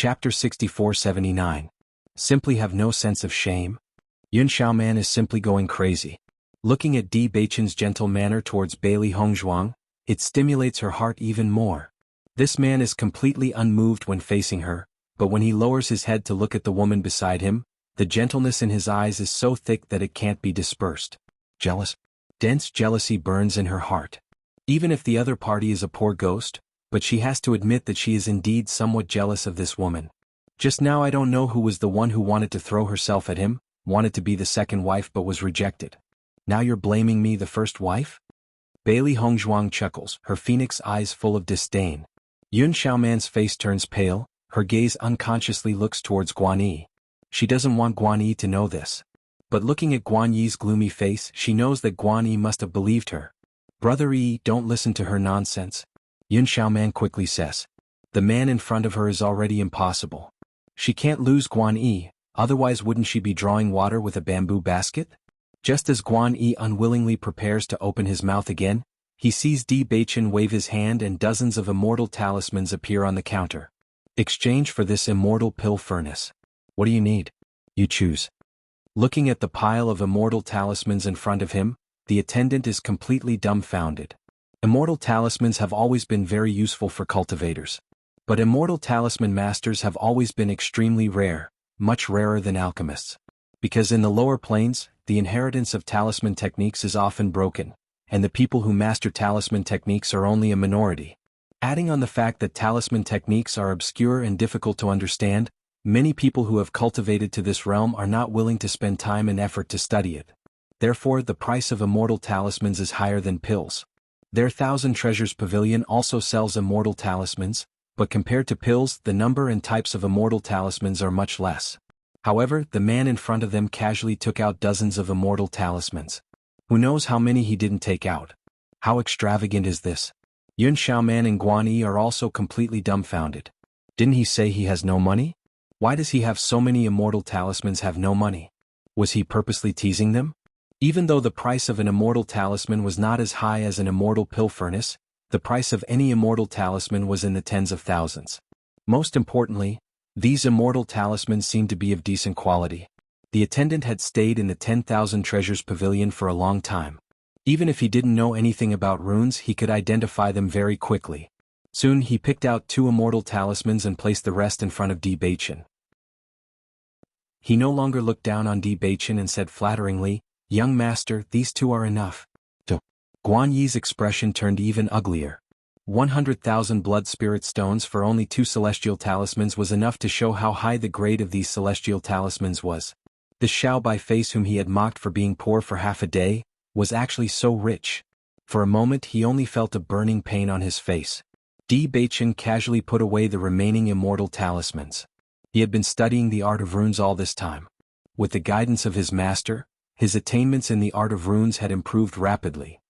Chapter 6479. Simply have no sense of shame? Yun Xiaoman is simply going crazy. Looking at Di Beichen's gentle manner towards Bailey Hongzhuang, it stimulates her heart even more. This man is completely unmoved when facing her, but when he lowers his head to look at the woman beside him, the gentleness in his eyes is so thick that it can't be dispersed. Jealous? Dense jealousy burns in her heart. Even if the other party is a poor ghost, but she has to admit that she is indeed somewhat jealous of this woman. Just now I don't know who was the one who wanted to throw herself at him, wanted to be the second wife but was rejected. Now you're blaming me, the first wife? Bailey Hongzhuang chuckles, her phoenix eyes full of disdain. Yun Xiaoman's face turns pale, her gaze unconsciously looks towards Guan Yi. She doesn't want Guan Yi to know this. But looking at Guan Yi's gloomy face, she knows that Guan Yi must have believed her. Brother Yi, don't listen to her nonsense. Yun Xiaoman quickly says. The man in front of her is already impossible. She can't lose Guan Yi, otherwise wouldn't she be drawing water with a bamboo basket? Just as Guan Yi unwillingly prepares to open his mouth again, he sees Di Beichen wave his hand and dozens of immortal talismans appear on the counter. Exchange for this immortal pill furnace. What do you need? You choose. Looking at the pile of immortal talismans in front of him, the attendant is completely dumbfounded. Immortal talismans have always been very useful for cultivators. But immortal talisman masters have always been extremely rare, much rarer than alchemists. Because in the lower planes, the inheritance of talisman techniques is often broken, and the people who master talisman techniques are only a minority. Adding on the fact that talisman techniques are obscure and difficult to understand, many people who have cultivated to this realm are not willing to spend time and effort to study it. Therefore, the price of immortal talismans is higher than pills. Their Thousand Treasures Pavilion also sells immortal talismans, but compared to pills, the number and types of immortal talismans are much less. However, the man in front of them casually took out dozens of immortal talismans. Who knows how many he didn't take out? How extravagant is this? Yun Xiaoman and Guan Yi are also completely dumbfounded. Didn't he say he has no money? Why does he have so many immortal talismans have no money? Was he purposely teasing them? Even though the price of an immortal talisman was not as high as an immortal pill furnace, the price of any immortal talisman was in the tens of thousands. Most importantly, these immortal talismans seemed to be of decent quality. The attendant had stayed in the 10,000 Treasures Pavilion for a long time. Even if he didn't know anything about runes, he could identify them very quickly. Soon he picked out 2 immortal talismans and placed the rest in front of Di Beichen. He no longer looked down on Di Beichen and said flatteringly, "Young master, these 2 are enough." Guan Yi's expression turned even uglier. 100,000 blood spirit stones for only 2 celestial talismans was enough to show how high the grade of these celestial talismans was. This Xiao Bai face, whom he had mocked for being poor for half a day, was actually so rich. For a moment he only felt a burning pain on his face. Di Beichen casually put away the remaining immortal talismans. He had been studying the art of runes all this time. With the guidance of his master, his attainments in the art of runes had improved rapidly.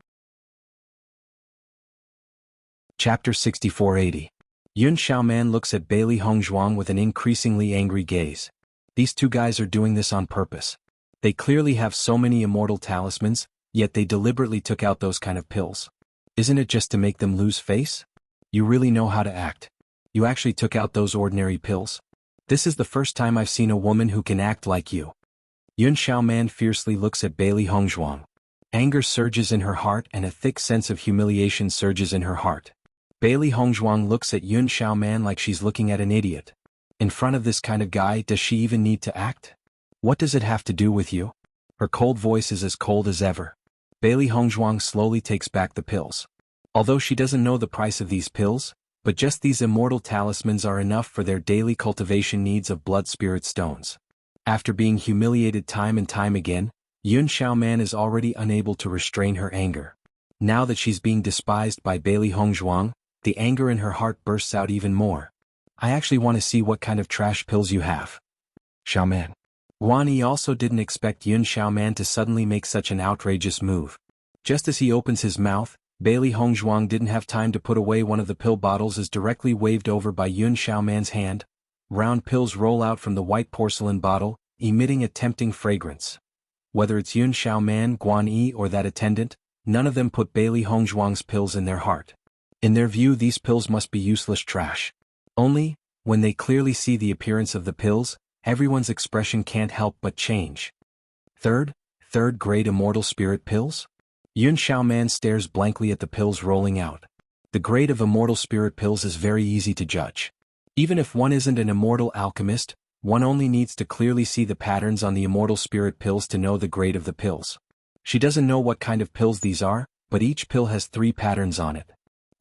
Chapter 6480. Yun Xiaoman looks at Bailey Hongzhuang with an increasingly angry gaze. These 2 guys are doing this on purpose. They clearly have so many immortal talismans, yet they deliberately took out those kind of pills. Isn't it just to make them lose face? You really know how to act. You actually took out those ordinary pills. This is the first time I've seen a woman who can act like you. Yun Xiaoman fiercely looks at Bailey Hongzhuang. Anger surges in her heart and a thick sense of humiliation surges in her heart. Bailey Hongzhuang looks at Yun Xiaoman like she's looking at an idiot. In front of this kind of guy, does she even need to act? What does it have to do with you? Her cold voice is as cold as ever. Bailey Hongzhuang slowly takes back the pills. Although she doesn't know the price of these pills, but just these immortal talismans are enough for their daily cultivation needs of blood spirit stones. After being humiliated time and time again, Yun Xiaoman is already unable to restrain her anger. Now that she's being despised by Bailey Hongzhuang, the anger in her heart bursts out even more. I actually want to see what kind of trash pills you have. Xiaoman. Guan Yi also didn't expect Yun Xiaoman to suddenly make such an outrageous move. Just as he opens his mouth, Bailey Hongzhuang didn't have time to put away one of the pill bottles as directly waved over by Yun Xiaoman's hand. Round pills roll out from the white porcelain bottle, emitting a tempting fragrance. Whether it's Yun Xiaoman, Guan Yi, or that attendant, none of them put Bailey Hongzhuang's pills in their heart. In their view, these pills must be useless trash. Only, When they clearly see the appearance of the pills, everyone's expression can't help but change. Third grade immortal spirit pills? Yun Xiaoman stares blankly at the pills rolling out. The grade of immortal spirit pills is very easy to judge. Even if one isn't an immortal alchemist, one only needs to clearly see the patterns on the immortal spirit pills to know the grade of the pills. She doesn't know what kind of pills these are, but each pill has 3 patterns on it.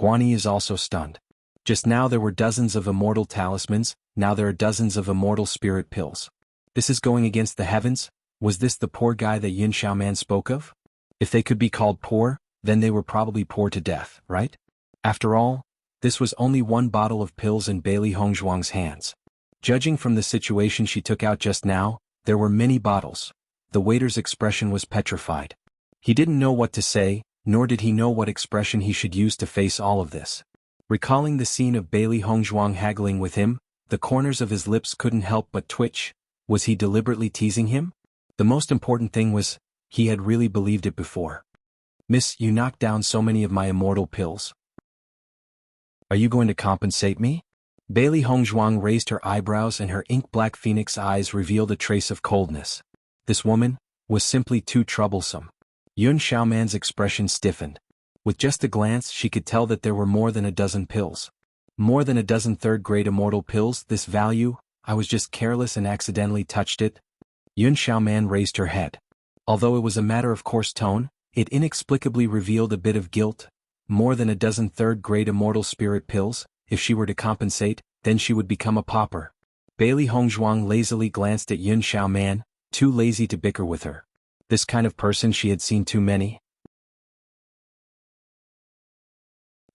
Guanyi is also stunned. Just now there were dozens of immortal talismans, now there are dozens of immortal spirit pills. This is going against the heavens. Was this the poor guy that Yun Xiaoman spoke of? If they could be called poor, then they were probably poor to death, right? After all, this was only 1 bottle of pills in Bailey Hongzhuang's hands. Judging from the situation she took out just now, there were many bottles. The waiter's expression was petrified. He didn't know what to say, nor did he know what expression he should use to face all of this. Recalling the scene of Bailey Hongzhuang haggling with him, the corners of his lips couldn't help but twitch. Was he deliberately teasing him? The most important thing was, he had really believed it before. Miss, you knocked down so many of my immortal pills. Are you going to compensate me? Bailey Hongzhuang raised her eyebrows and her ink-black phoenix eyes revealed a trace of coldness. This woman was simply too troublesome. Yun Xiaoman's expression stiffened. With just a glance she could tell that there were more than a dozen pills. More than a dozen third-grade immortal pills, this value, I was just careless and accidentally touched it. Yun Xiaoman raised her head. Although it was a matter-of-course tone, it inexplicably revealed a bit of guilt. More than a dozen third-grade immortal spirit pills, if she were to compensate, then she would become a pauper. Bailey Hongzhuang lazily glanced at Yun Xiaoman, too lazy to bicker with her. This kind of person she had seen too many.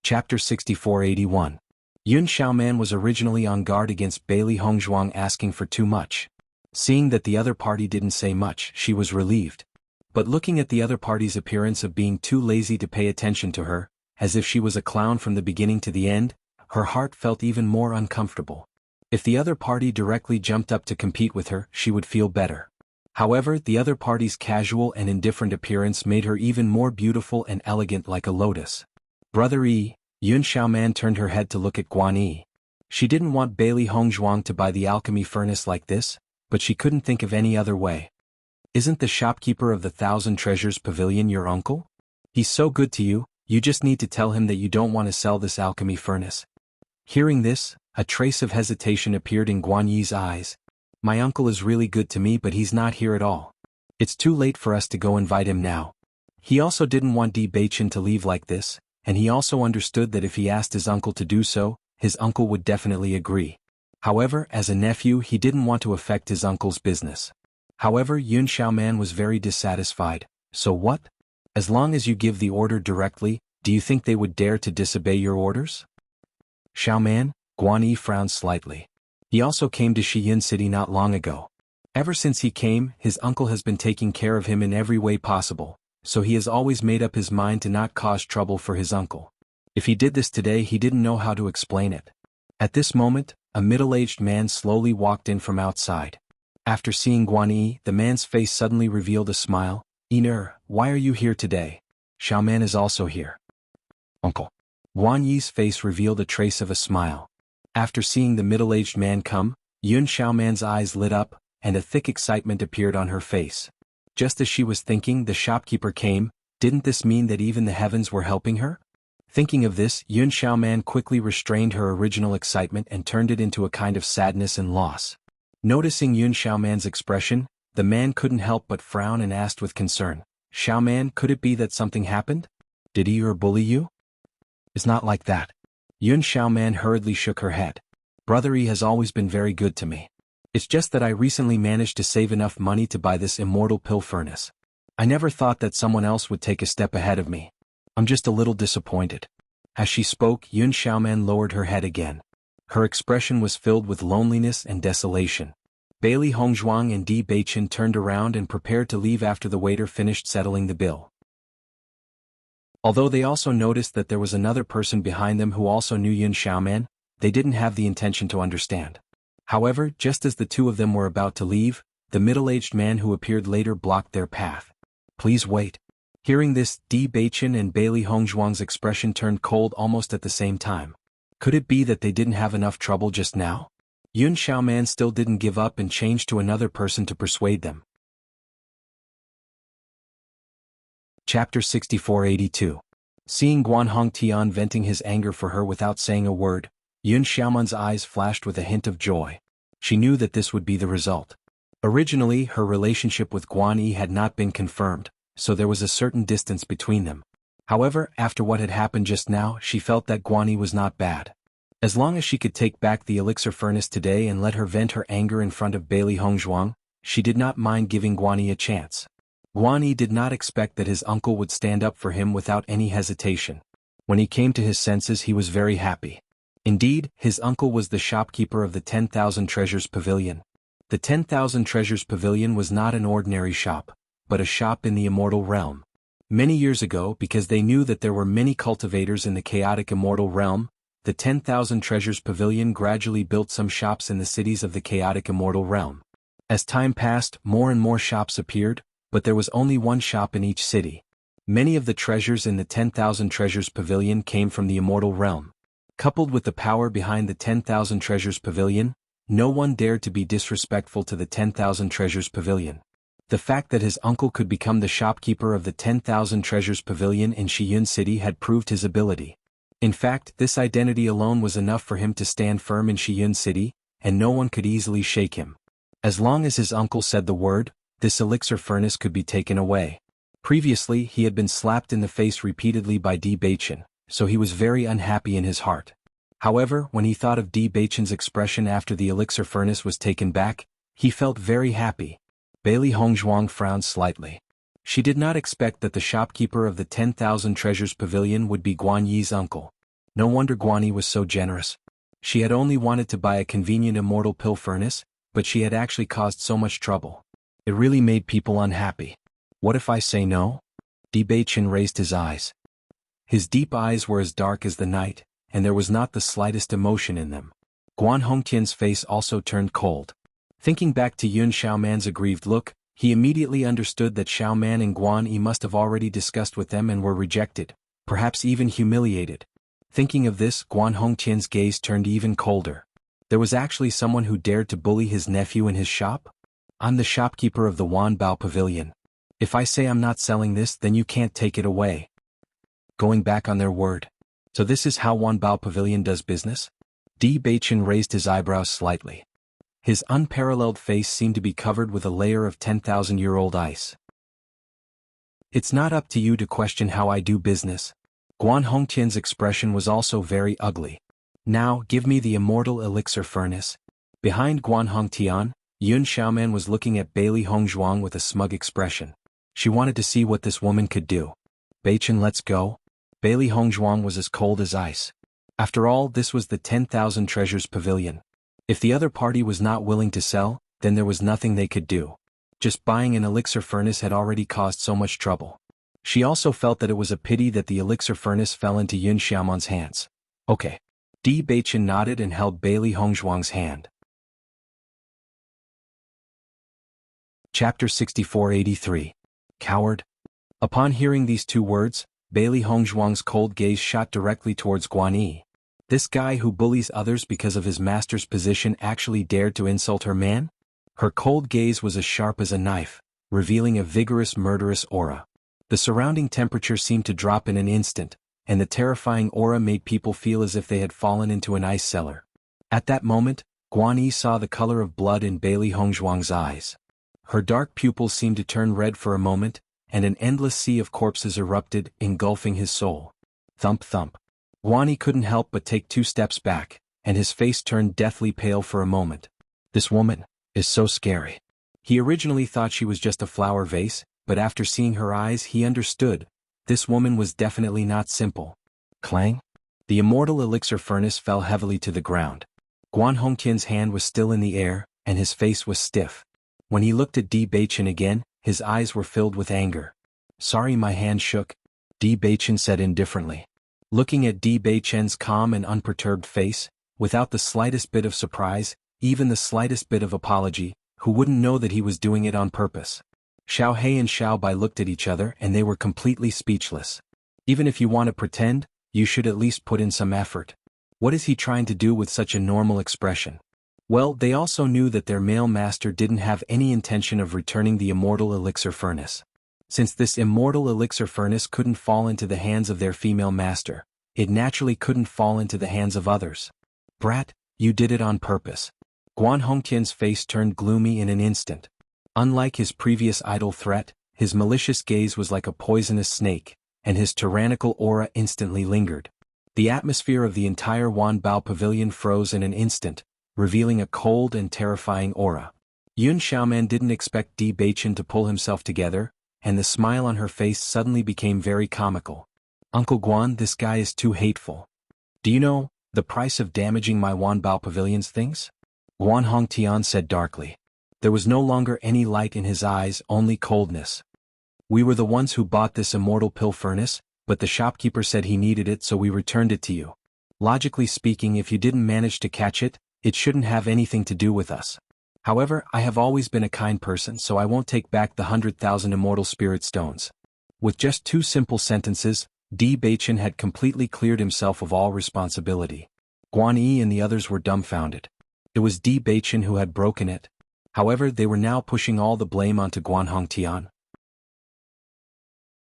Chapter 6481. Yun Xiaoman was originally on guard against Bailey Hongzhuang asking for too much. Seeing that the other party didn't say much, she was relieved. But looking at the other party's appearance of being too lazy to pay attention to her, as if she was a clown from the beginning to the end, her heart felt even more uncomfortable. If the other party directly jumped up to compete with her, she would feel better. However, the other party's casual and indifferent appearance made her even more beautiful and elegant like a lotus. Brother Yi, Yun Xiaoman turned her head to look at Guanyi. She didn't want Bailey Hongzhuang to buy the alchemy furnace like this, but she couldn't think of any other way. Isn't the shopkeeper of the 1,000 Treasures Pavilion your uncle? He's so good to you, you just need to tell him that you don't want to sell this alchemy furnace. Hearing this, a trace of hesitation appeared in Guanyi's eyes. My uncle is really good to me but he's not here at all. It's too late for us to go invite him now. He also didn't want Di Beichen to leave like this, and he also understood that if he asked his uncle to do so, his uncle would definitely agree. However, as a nephew he didn't want to affect his uncle's business. However, Yun Xiaoman was very dissatisfied. So what? As long as you give the order directly, do you think they would dare to disobey your orders? Xiaoman, Guanyi frowned slightly. He also came to Shiyin City not long ago. Ever since he came, his uncle has been taking care of him in every way possible, so he has always made up his mind to not cause trouble for his uncle. If he did this today he didn't know how to explain it. At this moment, a middle-aged man slowly walked in from outside. After seeing Guanyi, the man's face suddenly revealed a smile. Iner, why are you here today? Xiaoman is also here. Uncle. Guanyi's face revealed a trace of a smile. After seeing the middle-aged man come, Yun Xiaoman's eyes lit up, and a thick excitement appeared on her face. Just as she was thinking, the shopkeeper came. Didn't this mean that even the heavens were helping her? Thinking of this, Yun Xiaoman quickly restrained her original excitement and turned it into a kind of sadness and loss. Noticing Yun Xiaoman's expression, the man couldn't help but frown and asked with concern, Xiaoman, could it be that something happened? Did he or bully you? It's not like that. Yun Xiaoman hurriedly shook her head. Brother Yi has always been very good to me. It's just that I recently managed to save enough money to buy this immortal pill furnace. I never thought that someone else would take a step ahead of me. I'm just a little disappointed. As she spoke, Yun Xiaoman lowered her head again. Her expression was filled with loneliness and desolation. Bailey Hongzhuang and Di Beichen turned around and prepared to leave after the waiter finished settling the bill. Although they also noticed that there was another person behind them who also knew Yun Xiaoman, they didn't have the intention to understand. However, just as the two of them were about to leave, the middle-aged man who appeared later blocked their path. Please wait. Hearing this, Di Beichen and Bailey Hongzhuang's expression turned cold almost at the same time. Could it be that they didn't have enough trouble just now? Yun Xiaoman still didn't give up and changed to another person to persuade them. Chapter 6482. Seeing Guan Hongtian venting his anger for her without saying a word, Yun Xiaoman's eyes flashed with a hint of joy. She knew that this would be the result. Originally, her relationship with Guan Yi had not been confirmed, so there was a certain distance between them. However, after what had happened just now, she felt that Guan Yi was not bad. As long as she could take back the elixir furnace today and let her vent her anger in front of Bailey Hongzhuang, she did not mind giving Guan Yi a chance. Guan Yi did not expect that his uncle would stand up for him without any hesitation. When he came to his senses, he was very happy. Indeed, his uncle was the shopkeeper of the 10,000 Treasures Pavilion. The 10,000 Treasures Pavilion was not an ordinary shop, but a shop in the immortal realm. Many years ago, because they knew that there were many cultivators in the chaotic immortal realm, the 10,000 Treasures Pavilion gradually built some shops in the cities of the chaotic immortal realm. As time passed, more and more shops appeared, but there was only one shop in each city. Many of the treasures in the 10,000 Treasures Pavilion came from the immortal realm. Coupled with the power behind the 10,000 Treasures Pavilion, no one dared to be disrespectful to the 10,000 Treasures Pavilion. The fact that his uncle could become the shopkeeper of the 10,000 Treasures Pavilion in Shiyun City had proved his ability. In fact, this identity alone was enough for him to stand firm in Shiyun City, and no one could easily shake him. As long as his uncle said the word, this elixir furnace could be taken away. Previously, he had been slapped in the face repeatedly by Di Beichen, so he was very unhappy in his heart. However, when he thought of Di Beichen's expression after the elixir furnace was taken back, he felt very happy. Bailey Hongzhuang frowned slightly. She did not expect that the shopkeeper of the 10,000 Treasures Pavilion would be Guan Yi's uncle. No wonder Guan Yi was so generous. She had only wanted to buy a convenient immortal pill furnace, but she had actually caused so much trouble. It really made people unhappy. What if I say no? Di Beichen raised his eyes. His deep eyes were as dark as the night, and there was not the slightest emotion in them. Guan Hongtian's face also turned cold. Thinking back to Yun Xiaoman's aggrieved look, he immediately understood that Xiaoman and Guan Yi must have already discussed with them and were rejected, perhaps even humiliated. Thinking of this, Guan Hongtian's gaze turned even colder. There was actually someone who dared to bully his nephew in his shop? I'm the shopkeeper of the Wanbao Pavilion. If I say I'm not selling this, then you can't take it away. Going back on their word. So this is how Wanbao Pavilion does business? Di Beichen raised his eyebrows slightly. His unparalleled face seemed to be covered with a layer of 10,000-year-old ice. It's not up to you to question how I do business. Guan Hongtian's expression was also very ugly. Now, give me the immortal elixir furnace. Behind Guan Hongtian, Yun Xiaoman was looking at Bailey Hongzhuang with a smug expression. She wanted to see what this woman could do. Beichen, let's go. Bailey Hongzhuang was as cold as ice. After all, this was the 10,000 Treasures Pavilion. If the other party was not willing to sell, then there was nothing they could do. Just buying an elixir furnace had already caused so much trouble. She also felt that it was a pity that the elixir furnace fell into Yun Xiaoman's hands. Okay. Di Beichen nodded and held Bailey Hongzhuang's hand. Chapter 6483. Coward. Upon hearing these two words, Bailey Hongzhuang's cold gaze shot directly towards Guan Yi. This guy who bullies others because of his master's position actually dared to insult her man? Her cold gaze was as sharp as a knife, revealing a vigorous murderous aura. The surrounding temperature seemed to drop in an instant, and the terrifying aura made people feel as if they had fallen into an ice cellar. At that moment, Guan Yi saw the color of blood in Bailey Hongzhuang's eyes. Her dark pupils seemed to turn red for a moment, and an endless sea of corpses erupted, engulfing his soul. Thump thump. Guan Yi couldn't help but take 2 steps back, and his face turned deathly pale for a moment. This woman is so scary. He originally thought she was just a flower vase, but after seeing her eyes he understood. This woman was definitely not simple. Clang! The immortal elixir furnace fell heavily to the ground. Guan Hongtian's hand was still in the air, and his face was stiff. When he looked at Di Beichen again, his eyes were filled with anger. Sorry, my hand shook, Di Beichen said indifferently. Looking at Di Beichen's calm and unperturbed face, without the slightest bit of surprise, even the slightest bit of apology, who wouldn't know that he was doing it on purpose? Xiao He and Xiao Bai looked at each other and they were completely speechless. Even if you want to pretend, you should at least put in some effort. What is he trying to do with such a normal expression? Well, they also knew that their male master didn't have any intention of returning the immortal elixir furnace. Since this immortal elixir furnace couldn't fall into the hands of their female master, it naturally couldn't fall into the hands of others. Brat, you did it on purpose. Guan Hongtian's face turned gloomy in an instant. Unlike his previous idle threat, his malicious gaze was like a poisonous snake, and his tyrannical aura instantly lingered. The atmosphere of the entire Wanbao pavilion froze in an instant, revealing a cold and terrifying aura. Yun Xiaoman didn't expect Di Beichen to pull himself together, and the smile on her face suddenly became very comical. Uncle Guan, this guy is too hateful. Do you know the price of damaging my Wanbao pavilion's things? Guan Hongtian said darkly. There was no longer any light in his eyes, only coldness. We were the ones who bought this immortal pill furnace, but the shopkeeper said he needed it, so we returned it to you. Logically speaking, if you didn't manage to catch it, it shouldn't have anything to do with us. However, I have always been a kind person, so I won't take back the 100,000 immortal spirit stones. With just 2 simple sentences, Di Beichen had completely cleared himself of all responsibility. Guan Yi and the others were dumbfounded. It was Di Beichen who had broken it. However, they were now pushing all the blame onto Guan Hongtian.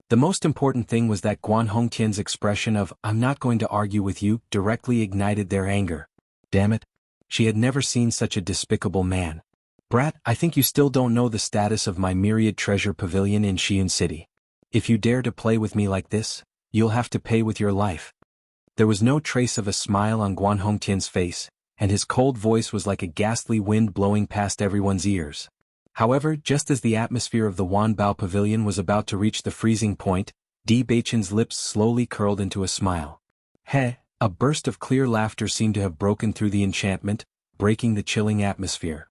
The most important thing was that Guan Hongtian's expression of, "I'm not going to argue with you," directly ignited their anger. Damn it. She had never seen such a despicable man. Brat, I think you still don't know the status of my myriad treasure pavilion in Xi'an City. If you dare to play with me like this, you'll have to pay with your life. There was no trace of a smile on Guan Hongtian's face, and his cold voice was like a ghastly wind blowing past everyone's ears. However, just as the atmosphere of the Wanbao pavilion was about to reach the freezing point, Di Beichen's lips slowly curled into a smile. Heh! A burst of clear laughter seemed to have broken through the enchantment, breaking the chilling atmosphere.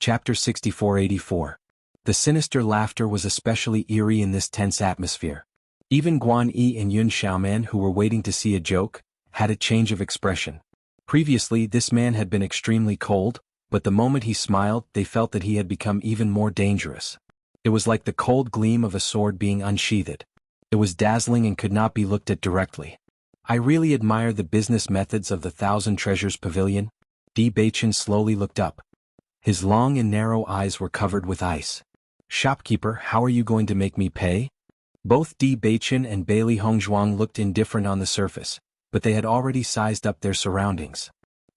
Chapter 6484. The sinister laughter was especially eerie in this tense atmosphere. Even Guan Yi and Yun Xiaoman, who were waiting to see a joke, had a change of expression. Previously, this man had been extremely cold, but the moment he smiled, they felt that he had become even more dangerous. It was like the cold gleam of a sword being unsheathed. It was dazzling and could not be looked at directly. I really admire the business methods of the Thousand Treasures Pavilion. Di Beichen slowly looked up. His long and narrow eyes were covered with ice. Shopkeeper, how are you going to make me pay? Both Di Beichen and Bailey Hongzhuang looked indifferent on the surface, but they had already sized up their surroundings.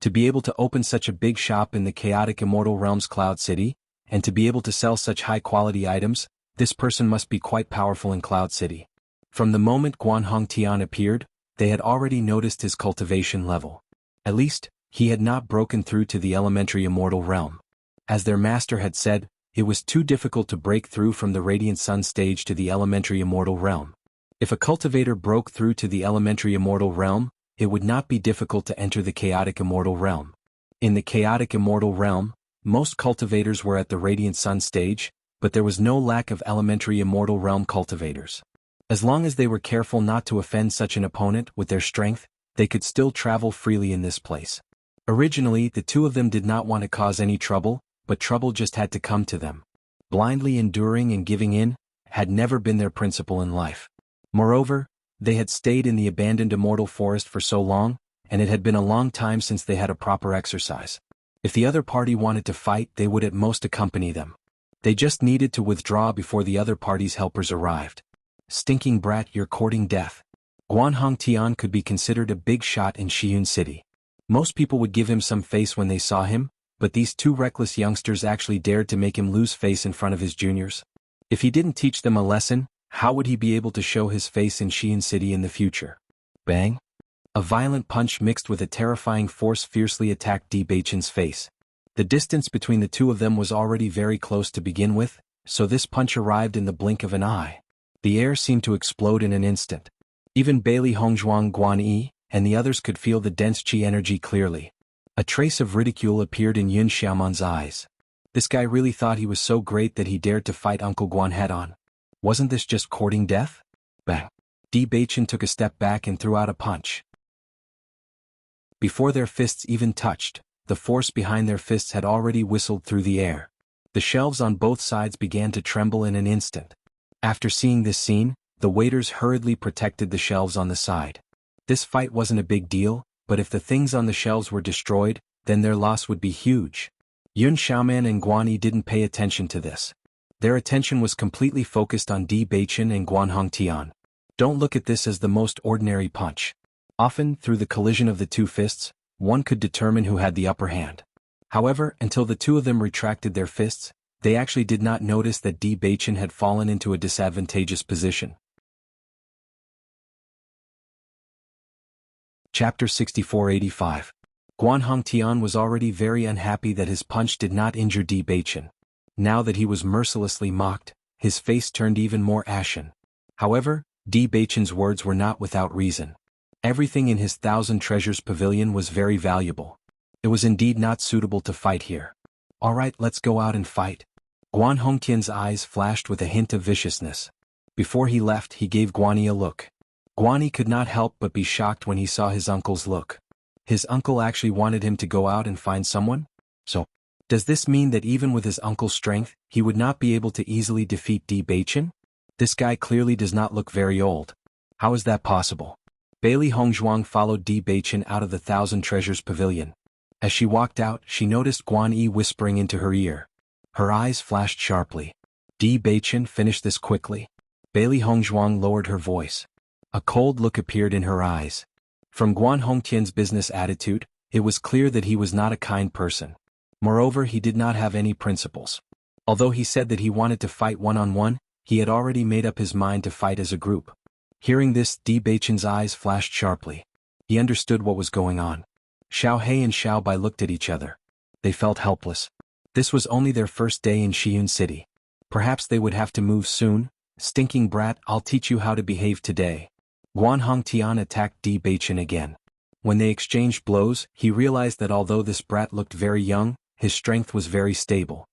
To be able to open such a big shop in the chaotic Immortal Realms Cloud City, and to be able to sell such high-quality items, this person must be quite powerful in Cloud City. From the moment Guan Hongtian appeared, they had already noticed his cultivation level. At least, he had not broken through to the elementary immortal realm. As their master had said, it was too difficult to break through from the Radiant Sun stage to the elementary immortal realm. If a cultivator broke through to the elementary immortal realm, it would not be difficult to enter the chaotic immortal realm. In the chaotic immortal realm, most cultivators were at the Radiant Sun stage, but there was no lack of elementary immortal realm cultivators. As long as they were careful not to offend such an opponent with their strength, they could still travel freely in this place. Originally, the two of them did not want to cause any trouble, but trouble just had to come to them. Blindly enduring and giving in had never been their principle in life. Moreover, they had stayed in the abandoned immortal forest for so long, and it had been a long time since they had a proper exercise. If the other party wanted to fight, they would at most accompany them. They just needed to withdraw before the other party's helpers arrived. Stinking brat, you're courting death. Guan Hongtian could be considered a big shot in Xi'an City. Most people would give him some face when they saw him, but these two reckless youngsters actually dared to make him lose face in front of his juniors. If he didn't teach them a lesson, how would he be able to show his face in Xi'an City in the future? Bang! A violent punch mixed with a terrifying force fiercely attacked Di Beichen's face. The distance between the two of them was already very close to begin with, so this punch arrived in the blink of an eye. The air seemed to explode in an instant. Even Bailey Hongzhuang, Guan Yi, and the others could feel the dense qi energy clearly. A trace of ridicule appeared in Yun Xiaoman's eyes. This guy really thought he was so great that he dared to fight Uncle Guan head-on. Wasn't this just courting death? Bang! Di Beichen took a step back and threw out a punch. Before their fists even touched, the force behind their fists had already whistled through the air. The shelves on both sides began to tremble in an instant. After seeing this scene, the waiters hurriedly protected the shelves on the side. This fight wasn't a big deal, but if the things on the shelves were destroyed, then their loss would be huge. Yun Xiaoman and Guan Yi didn't pay attention to this. Their attention was completely focused on Di Beichen and Guan Hongtian. Don't look at this as the most ordinary punch. Often, through the collision of the two fists, one could determine who had the upper hand. However, until the two of them retracted their fists, they actually did not notice that Di Beichen had fallen into a disadvantageous position. Chapter 6485. Guan Hongtian was already very unhappy that his punch did not injure Di Beichen. Now that he was mercilessly mocked, his face turned even more ashen. However, Di Beichen's words were not without reason. Everything in his 1,000 treasures pavilion was very valuable. It was indeed not suitable to fight here. Alright, let's go out and fight. Guan Hongtian's eyes flashed with a hint of viciousness. Before he left, he gave Guan Yi a look. Guan Yi could not help but be shocked when he saw his uncle's look. His uncle actually wanted him to go out and find someone? So, does this mean that even with his uncle's strength, he would not be able to easily defeat Di Beichen? This guy clearly does not look very old. How is that possible? Bailey Hongzhuang followed Di Beichen out of the 1,000 treasures pavilion. As she walked out, she noticed Guan Yi whispering into her ear. Her eyes flashed sharply. Di Beichen, finish this quickly. Bailey Hongzhuang lowered her voice. A cold look appeared in her eyes. From Guan Hongtian's business attitude, it was clear that he was not a kind person. Moreover, he did not have any principles. Although he said that he wanted to fight one-on-one, he had already made up his mind to fight as a group. Hearing this, Di Beichen's eyes flashed sharply. He understood what was going on. Xiao He and Xiao Bai looked at each other. They felt helpless. This was only their first day in Xiyun City. Perhaps they would have to move soon. Stinking brat, I'll teach you how to behave today. Guan Hongtian attacked Di Beichen again. When they exchanged blows, he realized that although this brat looked very young, his strength was very stable.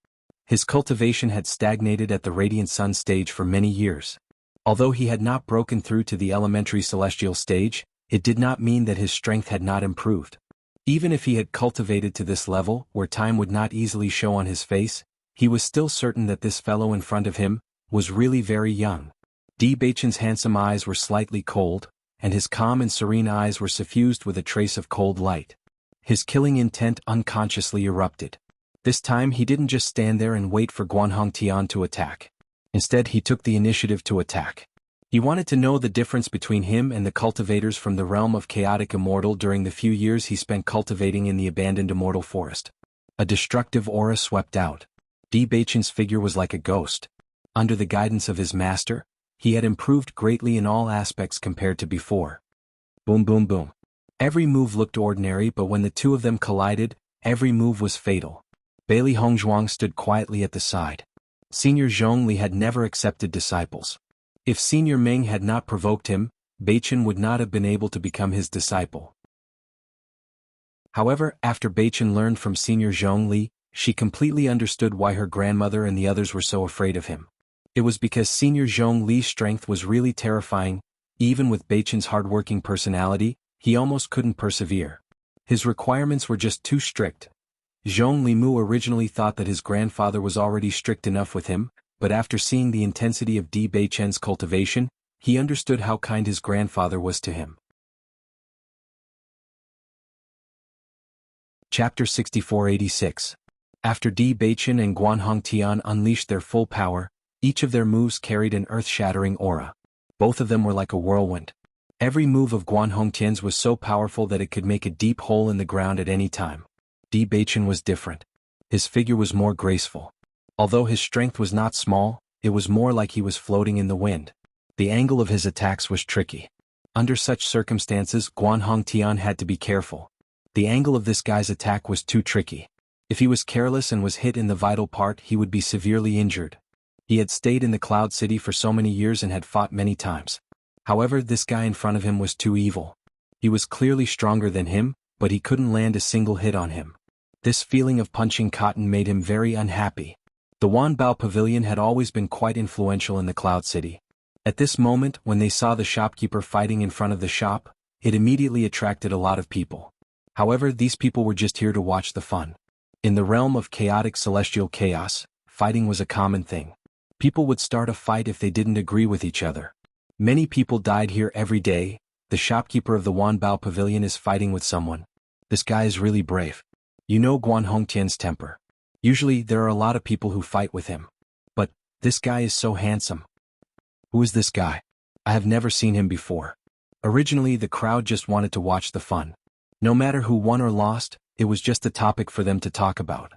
His cultivation had stagnated at the Radiant Sun stage for many years. Although he had not broken through to the elementary celestial stage, it did not mean that his strength had not improved. Even if he had cultivated to this level, where time would not easily show on his face, he was still certain that this fellow in front of him was really very young. Di Beichen's handsome eyes were slightly cold, and his calm and serene eyes were suffused with a trace of cold light. His killing intent unconsciously erupted. This time he didn't just stand there and wait for Guan Hongtian to attack. Instead, he took the initiative to attack. He wanted to know the difference between him and the cultivators from the realm of chaotic immortal during the few years he spent cultivating in the abandoned immortal forest. A destructive aura swept out. Di Beichen's figure was like a ghost. Under the guidance of his master, he had improved greatly in all aspects compared to before. Boom boom boom. Every move looked ordinary, but when the two of them collided, every move was fatal. Bailey Hongzhuang stood quietly at the side. Senior Zhongli had never accepted disciples. If Senior Meng had not provoked him, Beichen would not have been able to become his disciple. However, after Beichen learned from Senior Zhongli, she completely understood why her grandmother and the others were so afraid of him. It was because Senior Zhongli's strength was really terrifying. Even with Beichen's hardworking personality, he almost couldn't persevere. His requirements were just too strict. Zhongli Mu originally thought that his grandfather was already strict enough with him, but after seeing the intensity of Di Beichen's cultivation, he understood how kind his grandfather was to him. Chapter 6486. After Di Beichen and Guan Hongtian unleashed their full power, each of their moves carried an earth-shattering aura. Both of them were like a whirlwind. Every move of Guan Hongtian's was so powerful that it could make a deep hole in the ground at any time. Di Beichen was different. His figure was more graceful. Although his strength was not small, it was more like he was floating in the wind. The angle of his attacks was tricky. Under such circumstances, Guan Hongtian had to be careful. The angle of this guy's attack was too tricky. If he was careless and was hit in the vital part, he would be severely injured. He had stayed in the Cloud City for so many years and had fought many times. However, this guy in front of him was too evil. He was clearly stronger than him, but he couldn't land a single hit on him. This feeling of punching cotton made him very unhappy. The Wanbao Pavilion had always been quite influential in the Cloud City. At this moment, when they saw the shopkeeper fighting in front of the shop, it immediately attracted a lot of people. However, these people were just here to watch the fun. In the realm of chaotic celestial chaos, fighting was a common thing. People would start a fight if they didn't agree with each other. Many people died here every day. The shopkeeper of the Wanbao Pavilion is fighting with someone. This guy is really brave. You know Guan Hongtian's temper. Usually there are a lot of people who fight with him. But this guy is so handsome. Who is this guy? I have never seen him before. Originally the crowd just wanted to watch the fun. No matter who won or lost, it was just a topic for them to talk about.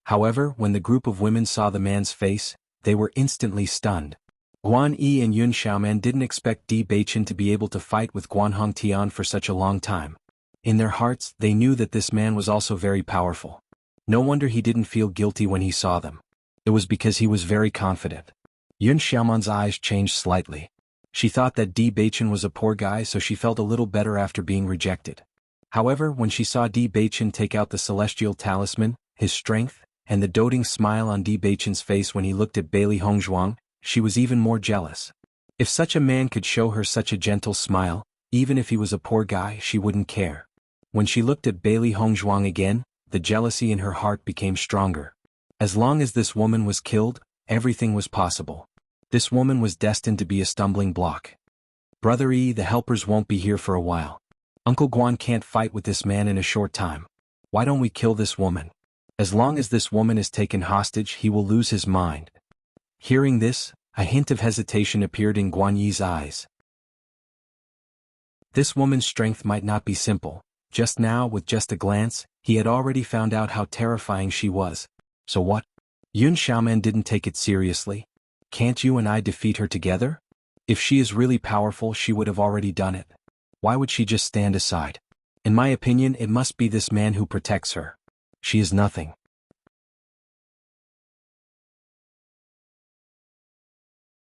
However, when the group of women saw the man's face, they were instantly stunned. Guan Yi and Yun Xiaoman didn't expect Di Beichen to be able to fight with Guan Hongtian for such a long time. In their hearts, they knew that this man was also very powerful. No wonder he didn't feel guilty when he saw them. It was because he was very confident. Yun Xiaoman's eyes changed slightly. She thought that Di Beichen was a poor guy, so she felt a little better after being rejected. However, when she saw Di Beichen take out the celestial talisman, his strength, and the doting smile on Di Beichen's face when he looked at Bailey Hongzhuang, she was even more jealous. If such a man could show her such a gentle smile, even if he was a poor guy, she wouldn't care. When she looked at Bailey Hongzhuang again, the jealousy in her heart became stronger. As long as this woman was killed, everything was possible. This woman was destined to be a stumbling block. Brother Yi, the helpers won't be here for a while. Uncle Guan can't fight with this man in a short time. Why don't we kill this woman? As long as this woman is taken hostage, he will lose his mind. Hearing this, a hint of hesitation appeared in Guan Yi's eyes. This woman's strength might not be simple. Just now, with just a glance, he had already found out how terrifying she was. So what? Yun Xiaoman didn't take it seriously. Can't you and I defeat her together? If she is really powerful, she would have already done it. Why would she just stand aside? In my opinion, it must be this man who protects her. She is nothing.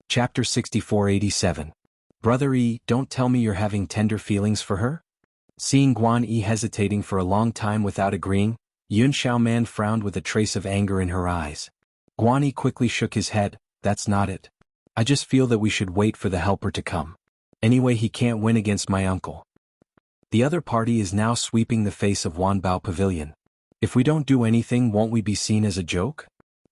Chapter 6487. Brother Yi, don't tell me you're having tender feelings for her? Seeing Guan Yi hesitating for a long time without agreeing, Yun Xiaoman frowned with a trace of anger in her eyes. Guan Yi quickly shook his head. That's not it. I just feel that we should wait for the helper to come. Anyway, he can't win against my uncle. The other party is now sweeping the face of Wanbao Pavilion. If we don't do anything, won't we be seen as a joke?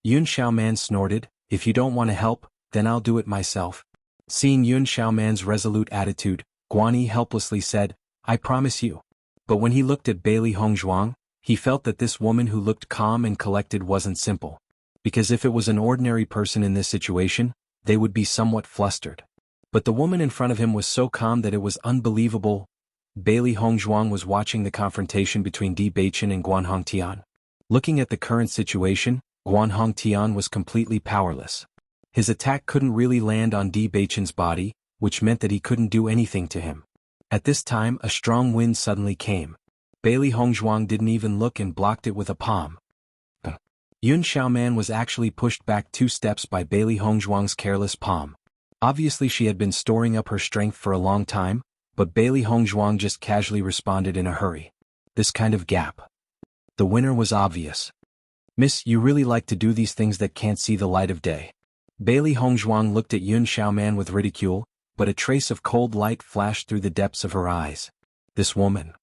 Yun Xiaoman snorted. If you don't want to help, then I'll do it myself. Seeing Yun Xiaoman's resolute attitude, Guan Yi helplessly said, I promise you. But when he looked at Bailey Hongzhuang, he felt that this woman who looked calm and collected wasn't simple. Because if it was an ordinary person in this situation, they would be somewhat flustered. But the woman in front of him was so calm that it was unbelievable. Bailey Hongzhuang was watching the confrontation between Di Beichen and Guan Hongtian. Looking at the current situation, Guan Hongtian was completely powerless. His attack couldn't really land on Di Beichen's body, which meant that he couldn't do anything to him. At this time, a strong wind suddenly came. Bailey Hongzhuang didn't even look and blocked it with a palm. Yun Xiaoman was actually pushed back 2 steps by Bailey Hongzhuang's careless palm. Obviously she had been storing up her strength for a long time, but Bailey Hongzhuang just casually responded in a hurry. This kind of gap. The winner was obvious. Miss, you really like to do these things that can't see the light of day. Bailey Hongzhuang looked at Yun Xiaoman with ridicule, but a trace of cold light flashed through the depths of her eyes. This woman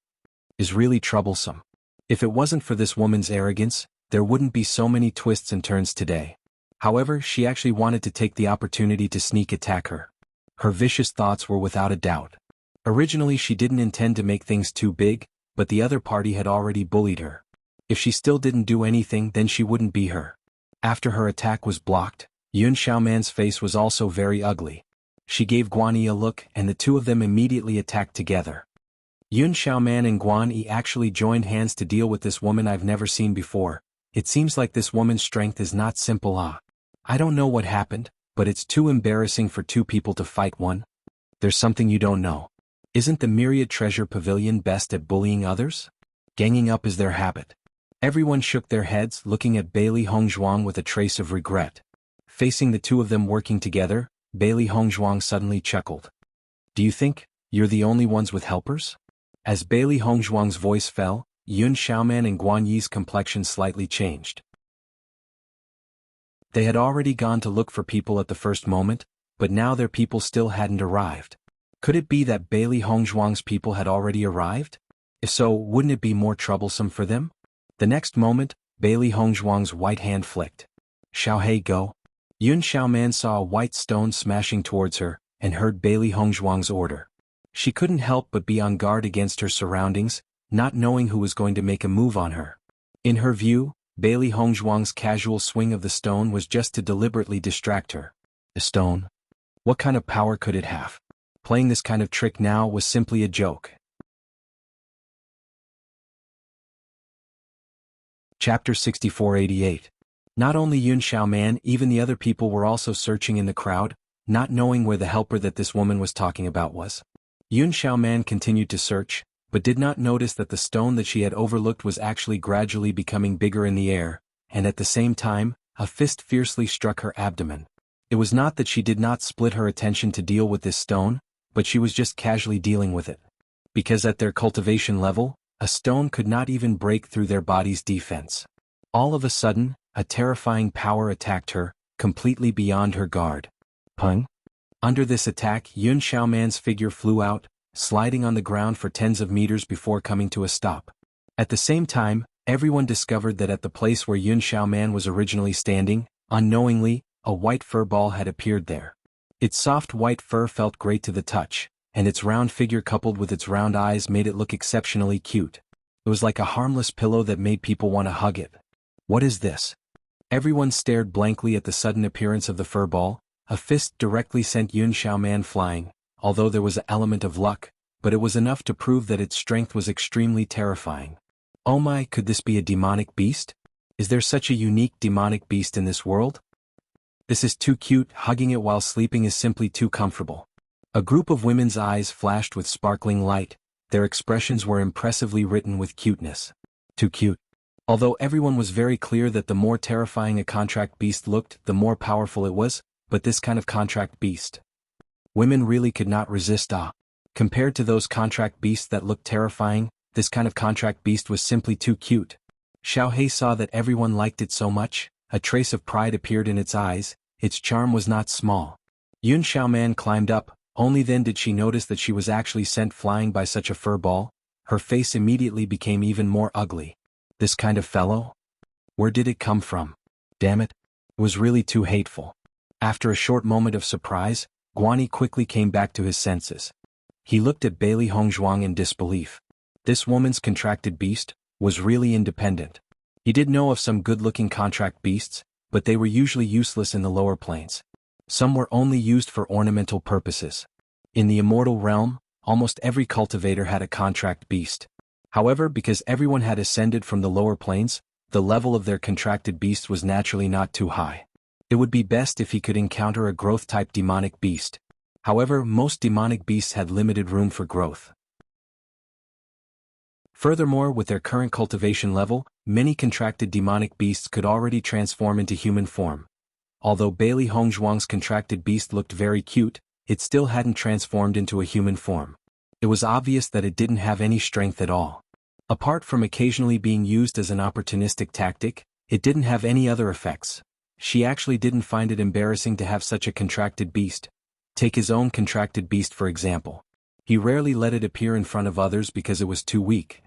is really troublesome. If it wasn't for this woman's arrogance, there wouldn't be so many twists and turns today. However, she actually wanted to take the opportunity to sneak attack her. Her vicious thoughts were without a doubt. Originally she didn't intend to make things too big, but the other party had already bullied her. If she still didn't do anything, then she wouldn't be her. After her attack was blocked, Yun Xiaoman's face was also very ugly. She gave Guan Yi a look, and the two of them immediately attacked together. Yun Xiaoman and Guan Yi actually joined hands to deal with this woman I've never seen before. It seems like this woman's strength is not simple. I don't know what happened, but it's too embarrassing for 2 people to fight one. There's something you don't know. Isn't the Myriad Treasure Pavilion best at bullying others? Ganging up is their habit. Everyone shook their heads, looking at Bailey Hongzhuang with a trace of regret. Facing the 2 of them working together, Bailey Hongzhuang suddenly chuckled. Do you think you're the only ones with helpers? As Bailey Hongzhuang's voice fell, Yun Xiaoman and Guan Yi's complexion slightly changed. They had already gone to look for people at the first moment, but now their people still hadn't arrived. Could it be that Bailey Hongzhuang's people had already arrived? If so, wouldn't it be more troublesome for them? The next moment, Bailey Hongzhuang's white hand flicked. Xiaohei, go. Yun Xiaoman saw a white stone smashing towards her, and heard Bailey Hongzhuang's order. She couldn't help but be on guard against her surroundings, not knowing who was going to make a move on her. In her view, Bailey Hongzhuang's casual swing of the stone was just to deliberately distract her. A stone? What kind of power could it have? Playing this kind of trick now was simply a joke. Chapter 6488. Not only Yun Xiaoman, even the other people were also searching in the crowd, not knowing where the helper that this woman was talking about was. Yun Xiaoman continued to search, but did not notice that the stone that she had overlooked was actually gradually becoming bigger in the air, and at the same time, a fist fiercely struck her abdomen. It was not that she did not split her attention to deal with this stone, but she was just casually dealing with it. Because at their cultivation level, a stone could not even break through their body's defense. All of a sudden, a terrifying power attacked her, completely beyond her guard. Pung? Under this attack, Yun Xiaoman's figure flew out, sliding on the ground for tens of meters before coming to a stop. At the same time, everyone discovered that at the place where Yun Xiaoman was originally standing, unknowingly, a white fur ball had appeared there. Its soft white fur felt great to the touch, and its round figure coupled with its round eyes made it look exceptionally cute. It was like a harmless pillow that made people want to hug it. What is this? Everyone stared blankly at the sudden appearance of the fur ball. A fist directly sent Yun Xiaoman flying, although there was an element of luck, but it was enough to prove that its strength was extremely terrifying. Oh my, could this be a demonic beast? Is there such a unique demonic beast in this world? This is too cute, hugging it while sleeping is simply too comfortable. A group of women's eyes flashed with sparkling light, their expressions were impressively written with cuteness. Too cute. Although everyone was very clear that the more terrifying a contract beast looked, the more powerful it was, but this kind of contract beast. Women really could not resist awe. Compared to those contract beasts that looked terrifying, this kind of contract beast was simply too cute. Xiao He saw that everyone liked it so much, a trace of pride appeared in its eyes, its charm was not small. Yun Xiaoman climbed up, only then did she notice that she was actually sent flying by such a fur ball. Her face immediately became even more ugly. This kind of fellow? Where did it come from? Damn it. It was really too hateful. After a short moment of surprise, Guanyi quickly came back to his senses. He looked at Bailey Hongzhuang in disbelief. This woman's contracted beast was really independent. He did know of some good-looking contract beasts, but they were usually useless in the lower planes. Some were only used for ornamental purposes. In the immortal realm, almost every cultivator had a contract beast. However, because everyone had ascended from the lower planes, the level of their contracted beast was naturally not too high. It would be best if he could encounter a growth-type demonic beast. However, most demonic beasts had limited room for growth. Furthermore, with their current cultivation level, many contracted demonic beasts could already transform into human form. Although Bailey Hongzhuang's contracted beast looked very cute, it still hadn't transformed into a human form. It was obvious that it didn't have any strength at all. Apart from occasionally being used as an opportunistic tactic, it didn't have any other effects. She actually didn't find it embarrassing to have such a contracted beast. Take his own contracted beast for example. He rarely let it appear in front of others because it was too weak.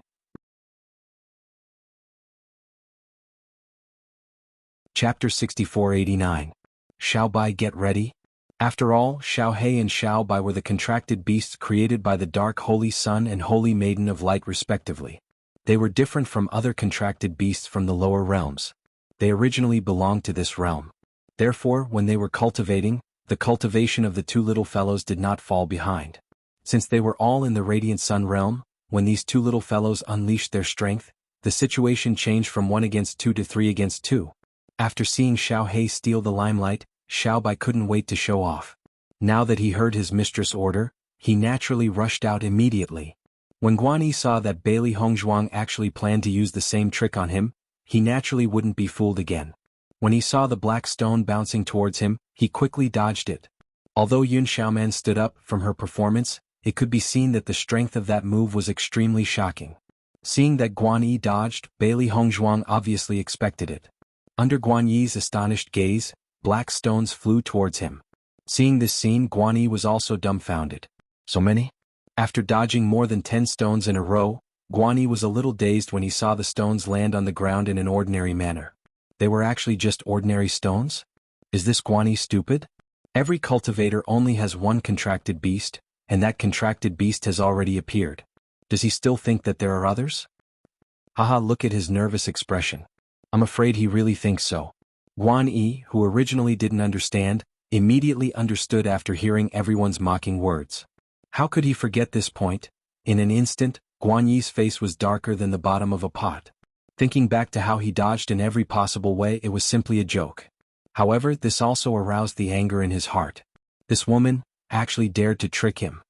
Chapter 6489. Xiao Bai, get ready? After all, Xiao He and Xiao Bai were the contracted beasts created by the Dark Holy Sun and Holy Maiden of Light respectively. They were different from other contracted beasts from the lower realms. They originally belonged to this realm. Therefore, when they were cultivating, the cultivation of the two little fellows did not fall behind. Since they were all in the Radiant Sun realm, when these two little fellows unleashed their strength, the situation changed from 1 against 2 to 3 against 2. After seeing Xiao He steal the limelight, Xiao Bai couldn't wait to show off. Now that he heard his mistress' order, he naturally rushed out immediately. When Guanyi saw that Bailey Hongzhuang actually planned to use the same trick on him, he naturally wouldn't be fooled again. When he saw the black stone bouncing towards him, he quickly dodged it. Although Yun Xiaoman stood up from her performance, it could be seen that the strength of that move was extremely shocking. Seeing that Guanyi dodged, Bailey Hongzhuang obviously expected it. Under Guanyi's astonished gaze, black stones flew towards him. Seeing this scene, Guanyi was also dumbfounded. So many? After dodging more than 10 stones in a row, Guanyi was a little dazed when he saw the stones land on the ground in an ordinary manner. They were actually just ordinary stones? Is this Guanyi stupid? Every cultivator only has one contracted beast, and that contracted beast has already appeared. Does he still think that there are others? Haha, look at his nervous expression. I'm afraid he really thinks so. Guan Yi, who originally didn't understand, immediately understood after hearing everyone's mocking words. How could he forget this point? In an instant, Guan Yi's face was darker than the bottom of a pot. Thinking back to how he dodged in every possible way, it was simply a joke. However, this also aroused the anger in his heart. This woman actually dared to trick him.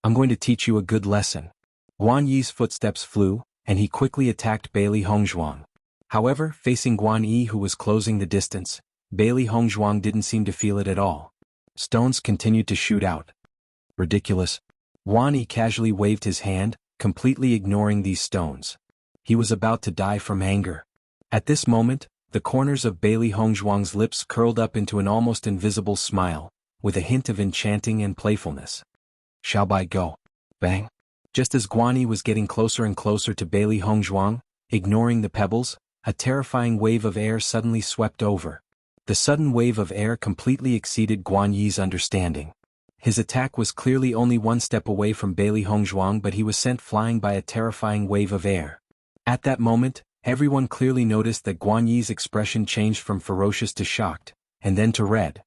I'm going to teach you a good lesson. Guan Yi's footsteps flew, and he quickly attacked Bailey Hongzhuang. However, facing Guan Yi, who was closing the distance, Bailey Hongzhuang didn't seem to feel it at all. Stones continued to shoot out. Ridiculous. Guan Yi casually waved his hand, completely ignoring these stones. He was about to die from anger. At this moment, the corners of Bailey Hongzhuang's lips curled up into an almost invisible smile, with a hint of enchanting and playfulness. Shall I go? Bang. Just as Guan Yi was getting closer and closer to Bailey Hongzhuang, ignoring the pebbles, a terrifying wave of air suddenly swept over. The sudden wave of air completely exceeded Guan Yi's understanding. His attack was clearly only one step away from Bailey Hongzhuang, but he was sent flying by a terrifying wave of air. At that moment, everyone clearly noticed that Guan Yi's expression changed from ferocious to shocked, and then to red.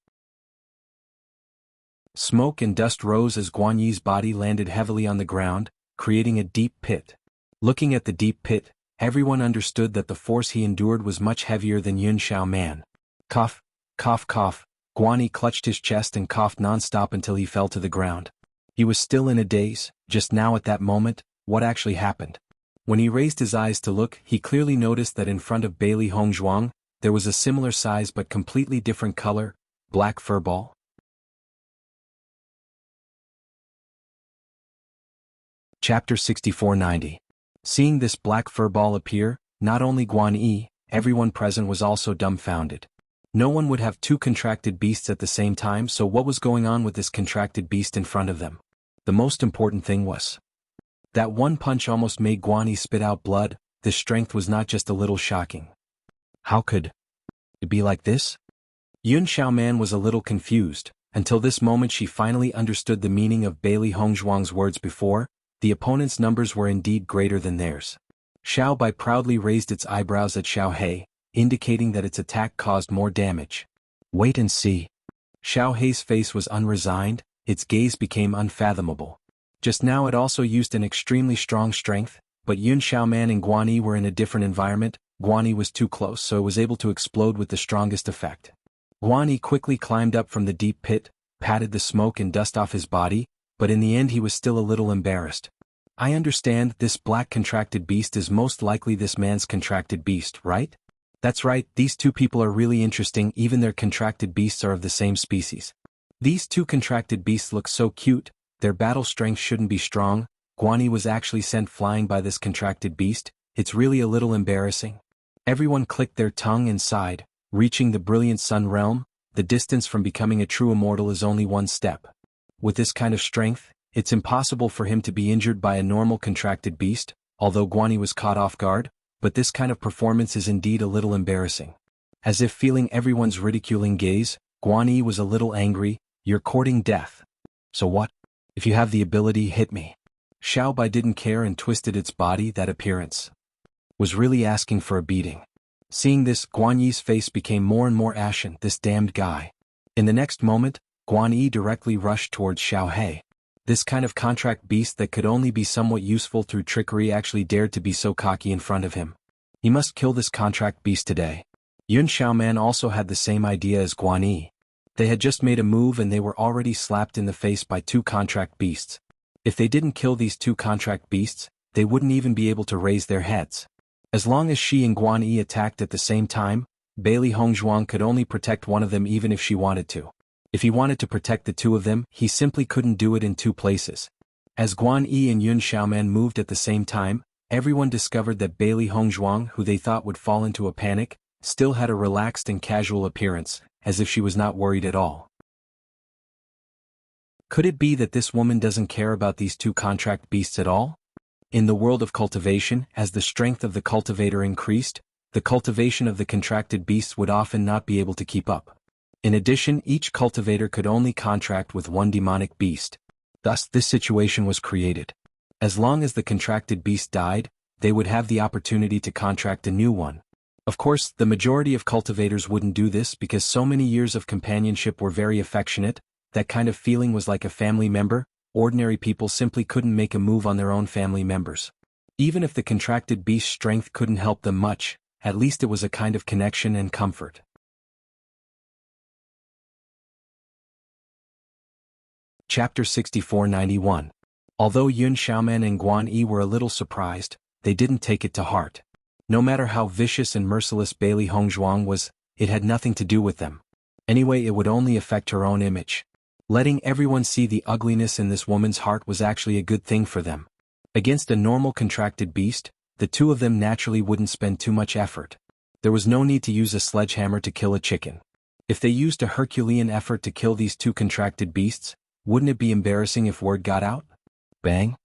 Smoke and dust rose as Guan Yi's body landed heavily on the ground, creating a deep pit. Looking at the deep pit, everyone understood that the force he endured was much heavier than Yun Xiaoman. Cough, cough, cough. Guan Yi clutched his chest and coughed non-stop until he fell to the ground. He was still in a daze. Just now at that moment, what actually happened? When he raised his eyes to look, he clearly noticed that in front of Bailey Hongzhuang, there was a similar size but completely different color, black fur ball. Chapter 6490. Seeing this black fur ball appear, not only Guan Yi, everyone present was also dumbfounded. No one would have two contracted beasts at the same time, so what was going on with this contracted beast in front of them? The most important thing was that one punch almost made Guan Yi spit out blood. This strength was not just a little shocking. How could it be like this? Yun Xiaoman was a little confused. Until this moment she finally understood the meaning of Bailey Hongzhuang's words before. The opponent's numbers were indeed greater than theirs. Xiao Bai proudly raised its eyebrows at Xiao He, indicating that its attack caused more damage. Wait and see. Xiao Hei's face was unresigned, its gaze became unfathomable. Just now it also used an extremely strong strength, but Yun Xiaoman and Guan Yi were in a different environment. Guan Yi was too close, so it was able to explode with the strongest effect. Guan Yi quickly climbed up from the deep pit, patted the smoke and dust off his body, but in the end he was still a little embarrassed. I understand this black contracted beast is most likely this man's contracted beast, right? That's right, these two people are really interesting, even their contracted beasts are of the same species. These two contracted beasts look so cute, their battle strength shouldn't be strong. Guan Yi was actually sent flying by this contracted beast, it's really a little embarrassing. Everyone clicked their tongue and sighed. Reaching the brilliant sun realm, the distance from becoming a true immortal is only one step. With this kind of strength, it's impossible for him to be injured by a normal contracted beast, although Guan Yi was caught off guard, but this kind of performance is indeed a little embarrassing. As if feeling everyone's ridiculing gaze, Guan Yi was a little angry. You're courting death. So what? If you have the ability, hit me. Xiao Bai didn't care and twisted its body. That appearance was really asking for a beating. Seeing this, Guan Yi's face became more and more ashen. This damned guy. In the next moment, Guan Yi directly rushed towards Xiao He. This kind of contract beast that could only be somewhat useful through trickery actually dared to be so cocky in front of him. He must kill this contract beast today. Yun Xiaoman also had the same idea as Guan Yi. They had just made a move and they were already slapped in the face by two contract beasts. If they didn't kill these two contract beasts, they wouldn't even be able to raise their heads. As long as she and Guan Yi attacked at the same time, Bailey Hongzhuang could only protect one of them even if she wanted to. If he wanted to protect the two of them, he simply couldn't do it in two places. As Guan Yi and Yun Xiaoman moved at the same time, everyone discovered that Bailey Hongzhuang, who they thought would fall into a panic, still had a relaxed and casual appearance, as if she was not worried at all. Could it be that this woman doesn't care about these two contract beasts at all? In the world of cultivation, as the strength of the cultivator increased, the cultivation of the contracted beasts would often not be able to keep up. In addition, each cultivator could only contract with one demonic beast. Thus, this situation was created. As long as the contracted beast died, they would have the opportunity to contract a new one. Of course, the majority of cultivators wouldn't do this because so many years of companionship were very affectionate, that kind of feeling was like a family member. Ordinary people simply couldn't make a move on their own family members. Even if the contracted beast's strength couldn't help them much, at least it was a kind of connection and comfort. Chapter 6491. Although Yun Xiaoman and Guan Yi were a little surprised, they didn't take it to heart. No matter how vicious and merciless Bailey Hongzhuang was, it had nothing to do with them. Anyway, it would only affect her own image. Letting everyone see the ugliness in this woman's heart was actually a good thing for them. Against a normal contracted beast, the two of them naturally wouldn't spend too much effort. There was no need to use a sledgehammer to kill a chicken. If they used a Herculean effort to kill these two contracted beasts, wouldn't it be embarrassing if word got out? Bang!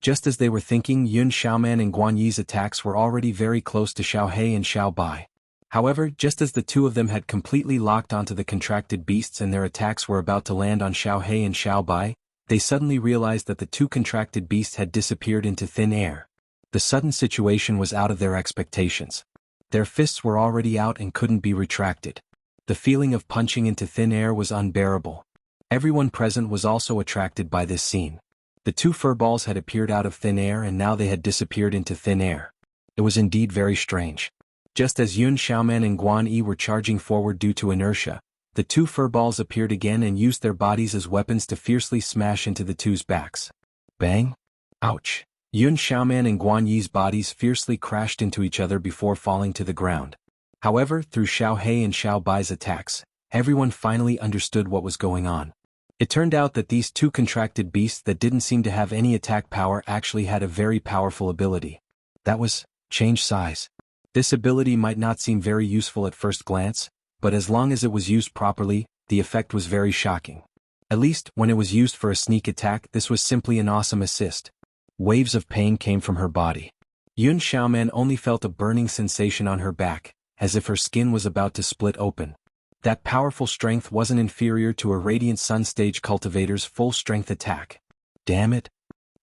Just as they were thinking, Yun Xiaoman and Guan Yi's attacks were already very close to Xiao He and Xiao Bai. However, just as the two of them had completely locked onto the contracted beasts and their attacks were about to land on Xiao He and Xiao Bai, they suddenly realized that the two contracted beasts had disappeared into thin air. The sudden situation was out of their expectations. Their fists were already out and couldn't be retracted. The feeling of punching into thin air was unbearable. Everyone present was also attracted by this scene. The two furballs had appeared out of thin air and now they had disappeared into thin air. It was indeed very strange. Just as Yun Xiaoman and Guan Yi were charging forward due to inertia, the two furballs appeared again and used their bodies as weapons to fiercely smash into the two's backs. Bang! Ouch! Yun Xiaoman and Guan Yi's bodies fiercely crashed into each other before falling to the ground. However, through Xiao He and Xiao Bai's attacks, everyone finally understood what was going on. It turned out that these two contracted beasts that didn't seem to have any attack power actually had a very powerful ability. That was, change size. This ability might not seem very useful at first glance, but as long as it was used properly, the effect was very shocking. At least, when it was used for a sneak attack, this was simply an awesome assist. Waves of pain came from her body. Yun Xiaoman only felt a burning sensation on her back, as if her skin was about to split open. That powerful strength wasn't inferior to a Radiant Sun Stage cultivator's full-strength attack. Damn it!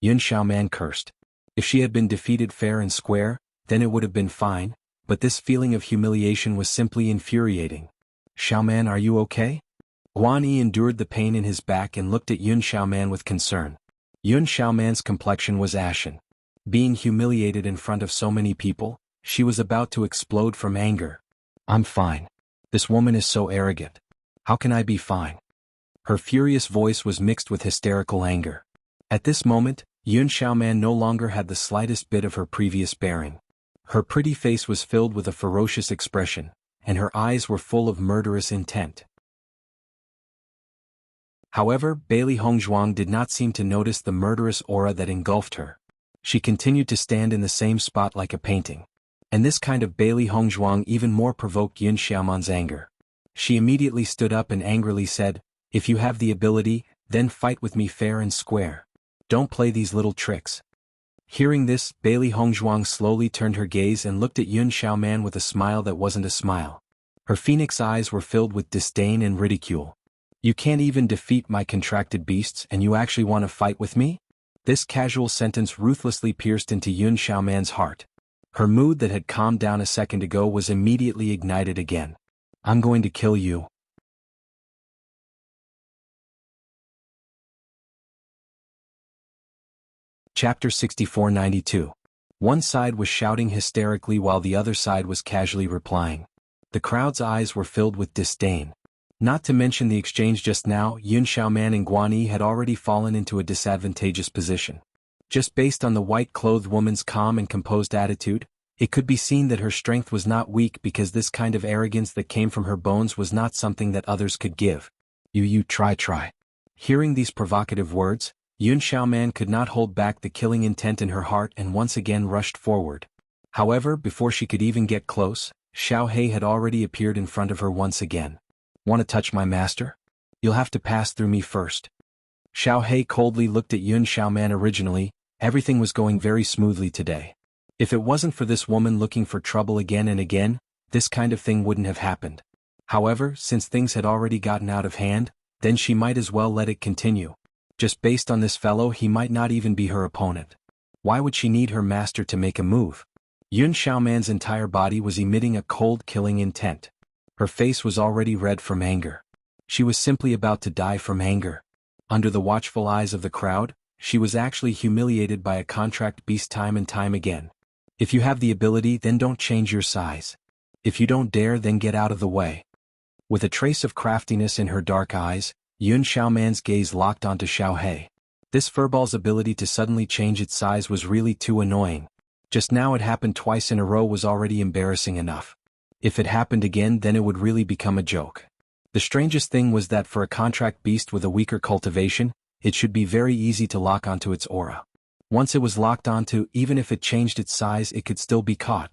Yun Xiaoman cursed. If she had been defeated fair and square, then it would have been fine, but this feeling of humiliation was simply infuriating. Xiaoman, are you okay? Guan Yi endured the pain in his back and looked at Yun Xiaoman with concern. Yun Xiaoman's complexion was ashen. Being humiliated in front of so many people, she was about to explode from anger. I'm fine. This woman is so arrogant. How can I be fine? Her furious voice was mixed with hysterical anger. At this moment, Yun Xiaoman no longer had the slightest bit of her previous bearing. Her pretty face was filled with a ferocious expression, and her eyes were full of murderous intent. However, Bailey Hongzhuang did not seem to notice the murderous aura that engulfed her. She continued to stand in the same spot like a painting. And this kind of Bailey Hongzhuang even more provoked Yun Xiaoman's anger. She immediately stood up and angrily said, "If you have the ability, then fight with me fair and square. Don't play these little tricks." Hearing this, Bailey Hongzhuang slowly turned her gaze and looked at Yun Xiaoman with a smile that wasn't a smile. Her phoenix eyes were filled with disdain and ridicule. "You can't even defeat my contracted beasts and you actually want to fight with me?" This casual sentence ruthlessly pierced into Yun Xiaoman's heart. Her mood that had calmed down a second ago was immediately ignited again. "I'm going to kill you." Chapter 6492. One side was shouting hysterically while the other side was casually replying. The crowd's eyes were filled with disdain. Not to mention the exchange just now, Yun Xiaoman and Guan Yi had already fallen into a disadvantageous position. Just based on the white-clothed woman's calm and composed attitude, it could be seen that her strength was not weak because this kind of arrogance that came from her bones was not something that others could give. You try. Hearing these provocative words, Yun Xiaoman could not hold back the killing intent in her heart and once again rushed forward. However, before she could even get close, Xiao He had already appeared in front of her once again. "Want to touch my master? You'll have to pass through me first." Xiao He coldly looked at Yun Xiaoman. Originally, everything was going very smoothly today. If it wasn't for this woman looking for trouble again and again, this kind of thing wouldn't have happened. However, since things had already gotten out of hand, then she might as well let it continue. Just based on this fellow, he might not even be her opponent. Why would she need her master to make a move? Yun Xiaoman's entire body was emitting a cold, killing intent. Her face was already red from anger. She was simply about to die from anger. Under the watchful eyes of the crowd, she was actually humiliated by a contract beast time and time again. If you have the ability, then don't change your size. If you don't dare, then get out of the way. With a trace of craftiness in her dark eyes, Yun Xiaoman's gaze locked onto Xiaohei. This furball's ability to suddenly change its size was really too annoying. Just now it happened twice in a row was already embarrassing enough. If it happened again, then it would really become a joke. The strangest thing was that for a contract beast with a weaker cultivation, it should be very easy to lock onto its aura. Once it was locked onto, even if it changed its size, it could still be caught.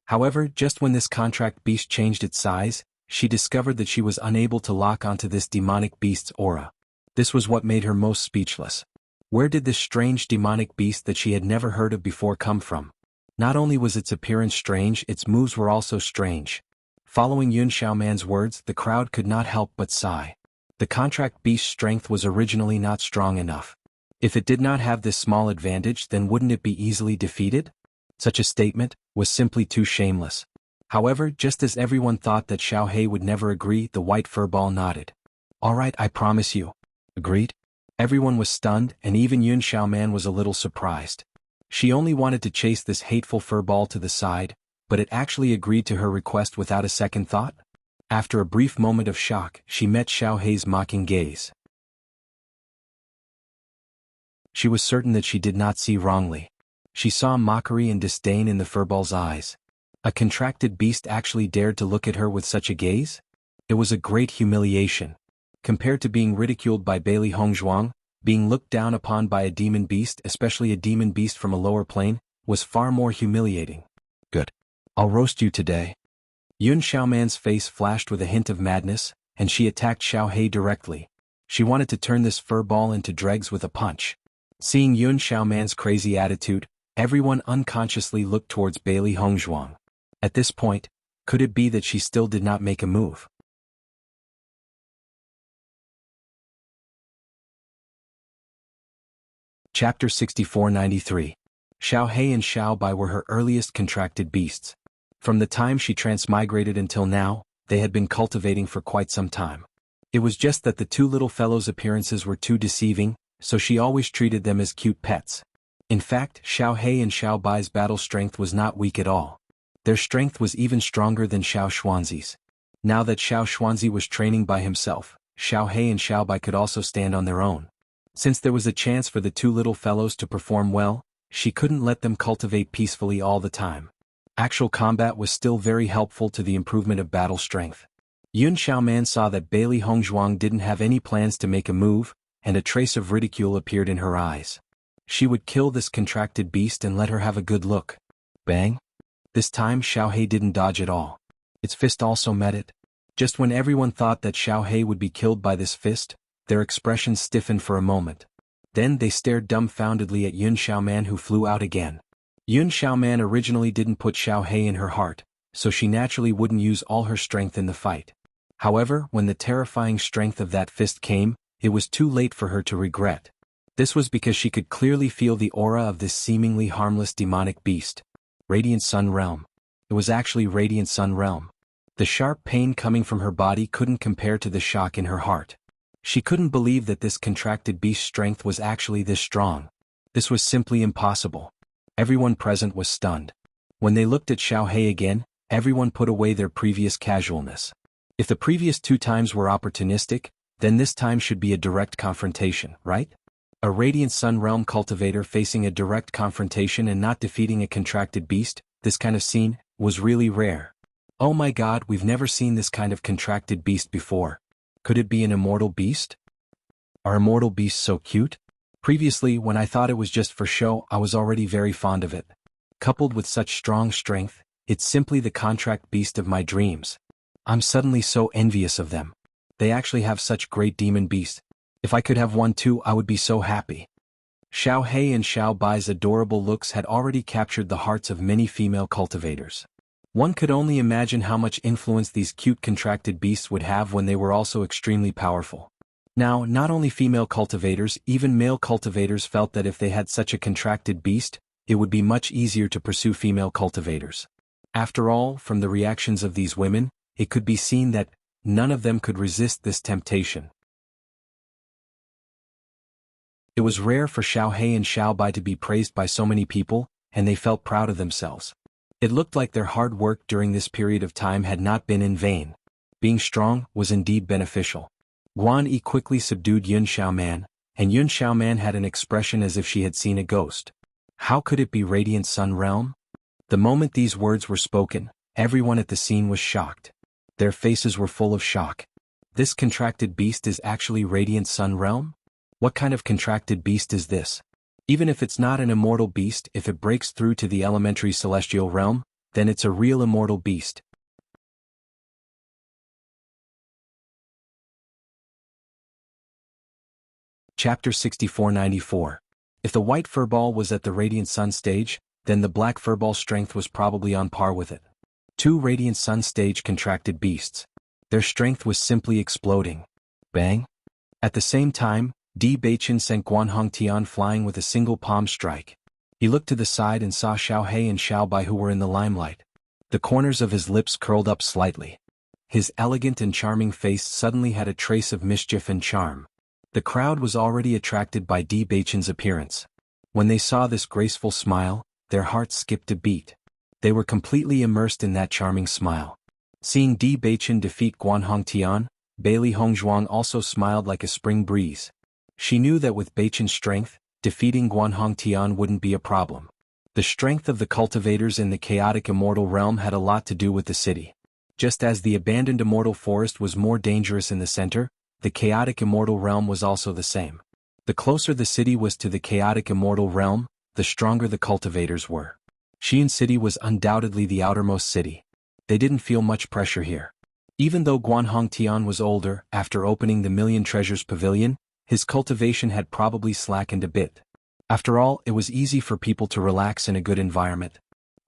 However, just when this contract beast changed its size, she discovered that she was unable to lock onto this demonic beast's aura. This was what made her most speechless. Where did this strange demonic beast that she had never heard of before come from? Not only was its appearance strange, its moves were also strange. Following Yun Xiaoman's words, the crowd could not help but sigh. The contract beast's strength was originally not strong enough. If it did not have this small advantage, then wouldn't it be easily defeated? Such a statement was simply too shameless. However, just as everyone thought that Xiaohei would never agree, the white furball nodded. "All right, I promise you." Agreed? Everyone was stunned, and even Yun Xiaoman was a little surprised. She only wanted to chase this hateful furball to the side, but it actually agreed to her request without a second thought. After a brief moment of shock, she met Xiaohei's mocking gaze. She was certain that she did not see wrongly. She saw mockery and disdain in the furball's eyes. A contracted beast actually dared to look at her with such a gaze? It was a great humiliation. Compared to being ridiculed by Bailey Hongzhuang, being looked down upon by a demon beast, especially a demon beast from a lower plane, was far more humiliating. "Good. I'll roast you today." Yun Xiaoman's face flashed with a hint of madness, and she attacked Xiaohei directly. She wanted to turn this furball into dregs with a punch. Seeing Yun Xiaoman's crazy attitude, everyone unconsciously looked towards Bailey Hongzhuang. At this point, could it be that she still did not make a move? Chapter 6493. Xiaohei and Xiaobai were her earliest contracted beasts. From the time she transmigrated until now, they had been cultivating for quite some time. It was just that the two little fellows' appearances were too deceiving, so she always treated them as cute pets. In fact, Xiaohei and Xiaobai's battle strength was not weak at all. Their strength was even stronger than Xiao Xuanzi's. Now that Xiao Xuanzi was training by himself, Xiaohei and Xiaobai could also stand on their own. Since there was a chance for the two little fellows to perform well, she couldn't let them cultivate peacefully all the time. Actual combat was still very helpful to the improvement of battle strength. Yun Xiaoman saw that Bailey Hongzhuang didn't have any plans to make a move, and a trace of ridicule appeared in her eyes. She would kill this contracted beast and let her have a good look. Bang! This time Xiaohei didn't dodge at all. Its fist also met it. Just when everyone thought that Xiaohei would be killed by this fist, their expressions stiffened for a moment. Then they stared dumbfoundedly at Yun Xiaoman, who flew out again. Yun Xiaoman originally didn't put Xiaohei in her heart, so she naturally wouldn't use all her strength in the fight. However, when the terrifying strength of that fist came, it was too late for her to regret. This was because she could clearly feel the aura of this seemingly harmless demonic beast. Radiant Sun Realm. It was actually Radiant Sun Realm. The sharp pain coming from her body couldn't compare to the shock in her heart. She couldn't believe that this contracted beast's strength was actually this strong. This was simply impossible. Everyone present was stunned. When they looked at Xiaohei again, everyone put away their previous casualness. If the previous two times were opportunistic, then this time should be a direct confrontation, right? A Radiant Sun Realm cultivator facing a direct confrontation and not defeating a contracted beast, this kind of scene, was really rare. Oh my god, we've never seen this kind of contracted beast before. Could it be an immortal beast? Are immortal beasts so cute? Previously, when I thought it was just for show, I was already very fond of it. Coupled with such strong strength, it's simply the contract beast of my dreams. I'm suddenly so envious of them. They actually have such great demon beasts. If I could have one too, I would be so happy. Xiaohei and Xiaobai's adorable looks had already captured the hearts of many female cultivators. One could only imagine how much influence these cute contracted beasts would have when they were also extremely powerful. Now, not only female cultivators, even male cultivators felt that if they had such a contracted beast, it would be much easier to pursue female cultivators. After all, from the reactions of these women, it could be seen that none of them could resist this temptation. It was rare for Xiao He and Xiao Bai to be praised by so many people, and they felt proud of themselves. It looked like their hard work during this period of time had not been in vain. Being strong was indeed beneficial. Guan Yi quickly subdued Yun Xiaoman, and Yun Xiaoman had an expression as if she had seen a ghost. How could it be Radiant Sun Realm? The moment these words were spoken, everyone at the scene was shocked. Their faces were full of shock. This contracted beast is actually Radiant Sun Realm? What kind of contracted beast is this? Even if it's not an immortal beast, if it breaks through to the elementary celestial realm, then it's a real immortal beast. Chapter 6494. If the white furball was at the Radiant Sun stage, then the black furball's strength was probably on par with it. Two Radiant Sun stage contracted beasts. Their strength was simply exploding. Bang! At the same time, Di Beichen sent Guan Hongtian flying with a single palm strike. He looked to the side and saw Xiao He and Xiao Bai who were in the limelight. The corners of his lips curled up slightly. His elegant and charming face suddenly had a trace of mischief and charm. The crowd was already attracted by Di Beichen's appearance. When they saw this graceful smile, their hearts skipped a beat. They were completely immersed in that charming smile. Seeing Di Beichen defeat Guan Hongtian, Bailey Hongzhuang also smiled like a spring breeze. She knew that with Beichen's strength, defeating Guan Hongtian wouldn't be a problem. The strength of the cultivators in the chaotic immortal realm had a lot to do with the city. Just as the abandoned immortal forest was more dangerous in the center, the chaotic immortal realm was also the same. The closer the city was to the chaotic immortal realm, the stronger the cultivators were. Xian City was undoubtedly the outermost city. They didn't feel much pressure here. Even though Guan Hongtian was older, after opening the Million Treasures Pavilion, his cultivation had probably slackened a bit. After all, it was easy for people to relax in a good environment.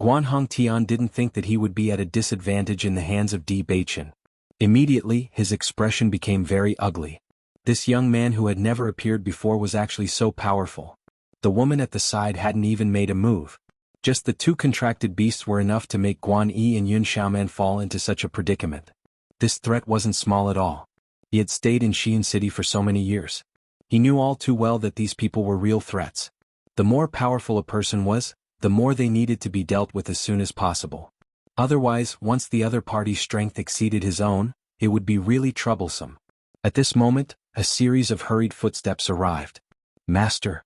Guan Hongtian didn't think that he would be at a disadvantage in the hands of Di Beichen. Immediately, his expression became very ugly. This young man who had never appeared before was actually so powerful. The woman at the side hadn't even made a move. Just the two contracted beasts were enough to make Guan Yi and Yun Xiaoman fall into such a predicament. This threat wasn't small at all. He had stayed in Xian City for so many years. He knew all too well that these people were real threats. The more powerful a person was, the more they needed to be dealt with as soon as possible. Otherwise, once the other party's strength exceeded his own, it would be really troublesome. At this moment, a series of hurried footsteps arrived. Master.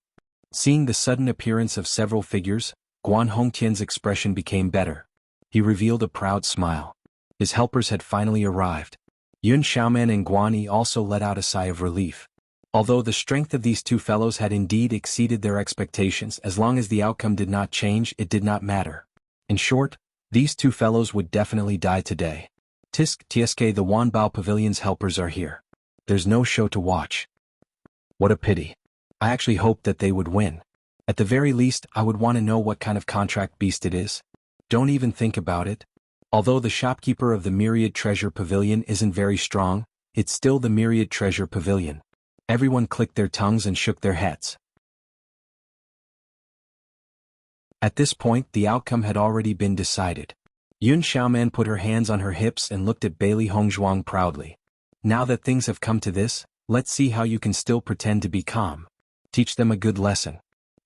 Seeing the sudden appearance of several figures, Guan Hongtian's expression became better. He revealed a proud smile. His helpers had finally arrived. Yun Xiaoman and Guan Yi also let out a sigh of relief. Although the strength of these two fellows had indeed exceeded their expectations, as long as the outcome did not change, it did not matter. In short, these two fellows would definitely die today. Tsk, the Wanbao Pavilion's helpers are here. There's no show to watch. What a pity. I actually hoped that they would win. At the very least, I would want to know what kind of contract beast it is. Don't even think about it. Although the shopkeeper of the Myriad Treasure Pavilion isn't very strong, it's still the Myriad Treasure Pavilion. Everyone clicked their tongues and shook their heads. At this point, the outcome had already been decided. Yun Xiaoman put her hands on her hips and looked at Bailey Hongzhuang proudly. Now that things have come to this, let's see how you can still pretend to be calm. Teach them a good lesson.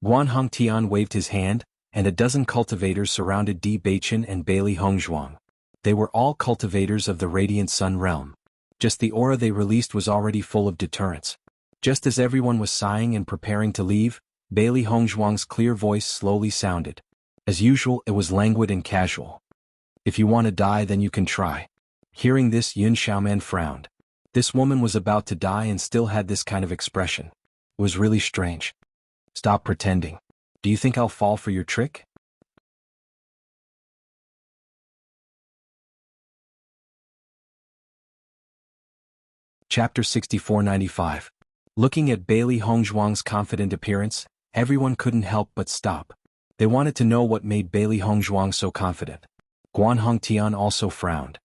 Guan Hongtian waved his hand, and a dozen cultivators surrounded Di Beichen and Bailey Hongzhuang. They were all cultivators of the Radiant Sun Realm. Just the aura they released was already full of deterrence. Just as everyone was sighing and preparing to leave, Bailey Hongzhuang's clear voice slowly sounded. As usual, it was languid and casual. If you want to die, then you can try. Hearing this, Yun Xiaoman frowned. This woman was about to die and still had this kind of expression. It was really strange. Stop pretending. Do you think I'll fall for your trick? Chapter 6495. Looking at Bailey Hongzhuang's confident appearance, everyone couldn't help but stop. They wanted to know what made Bailey Hongzhuang so confident. Guan Hongtian also frowned.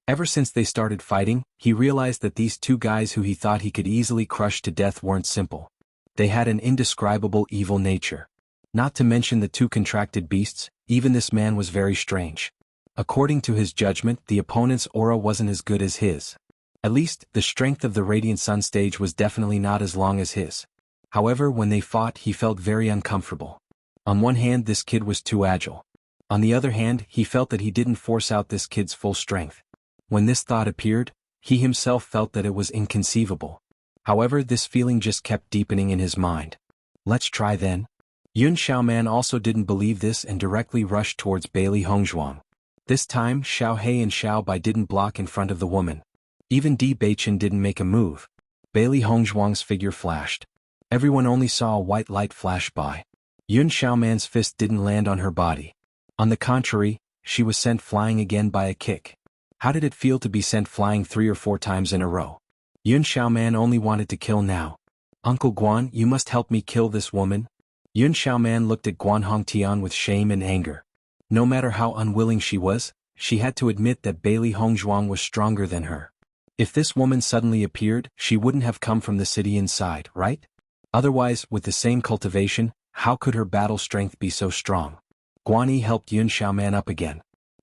Ever since they started fighting, he realized that these two guys who he thought he could easily crush to death weren't simple. They had an indescribable evil nature. Not to mention the two contracted beasts, even this man was very strange. According to his judgment, the opponent's aura wasn't as good as his. At least, the strength of the Radiant Sun stage was definitely not as long as his. However, when they fought, he felt very uncomfortable. On one hand, this kid was too agile. On the other hand, he felt that he didn't force out this kid's full strength. When this thought appeared, he himself felt that it was inconceivable. However, this feeling just kept deepening in his mind. Let's try then. Yun Xiaoman also didn't believe this and directly rushed towards Bailey Hongzhuang. This time, Xiao He and Xiao Bai didn't block in front of the woman. Even Di Beichen didn't make a move. Bailey Hongzhuang's figure flashed. Everyone only saw a white light flash by. Yun Xiaoman's fist didn't land on her body. On the contrary, she was sent flying again by a kick. How did it feel to be sent flying 3 or 4 times in a row? Yun Xiaoman only wanted to kill now. Uncle Guan, you must help me kill this woman. Yun Xiaoman looked at Guan Hongtian with shame and anger. No matter how unwilling she was, she had to admit that Bailey Hongzhuang was stronger than her. If this woman suddenly appeared, she wouldn't have come from the city inside, right? Otherwise, with the same cultivation, how could her battle strength be so strong? Guan Yi helped Yun Xiaoman up again.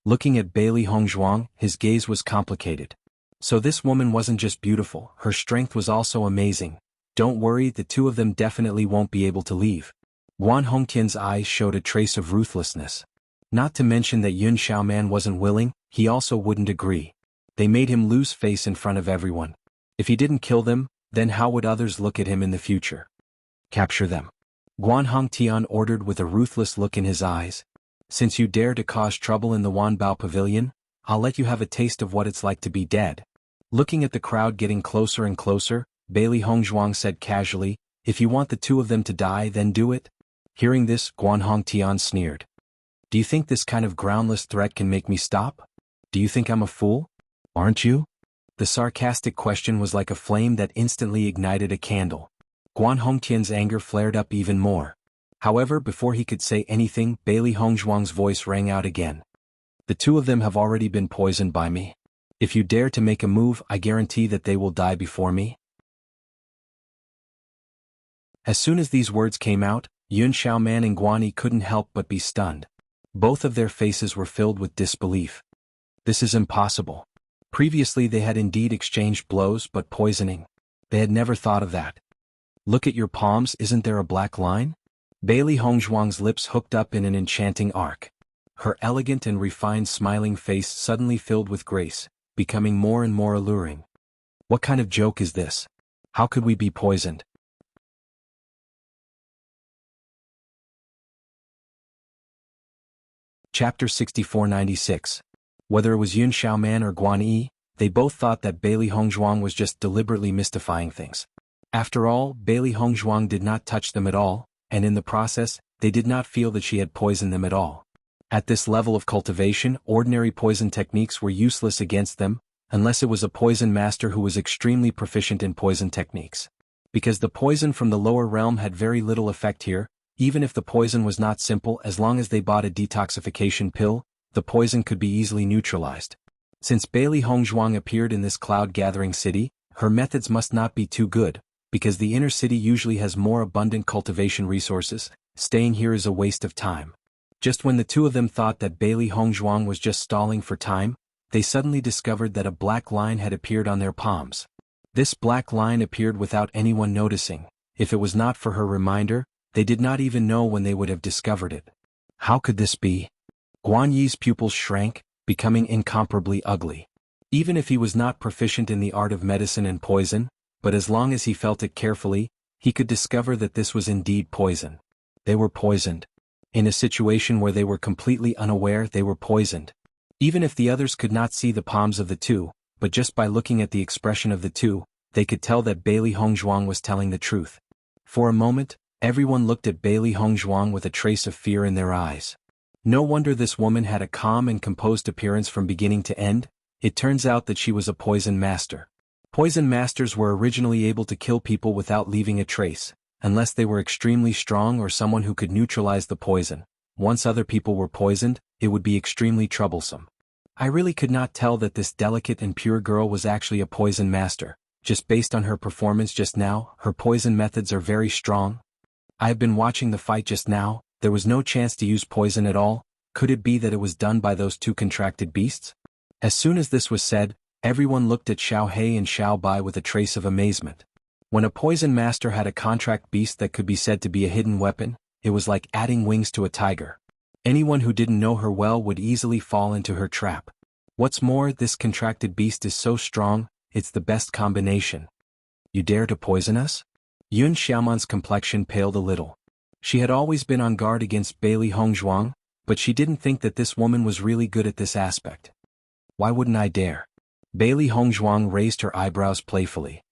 Looking at Bailey Hongzhuang, his gaze was complicated. So this woman wasn't just beautiful, her strength was also amazing. Don't worry, the two of them definitely won't be able to leave. Guan Hongtian's eyes showed a trace of ruthlessness. Not to mention that Yun Xiaoman wasn't willing, he also wouldn't agree. They made him lose face in front of everyone. If he didn't kill them, then how would others look at him in the future? Capture them. Guan Hongtian ordered with a ruthless look in his eyes. Since you dare to cause trouble in the Wanbao Pavilion, I'll let you have a taste of what it's like to be dead. Looking at the crowd getting closer and closer, Bailey Hongzhuang said casually, if you want the two of them to die, then do it. Hearing this, Guan Hongtian sneered. Do you think this kind of groundless threat can make me stop? Do you think I'm a fool? Aren't you? The sarcastic question was like a flame that instantly ignited a candle. Guan Hongtian's anger flared up even more. However, before he could say anything, Bailey Hongzhuang's voice rang out again. The two of them have already been poisoned by me. If you dare to make a move, I guarantee that they will die before me. As soon as these words came out, Yun Xiaoman and Guan Yi couldn't help but be stunned. Both of their faces were filled with disbelief. This is impossible. Previously they had indeed exchanged blows, but poisoning. They had never thought of that. Look at your palms, isn't there a black line? Bailey Hongzhuang's lips hooked up in an enchanting arc. Her elegant and refined smiling face suddenly filled with grace, becoming more and more alluring. What kind of joke is this? How could we be poisoned? Chapter 6496. Whether it was Yun Xiaoman or Guan Yi, they both thought that Bailey Hongzhuang was just deliberately mystifying things. After all, Bailey Hongzhuang did not touch them at all, and in the process, they did not feel that she had poisoned them at all. At this level of cultivation, ordinary poison techniques were useless against them, unless it was a poison master who was extremely proficient in poison techniques. Because the poison from the lower realm had very little effect here, even if the poison was not simple, as long as they bought a detoxification pill, the poison could be easily neutralized. Since Bailey Hongzhuang appeared in this cloud-gathering city, her methods must not be too good, because the inner city usually has more abundant cultivation resources. Staying here is a waste of time. Just when the two of them thought that Bailey Hongzhuang was just stalling for time, they suddenly discovered that a black line had appeared on their palms. This black line appeared without anyone noticing. If it was not for her reminder, they did not even know when they would have discovered it. How could this be? Guan Yi's pupils shrank, becoming incomparably ugly. Even if he was not proficient in the art of medicine and poison, but as long as he felt it carefully, he could discover that this was indeed poison. They were poisoned. In a situation where they were completely unaware, they were poisoned. Even if the others could not see the palms of the two, but just by looking at the expression of the two, they could tell that Bailey Hongzhuang was telling the truth. For a moment, everyone looked at Bailey Hongzhuang with a trace of fear in their eyes. No wonder this woman had a calm and composed appearance from beginning to end. It turns out that she was a poison master. Poison masters were originally able to kill people without leaving a trace, unless they were extremely strong or someone who could neutralize the poison. Once other people were poisoned, it would be extremely troublesome. I really could not tell that this delicate and pure girl was actually a poison master. Just based on her performance just now, her poison methods are very strong. I have been watching the fight just now, there was no chance to use poison at all. Could it be that it was done by those two contracted beasts? As soon as this was said, everyone looked at Xiao He and Xiao Bai with a trace of amazement. When a poison master had a contract beast that could be said to be a hidden weapon, it was like adding wings to a tiger. Anyone who didn't know her well would easily fall into her trap. What's more, this contracted beast is so strong, it's the best combination. You dare to poison us? Yun Xiaoman's complexion paled a little. She had always been on guard against Bailey Hongzhuang, but she didn't think that this woman was really good at this aspect. Why wouldn't I dare? Bailey Hongzhuang raised her eyebrows playfully.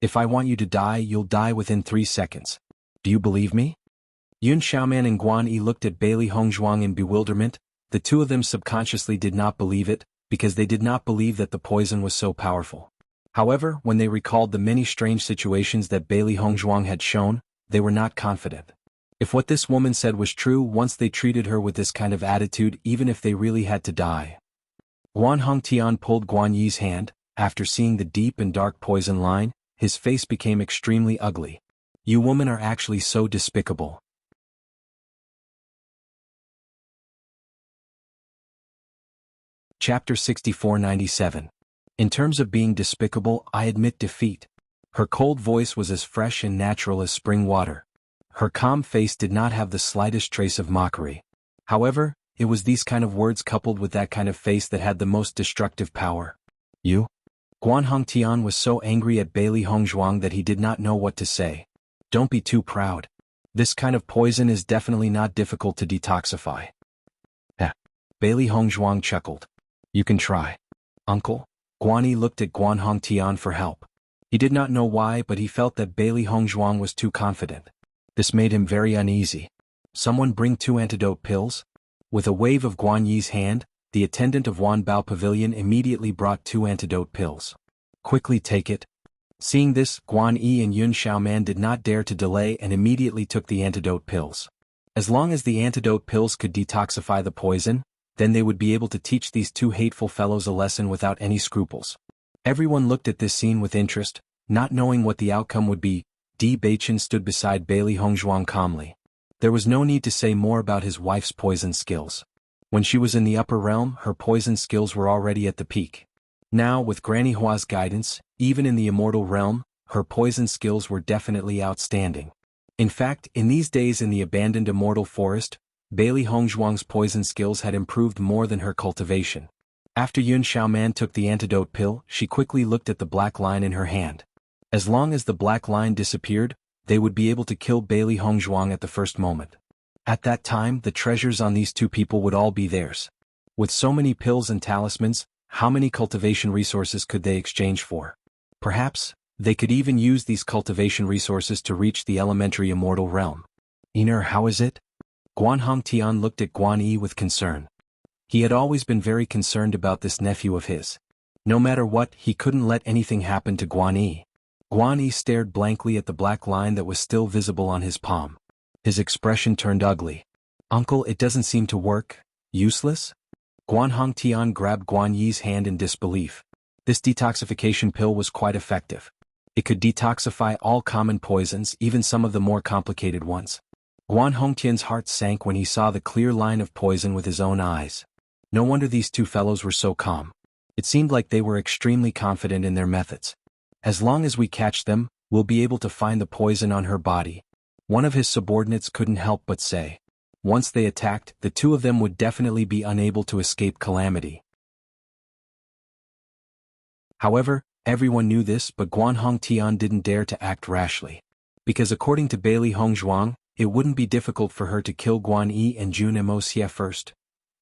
If I want you to die, you'll die within 3 seconds. Do you believe me? Yun Xiaoman and Guan Yi looked at Bailey Hongzhuang in bewilderment. The two of them subconsciously did not believe it, because they did not believe that the poison was so powerful. However, when they recalled the many strange situations that Bailey Hongzhuang had shown, they were not confident. If what this woman said was true, once they treated her with this kind of attitude, even if they really had to die. Guan Hongtian pulled Guan Yi's hand. After seeing the deep and dark poison line, his face became extremely ugly. You women are actually so despicable. Chapter 6497. In terms of being despicable, I admit defeat. Her cold voice was as fresh and natural as spring water. Her calm face did not have the slightest trace of mockery. However, it was these kind of words coupled with that kind of face that had the most destructive power. You? Guan Hongtian was so angry at Bailey Hongzhuang that he did not know what to say. Don't be too proud. This kind of poison is definitely not difficult to detoxify. Bailey Hongzhuang chuckled. You can try. Uncle? Guan Yi looked at Guan Hongtian for help. He did not know why, but he felt that Bailey Hongzhuang was too confident. This made him very uneasy. Someone bring 2 antidote pills? With a wave of Guan Yi's hand, the attendant of Wan Bao Pavilion immediately brought 2 antidote pills. Quickly take it. Seeing this, Guan Yi and Yun Xiaoman did not dare to delay and immediately took the antidote pills. As long as the antidote pills could detoxify the poison, then they would be able to teach these 2 hateful fellows a lesson without any scruples. Everyone looked at this scene with interest, not knowing what the outcome would be. Di Beichen stood beside Bailey Hongzhuang calmly. There was no need to say more about his wife's poison skills. When she was in the upper realm, her poison skills were already at the peak. Now, with Granny Hua's guidance, even in the immortal realm, her poison skills were definitely outstanding. In fact, in these days in the abandoned immortal forest, Bailey Hongzhuang's poison skills had improved more than her cultivation. After Yun Xiaoman took the antidote pill, she quickly looked at the black line in her hand. As long as the black line disappeared, they would be able to kill Bailey Hongzhuang at the first moment. At that time, the treasures on these 2 people would all be theirs. With so many pills and talismans, how many cultivation resources could they exchange for? Perhaps, they could even use these cultivation resources to reach the elementary immortal realm. Iner, how is it? Guan Hongtian looked at Guan Yi with concern. He had always been very concerned about this nephew of his. No matter what, he couldn't let anything happen to Guan Yi. Guan Yi stared blankly at the black line that was still visible on his palm. His expression turned ugly. Uncle, it doesn't seem to work. Useless? Guan Hongtian grabbed Guan Yi's hand in disbelief. This detoxification pill was quite effective. It could detoxify all common poisons, even some of the more complicated ones. Guan Hongtian's heart sank when he saw the clear line of poison with his own eyes. No wonder these 2 fellows were so calm. It seemed like they were extremely confident in their methods. As long as we catch them, we'll be able to find the poison on her body. One of his subordinates couldn't help but say. Once they attacked, the 2 of them would definitely be unable to escape calamity. However, everyone knew this, but Guan Hongtian didn't dare to act rashly. Because according to Bailey Hongzhuang, it wouldn't be difficult for her to kill Guan Yi and Jun Moxie first.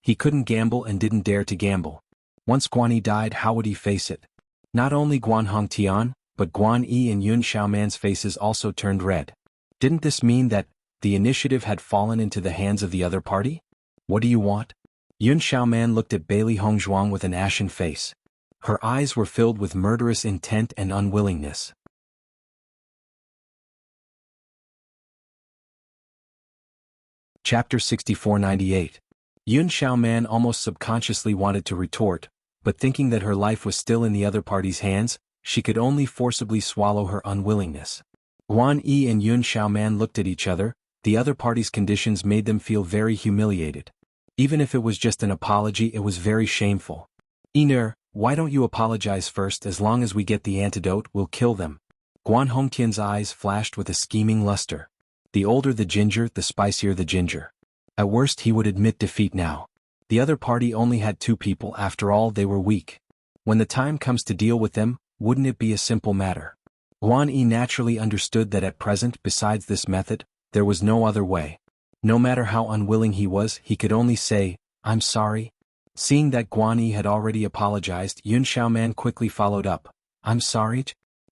He couldn't gamble and didn't dare to gamble. Once Guan Yi died, how would he face it? Not only Guan Hongtian, but Guan Yi and Yun Xiaoman's faces also turned red. Didn't this mean that the initiative had fallen into the hands of the other party? What do you want? Yun Xiaoman looked at Bailey Hongzhuang with an ashen face. Her eyes were filled with murderous intent and unwillingness. Chapter 6498. Yun Xiaoman almost subconsciously wanted to retort, but thinking that her life was still in the other party's hands, she could only forcibly swallow her unwillingness. Guan Yi and Yun Xiaoman looked at each other. The other party's conditions made them feel very humiliated. Even if it was just an apology, it was very shameful. "Iner, why don't you apologize first? As long as we get the antidote, we'll kill them." Guan Hongtian's eyes flashed with a scheming luster. The older the ginger, the spicier the ginger. At worst he would admit defeat now. The other party only had 2 people, after all they were weak. When the time comes to deal with them, wouldn't it be a simple matter? Guan Yi naturally understood that at present, besides this method, there was no other way. No matter how unwilling he was, he could only say, "I'm sorry." Seeing that Guan Yi had already apologized, Yun Xiaoman quickly followed up, "I'm sorry."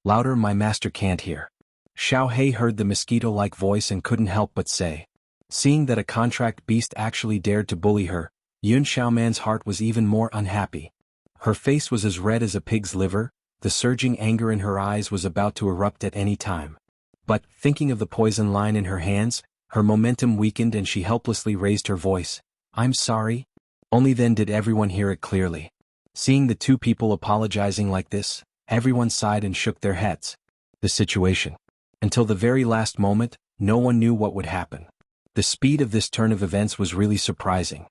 Louder, my master can't hear. Xiao Hei heard the mosquito-like voice and couldn't help but say. Seeing that a contract beast actually dared to bully her, Yun Xiaoman's heart was even more unhappy. Her face was as red as a pig's liver, the surging anger in her eyes was about to erupt at any time. But, thinking of the poison line in her hands, her momentum weakened and she helplessly raised her voice, "I'm sorry." Only then did everyone hear it clearly. Seeing the 2 people apologizing like this, everyone sighed and shook their heads. The situation. Until the very last moment, no one knew what would happen. The speed of this turn of events was really surprising.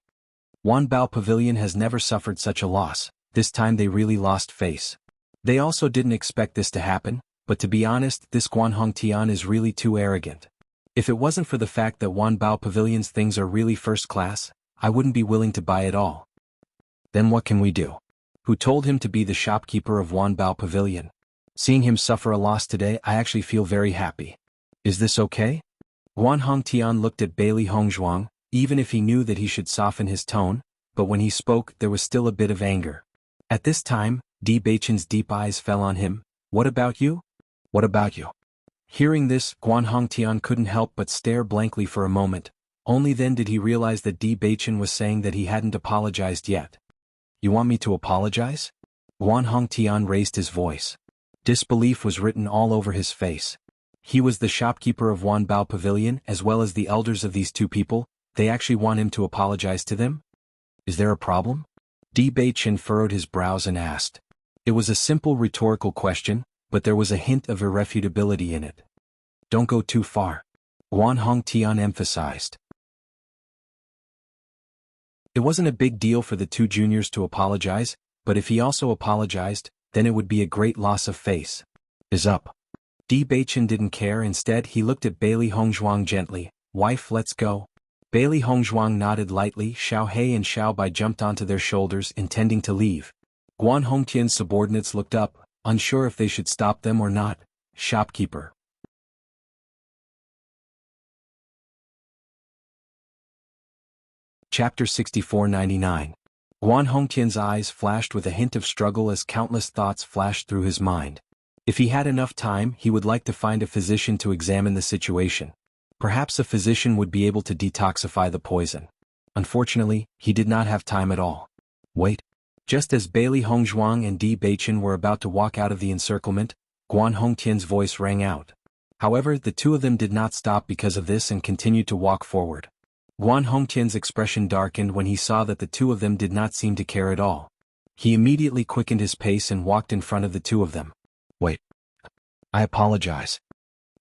Wanbao Pavilion has never suffered such a loss. This time they really lost face. They also didn't expect this to happen, but to be honest, this Guan Hongtian is really too arrogant. If it wasn't for the fact that Wanbao Pavilion's things are really first class, I wouldn't be willing to buy it all. Then what can we do? Who told him to be the shopkeeper of Wanbao Pavilion? Seeing him suffer a loss today, I actually feel very happy. Is this okay? Guan Hongtian looked at Bailey Hongzhuang, even if he knew that he should soften his tone, but when he spoke there was still a bit of anger. At this time, Di Beichen's deep eyes fell on him. "What about you? What about you?" Hearing this, Guan Hongtian couldn't help but stare blankly for a moment. Only then did he realize that Di Beichen was saying that he hadn't apologized yet. "You want me to apologize?" Guan Hongtian raised his voice. Disbelief was written all over his face. He was the shopkeeper of Wanbao Pavilion as well as the elders of these 2 people. They actually want him to apologize to them? Is there a problem? Di Beichen furrowed his brows and asked. It was a simple rhetorical question, but there was a hint of irrefutability in it. "Don't go too far," Guan Hongtian emphasized. It wasn't a big deal for the 2 juniors to apologize, but if he also apologized, then it would be a great loss of face. "Is up." Di Beichen didn't care. Instead he looked at Bailey Hongzhuang gently. "Wife, let's go." Bailey Hongzhuang nodded lightly. Xiao Hei and Xiao Bai jumped onto their shoulders, intending to leave. Guan Hongtian's subordinates looked up, unsure if they should stop them or not. "Shopkeeper." Chapter 6499. Guan Hongtian's eyes flashed with a hint of struggle as countless thoughts flashed through his mind. If he had enough time, he would like to find a physician to examine the situation. Perhaps a physician would be able to detoxify the poison. Unfortunately, he did not have time at all. Wait. Just as Bailey Hongzhuang and Di Beichen were about to walk out of the encirclement, Guan Hongtian's voice rang out. However, the 2 of them did not stop because of this and continued to walk forward. Guan Hongtian's expression darkened when he saw that the 2 of them did not seem to care at all. He immediately quickened his pace and walked in front of the 2 of them. "Wait. I apologize."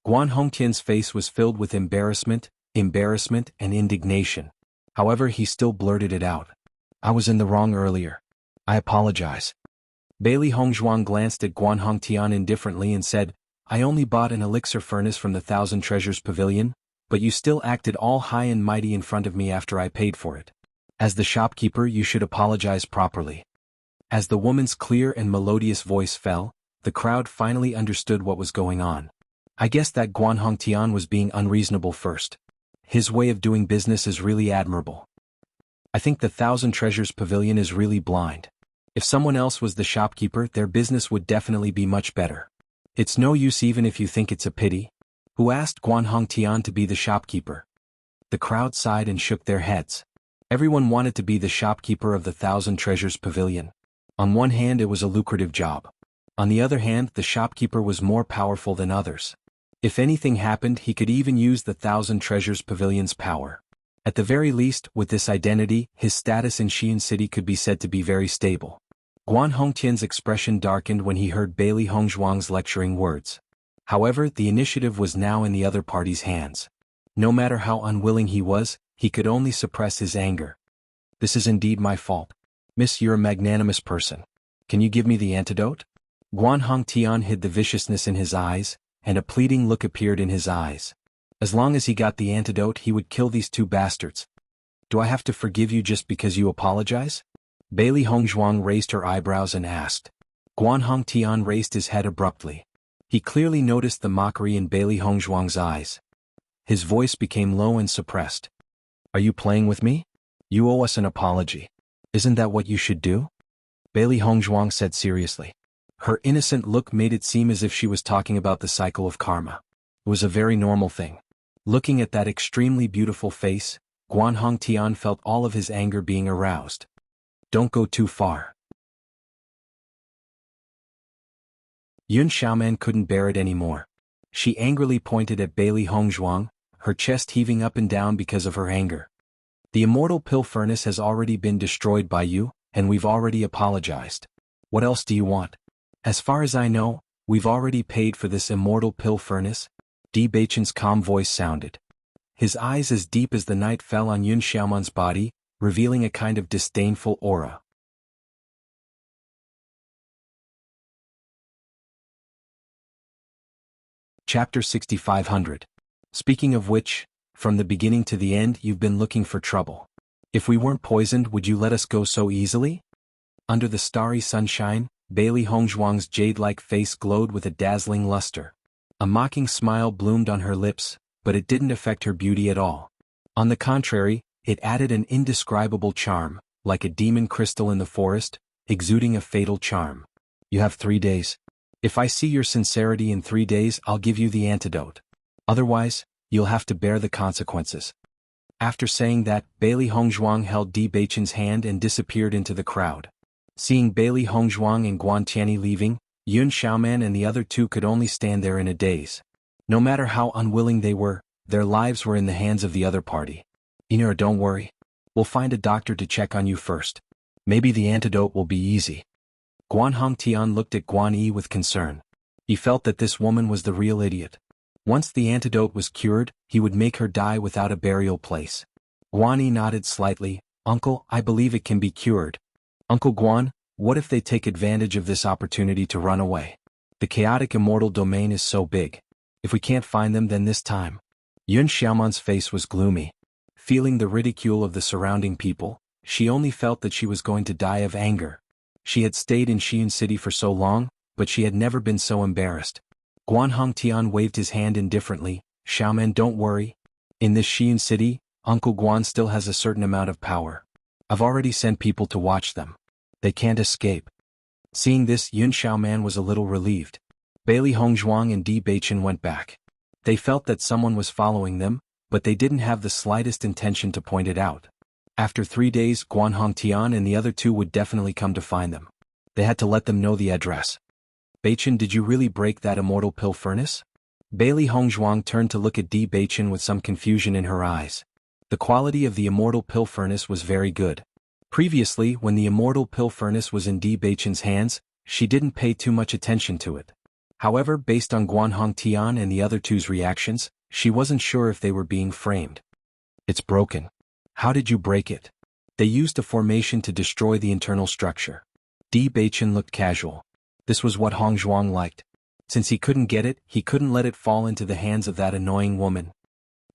Guan Hongtian's face was filled with embarrassment, and indignation. However, he still blurted it out. "I was in the wrong earlier. I apologize." Bailey Hongzhuang glanced at Guan Hongtian indifferently and said, "I only bought an elixir furnace from the Thousand Treasures Pavilion, but you still acted all high and mighty in front of me after I paid for it. As the shopkeeper, you should apologize properly." As the woman's clear and melodious voice fell, the crowd finally understood what was going on. I guess that Guan Hongtian was being unreasonable first. His way of doing business is really admirable. I think the Thousand Treasures Pavilion is really blind. If someone else was the shopkeeper, their business would definitely be much better. It's no use even if you think it's a pity. Who asked Guan Hongtian to be the shopkeeper? The crowd sighed and shook their heads. Everyone wanted to be the shopkeeper of the Thousand Treasures Pavilion. On one hand, it was a lucrative job. On the other hand, the shopkeeper was more powerful than others. If anything happened, he could even use the Thousand Treasures Pavilion's power. At the very least, with this identity, his status in Xi'an City could be said to be very stable. Guan Hongtian's expression darkened when he heard Bailey Hongzhuang's lecturing words. However, the initiative was now in the other party's hands. No matter how unwilling he was, he could only suppress his anger. This is indeed my fault. Miss, you're a magnanimous person. Can you give me the antidote? Guan Hongtian hid the viciousness in his eyes, and a pleading look appeared in his eyes. As long as he got the antidote, he would kill these two bastards. Do I have to forgive you just because you apologize? Bailey Hongzhuang raised her eyebrows and asked. Guan Hongtian raised his head abruptly. He clearly noticed the mockery in Bailey Hongzhuang's eyes. His voice became low and suppressed. Are you playing with me? You owe us an apology. Isn't that what you should do? Bailey Hongzhuang said seriously. Her innocent look made it seem as if she was talking about the cycle of karma. It was a very normal thing. Looking at that extremely beautiful face, Guan Hongtian felt all of his anger being aroused. Don't go too far. Yun Xiaoman couldn't bear it anymore. She angrily pointed at Bailey Hongzhuang, her chest heaving up and down because of her anger. The immortal pill furnace has already been destroyed by you, and we've already apologized. What else do you want? As far as I know, we've already paid for this immortal pill furnace. Di Beichen's calm voice sounded. His eyes as deep as the night fell on Yun Xiaoman's body, revealing a kind of disdainful aura. Chapter 6500. Speaking of which, from the beginning to the end you've been looking for trouble. If we weren't poisoned, would you let us go so easily? Under the starry sunshine, Bailey Hongzhuang's jade-like face glowed with a dazzling luster. A mocking smile bloomed on her lips, but it didn't affect her beauty at all. On the contrary, it added an indescribable charm, like a demon crystal in the forest, exuding a fatal charm. You have 3 days. If I see your sincerity in 3 days, I'll give you the antidote. Otherwise, you'll have to bear the consequences. After saying that, Bailey Hongzhuang held Di Beichen's hand and disappeared into the crowd. Seeing Bailey Hongzhuang and Guan Tianyi leaving, Yun Xiaoman and the other two could only stand there in a daze. No matter how unwilling they were, their lives were in the hands of the other party. Ina, don't worry. We'll find a doctor to check on you first. Maybe the antidote will be easy. Guan Hongtian looked at Guan Yi with concern. He felt that this woman was the real idiot. Once the antidote was cured, he would make her die without a burial place. Guan Yi nodded slightly. Uncle, I believe it can be cured. Uncle Guan, what if they take advantage of this opportunity to run away? The chaotic immortal domain is so big. If we can't find them, then this time. Yun Xiaoman's face was gloomy. Feeling the ridicule of the surrounding people, she only felt that she was going to die of anger. She had stayed in Xi'an City for so long, but she had never been so embarrassed. Guan Hongtian waved his hand indifferently. Xiaoman, don't worry. In this Xi'an City, Uncle Guan still has a certain amount of power. I've already sent people to watch them. They can't escape. Seeing this, Yun Xiaoman was a little relieved. Bailey Hongzhuang and Di Beichen went back. They felt that someone was following them, but they didn't have the slightest intention to point it out. After 3 days, Guan Hongtian and the other two would definitely come to find them. They had to let them know the address. Beichen, did you really break that immortal pill furnace? Bailey Hongzhuang turned to look at Di Beichen with some confusion in her eyes. The quality of the immortal pill furnace was very good. Previously, when the immortal pill furnace was in Di Beichen's hands, she didn't pay too much attention to it. However, based on Guan Hongtian and the other two's reactions, she wasn't sure if they were being framed. It's broken. How did you break it? They used a formation to destroy the internal structure. Di Beichen looked casual. This was what Hongzhuang liked. Since he couldn't get it, he couldn't let it fall into the hands of that annoying woman.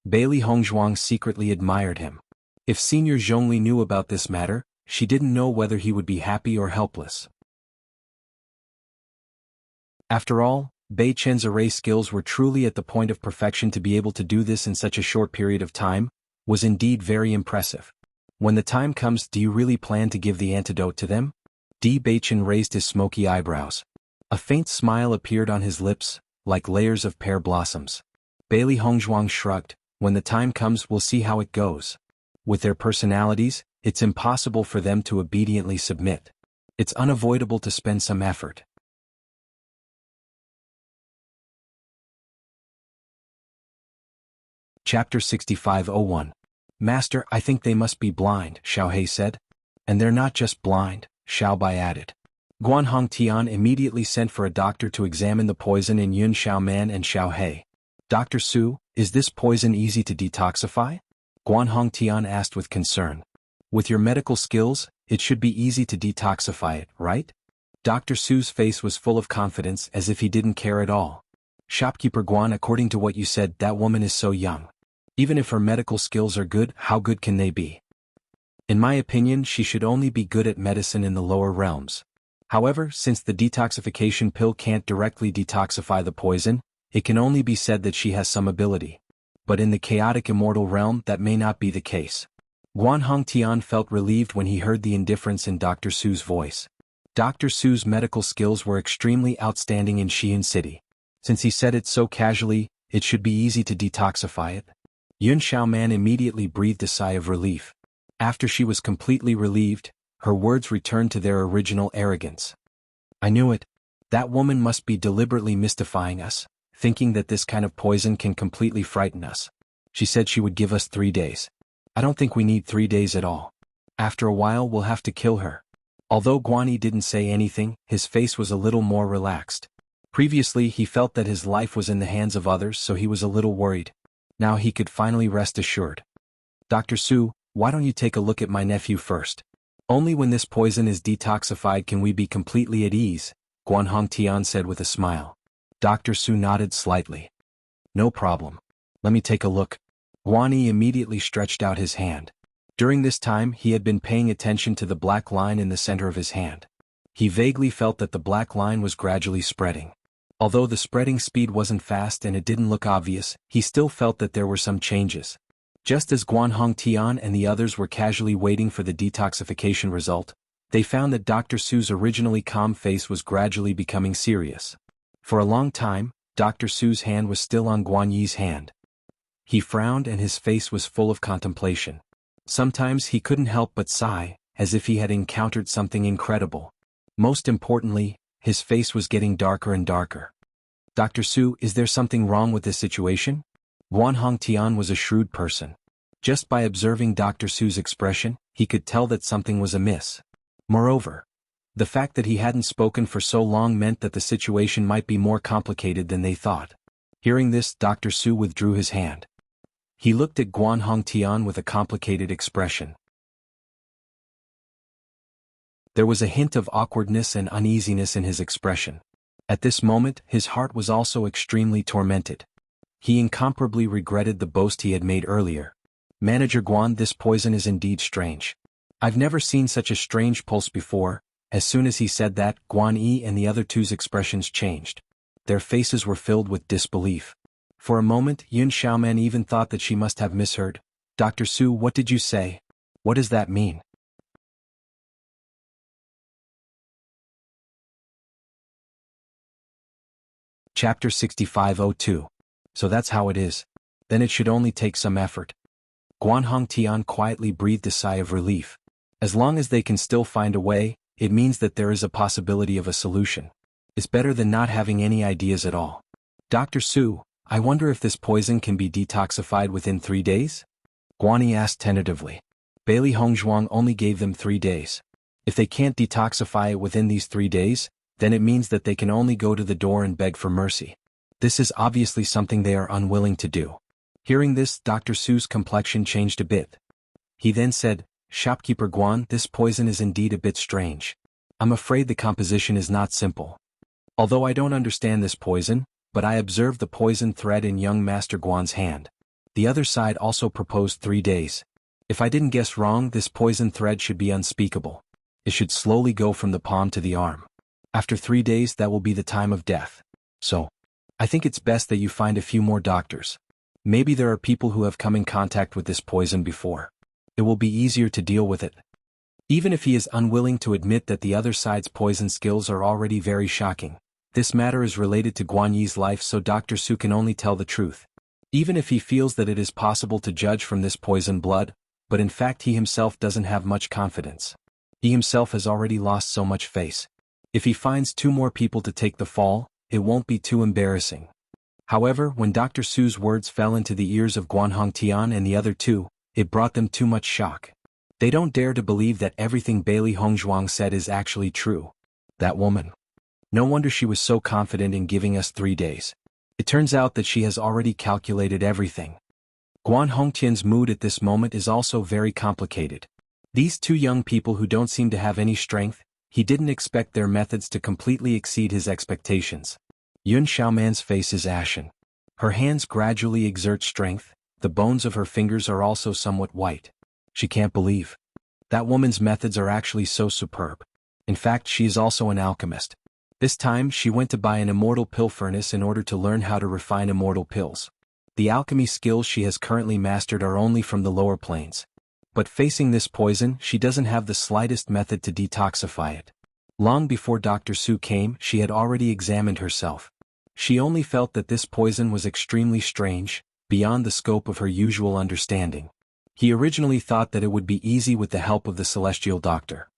Bailey Hongzhuang secretly admired him. If Senior Zhongli knew about this matter, she didn't know whether he would be happy or helpless. After all, Bei Chen's array skills were truly at the point of perfection. To be able to do this in such a short period of time was indeed very impressive. When the time comes, do you really plan to give the antidote to them? Di Beichen raised his smoky eyebrows. A faint smile appeared on his lips, like layers of pear blossoms. Bailey Hongzhuang shrugged. When the time comes, we'll see how it goes. With their personalities, it's impossible for them to obediently submit. It's unavoidable to spend some effort. Chapter 6501. Master, I think they must be blind, Xiao He said. And they're not just blind, Xiao Bai added. Guan Hongtian immediately sent for a doctor to examine the poison in Yun Xiaoman and Xiao He. Dr. Su, is this poison easy to detoxify? Guan Hongtian asked with concern. With your medical skills, it should be easy to detoxify it, right? Dr. Su's face was full of confidence as if he didn't care at all. Shopkeeper Guan, according to what you said, that woman is so young. Even if her medical skills are good, how good can they be? In my opinion, she should only be good at medicine in the lower realms. However, since the detoxification pill can't directly detoxify the poison, it can only be said that she has some ability. But in the chaotic immortal realm, that may not be the case. Guan Hongtian felt relieved when he heard the indifference in Dr. Su's voice. Dr. Su's medical skills were extremely outstanding in Xi'an City. Since he said it so casually, it should be easy to detoxify it. Yun Xiaoman immediately breathed a sigh of relief. After she was completely relieved, her words returned to their original arrogance. I knew it. That woman must be deliberately mystifying us, thinking that this kind of poison can completely frighten us. She said she would give us 3 days. I don't think we need 3 days at all. After a while we'll have to kill her. Although Guan didn't say anything, his face was a little more relaxed. Previously he felt that his life was in the hands of others, so he was a little worried. Now he could finally rest assured. Dr. Su, why don't you take a look at my nephew first? Only when this poison is detoxified can we be completely at ease, Guan Hongtian said with a smile. Dr. Su nodded slightly. No problem. Let me take a look. Guan Yi immediately stretched out his hand. During this time he had been paying attention to the black line in the center of his hand. He vaguely felt that the black line was gradually spreading. Although the spreading speed wasn't fast and it didn't look obvious, he still felt that there were some changes. Just as Guan Hongtian and the others were casually waiting for the detoxification result, they found that Dr. Su's originally calm face was gradually becoming serious. For a long time, Dr. Su's hand was still on Guan Yi's hand. He frowned and his face was full of contemplation. Sometimes he couldn't help but sigh, as if he had encountered something incredible. Most importantly, his face was getting darker and darker. Dr. Su, is there something wrong with this situation? Guan Hongtian was a shrewd person. Just by observing Dr. Su's expression, he could tell that something was amiss. Moreover, the fact that he hadn't spoken for so long meant that the situation might be more complicated than they thought. Hearing this, Dr. Su withdrew his hand. He looked at Guan Hongtian with a complicated expression. There was a hint of awkwardness and uneasiness in his expression. At this moment, his heart was also extremely tormented. He incomparably regretted the boast he had made earlier. Manager Guan, this poison is indeed strange. I've never seen such a strange pulse before. As soon as he said that, Guan Yi and the other two's expressions changed. Their faces were filled with disbelief. For a moment, Yun Xiaoman even thought that she must have misheard. Dr. Su, what did you say? What does that mean? Chapter 6502. So that's how it is. Then it should only take some effort. Guan Hongtian quietly breathed a sigh of relief. As long as they can still find a way, it means that there is a possibility of a solution. It's better than not having any ideas at all. Dr. Su, I wonder if this poison can be detoxified within 3 days? Guan Yi asked tentatively. Bailey Hongzhuang only gave them 3 days. If they can't detoxify it within these 3 days, then it means that they can only go to the door and beg for mercy. This is obviously something they are unwilling to do. Hearing this, Dr. Su's complexion changed a bit. He then said, Shopkeeper Guan, this poison is indeed a bit strange. I'm afraid the composition is not simple. Although I don't understand this poison, but I observed the poison thread in young Master Guan's hand. The other side also proposed 3 days. If I didn't guess wrong, this poison thread should be unspeakable. It should slowly go from the palm to the arm. After 3 days, that will be the time of death. So, I think it's best that you find a few more doctors. Maybe there are people who have come in contact with this poison before. It will be easier to deal with it. Even if he is unwilling to admit that the other side's poison skills are already very shocking, this matter is related to Guan Yi's life, so Dr. Su can only tell the truth. Even if he feels that it is possible to judge from this poison blood, but in fact he himself doesn't have much confidence. He himself has already lost so much face. If he finds 2 more people to take the fall, it won't be too embarrassing. However, when Dr. Su's words fell into the ears of Guan Hongtian and the other 2, It brought them too much shock. They don't dare to believe that everything Bailey Hongzhuang said is actually true. That woman. No wonder she was so confident in giving us 3 days. It turns out that she has already calculated everything. Guan Hongtian's mood at this moment is also very complicated. These two young people who don't seem to have any strength, he didn't expect their methods to completely exceed his expectations. Yun Xiaoman's face is ashen. Her hands gradually exert strength, the bones of her fingers are also somewhat white. She can't believe. That woman's methods are actually so superb. In fact, she is also an alchemist. This time she went to buy an immortal pill furnace in order to learn how to refine immortal pills. The alchemy skills she has currently mastered are only from the lower planes. But facing this poison, she doesn't have the slightest method to detoxify it. Long before Dr. Su came, she had already examined herself. She only felt that this poison was extremely strange, beyond the scope of her usual understanding. He originally thought that it would be easy with the help of the celestial doctor.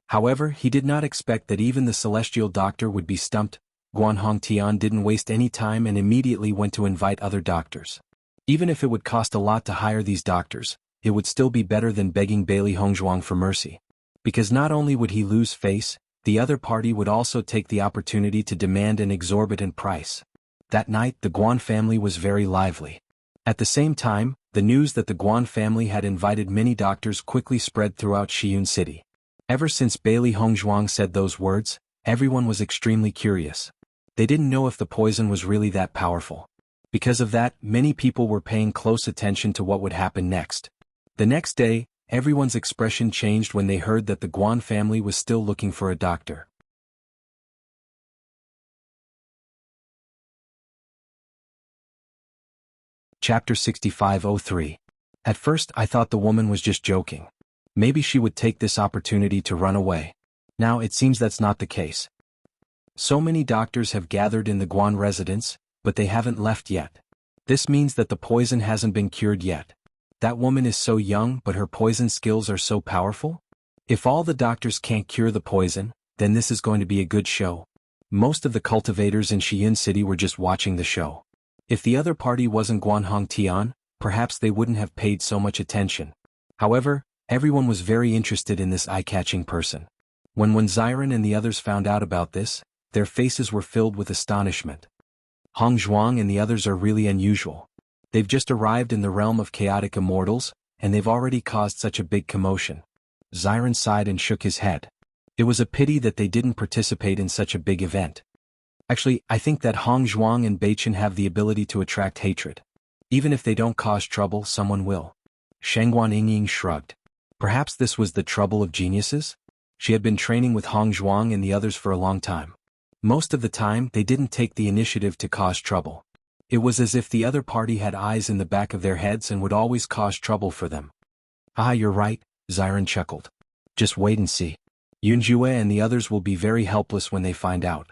However, he did not expect that even the celestial doctor would be stumped. Guan Hongtian didn't waste any time and immediately went to invite other doctors. Even if it would cost a lot to hire these doctors, it would still be better than begging Bailey Hongzhuang for mercy. Because not only would he lose face, the other party would also take the opportunity to demand an exorbitant price. That night the Guan family was very lively. At the same time, the news that the Guan family had invited many doctors quickly spread throughout Shiyun City. Ever since Bailey Hongzhuang said those words, everyone was extremely curious. They didn't know if the poison was really that powerful. Because of that, many people were paying close attention to what would happen next. The next day, everyone's expression changed when they heard that the Guan family was still looking for a doctor. Chapter 6503. At first I thought the woman was just joking. Maybe she would take this opportunity to run away. Now it seems that's not the case. So many doctors have gathered in the Guan residence, but they haven't left yet. This means that the poison hasn't been cured yet. That woman is so young, but her poison skills are so powerful? If all the doctors can't cure the poison, then this is going to be a good show. Most of the cultivators in Shiyun City were just watching the show. If the other party wasn't Guan Hongtian, perhaps they wouldn't have paid so much attention. However, everyone was very interested in this eye-catching person. When Ziran and the others found out about this, their faces were filled with astonishment. Hongzhuang and the others are really unusual. They've just arrived in the realm of chaotic immortals, and they've already caused such a big commotion. Ziran sighed and shook his head. It was a pity that they didn't participate in such a big event. Actually, I think that Hongzhuang and Beichen have the ability to attract hatred. Even if they don't cause trouble, someone will. Shengguan Yingying shrugged. Perhaps this was the trouble of geniuses? She had been training with Hongzhuang and the others for a long time. Most of the time, they didn't take the initiative to cause trouble. It was as if the other party had eyes in the back of their heads and would always cause trouble for them. Ah, you're right, Ziran chuckled. Just wait and see. Yunjue and the others will be very helpless when they find out.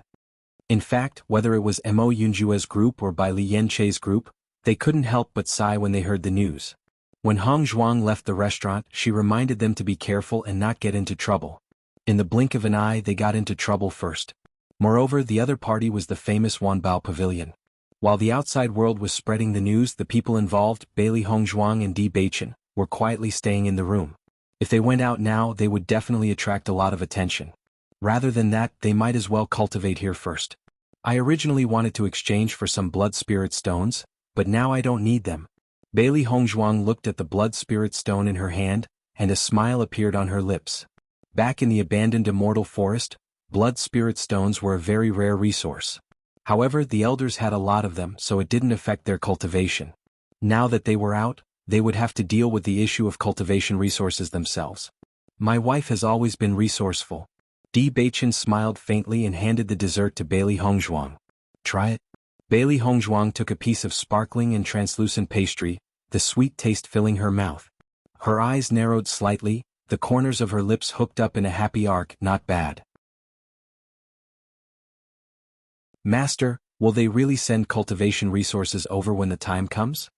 In fact, whether it was Mo Yunjue's group or by Li Yanche's group, they couldn't help but sigh when they heard the news. When Hongzhuang left the restaurant, she reminded them to be careful and not get into trouble. In the blink of an eye, they got into trouble first. Moreover, the other party was the famous Wanbao Pavilion. While the outside world was spreading the news, the people involved, Bailey Hongzhuang and Di Beichen, were quietly staying in the room. If they went out now, they would definitely attract a lot of attention. Rather than that, they might as well cultivate here first. I originally wanted to exchange for some blood spirit stones, but now I don't need them. Bailey Hongzhuang looked at the blood spirit stone in her hand, and a smile appeared on her lips. Back in the abandoned immortal forest, blood spirit stones were a very rare resource. However, the elders had a lot of them, so it didn't affect their cultivation. Now that they were out, they would have to deal with the issue of cultivation resources themselves. My wife has always been resourceful. Di Beichen smiled faintly and handed the dessert to Bailey Hongzhuang. Try it. Bailey Hongzhuang took a piece of sparkling and translucent pastry, the sweet taste filling her mouth. Her eyes narrowed slightly, the corners of her lips hooked up in a happy arc. Not bad. Master, will they really send cultivation resources over when the time comes?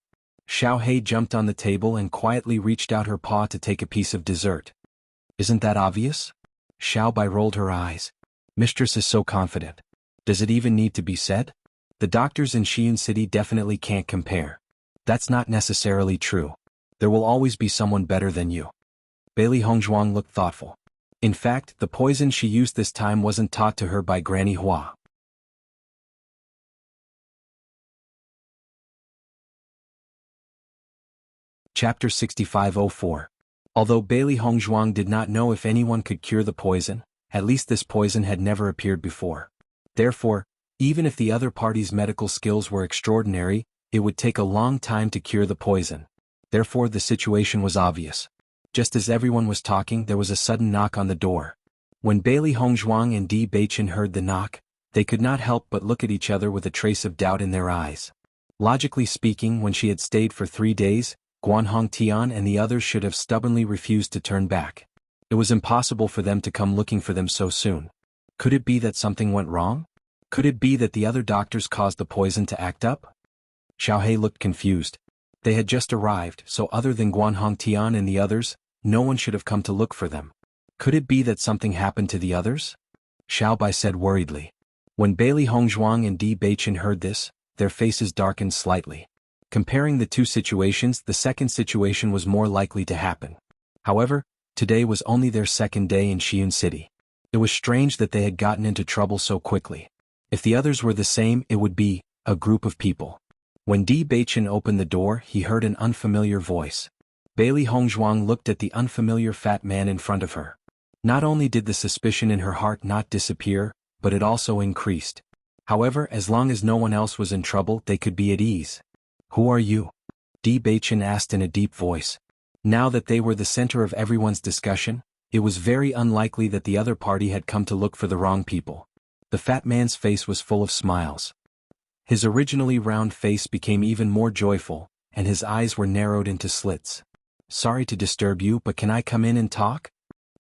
Xiao Hei jumped on the table and quietly reached out her paw to take a piece of dessert. Isn't that obvious? Xiao Bai rolled her eyes. Mistress is so confident. Does it even need to be said? The doctors in Shiyun City definitely can't compare. That's not necessarily true. There will always be someone better than you. Bailey Hongzhuang looked thoughtful. In fact, the poison she used this time wasn't taught to her by Granny Hua. Chapter 6504. Although Bailey Hongzhuang did not know if anyone could cure the poison, at least this poison had never appeared before. Therefore, even if the other party's medical skills were extraordinary, it would take a long time to cure the poison. Therefore, the situation was obvious. Just as everyone was talking, there was a sudden knock on the door. When Bailey Hongzhuang and Di Beichen heard the knock, they could not help but look at each other with a trace of doubt in their eyes. Logically speaking, when she had stayed for 3 days, Guanhong Tian and the others should have stubbornly refused to turn back. It was impossible for them to come looking for them so soon. Could it be that something went wrong? Could it be that the other doctors caused the poison to act up? Xiaohei looked confused. They had just arrived, so other than Guanhong Tian and the others, no one should have come to look for them. Could it be that something happened to the others? Xiaobai said worriedly. When Bailey Hongzhuang and Di Beichen heard this, their faces darkened slightly. Comparing the two situations, the second situation was more likely to happen. However, today was only their second day in Xi'an City. It was strange that they had gotten into trouble so quickly. If the others were the same, it would be a group of people. When Di Beichen opened the door, he heard an unfamiliar voice. Bailey Hongzhuang looked at the unfamiliar fat man in front of her. Not only did the suspicion in her heart not disappear, but it also increased. However, as long as no one else was in trouble, they could be at ease. "Who are you?" Di Beichen asked in a deep voice. Now that they were the center of everyone's discussion, it was very unlikely that the other party had come to look for the wrong people. The fat man's face was full of smiles. His originally round face became even more joyful, and his eyes were narrowed into slits. "Sorry to disturb you, but can I come in and talk?"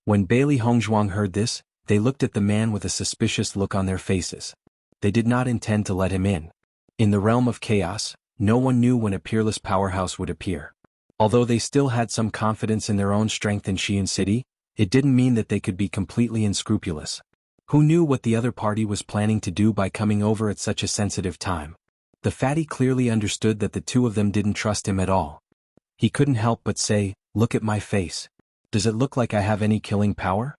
When Bailey Hongzhuang heard this, they looked at the man with a suspicious look on their faces. They did not intend to let him in. In the realm of chaos, no one knew when a peerless powerhouse would appear. Although they still had some confidence in their own strength in Xi'an City, it didn't mean that they could be completely unscrupulous. Who knew what the other party was planning to do by coming over at such a sensitive time? The fatty clearly understood that the two of them didn't trust him at all. He couldn't help but say, "Look at my face. Does it look like I have any killing power?"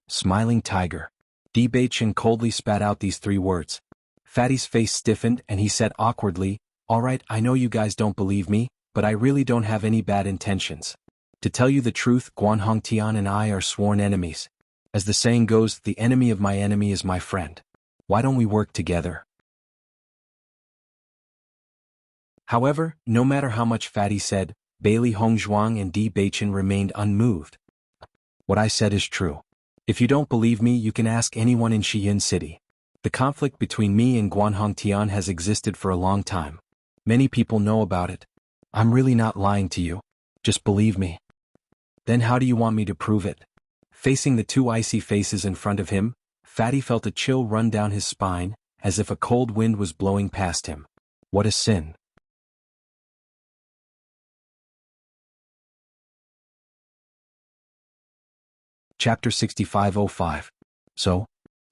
Smiling tiger. Di Beichen coldly spat out these 3 words. Fatty's face stiffened and he said awkwardly, "All right, I know you guys don't believe me, but I really don't have any bad intentions. To tell you the truth, Guanhong Tian and I are sworn enemies. As the saying goes, the enemy of my enemy is my friend. Why don't we work together?" However, no matter how much Fatty said, Bailey Hongzhuang and Di Beichen remained unmoved. "What I said is true. If you don't believe me, you can ask anyone in Xi'an City. The conflict between me and Guanhong Tian has existed for a long time. Many people know about it. I'm really not lying to you. Just believe me." "Then how do you want me to prove it?" Facing the 2 icy faces in front of him, Fatty felt a chill run down his spine, as if a cold wind was blowing past him. What a sin. Chapter 6505. So?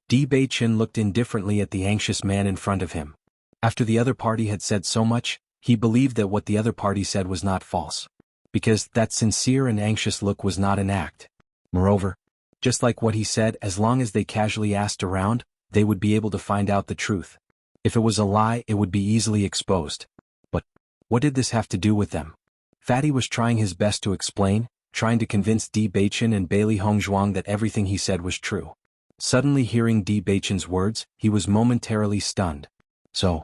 Di Beichen looked indifferently at the anxious man in front of him. After the other party had said so much, he believed that what the other party said was not false. Because that sincere and anxious look was not an act. Moreover, just like what he said, as long as they casually asked around, they would be able to find out the truth. If it was a lie, it would be easily exposed. But what did this have to do with them? Fatty was trying his best to explain, trying to convince Di Beichen and Bailey Hongzhuang that everything he said was true. Suddenly hearing Di Beichen's words, he was momentarily stunned. So.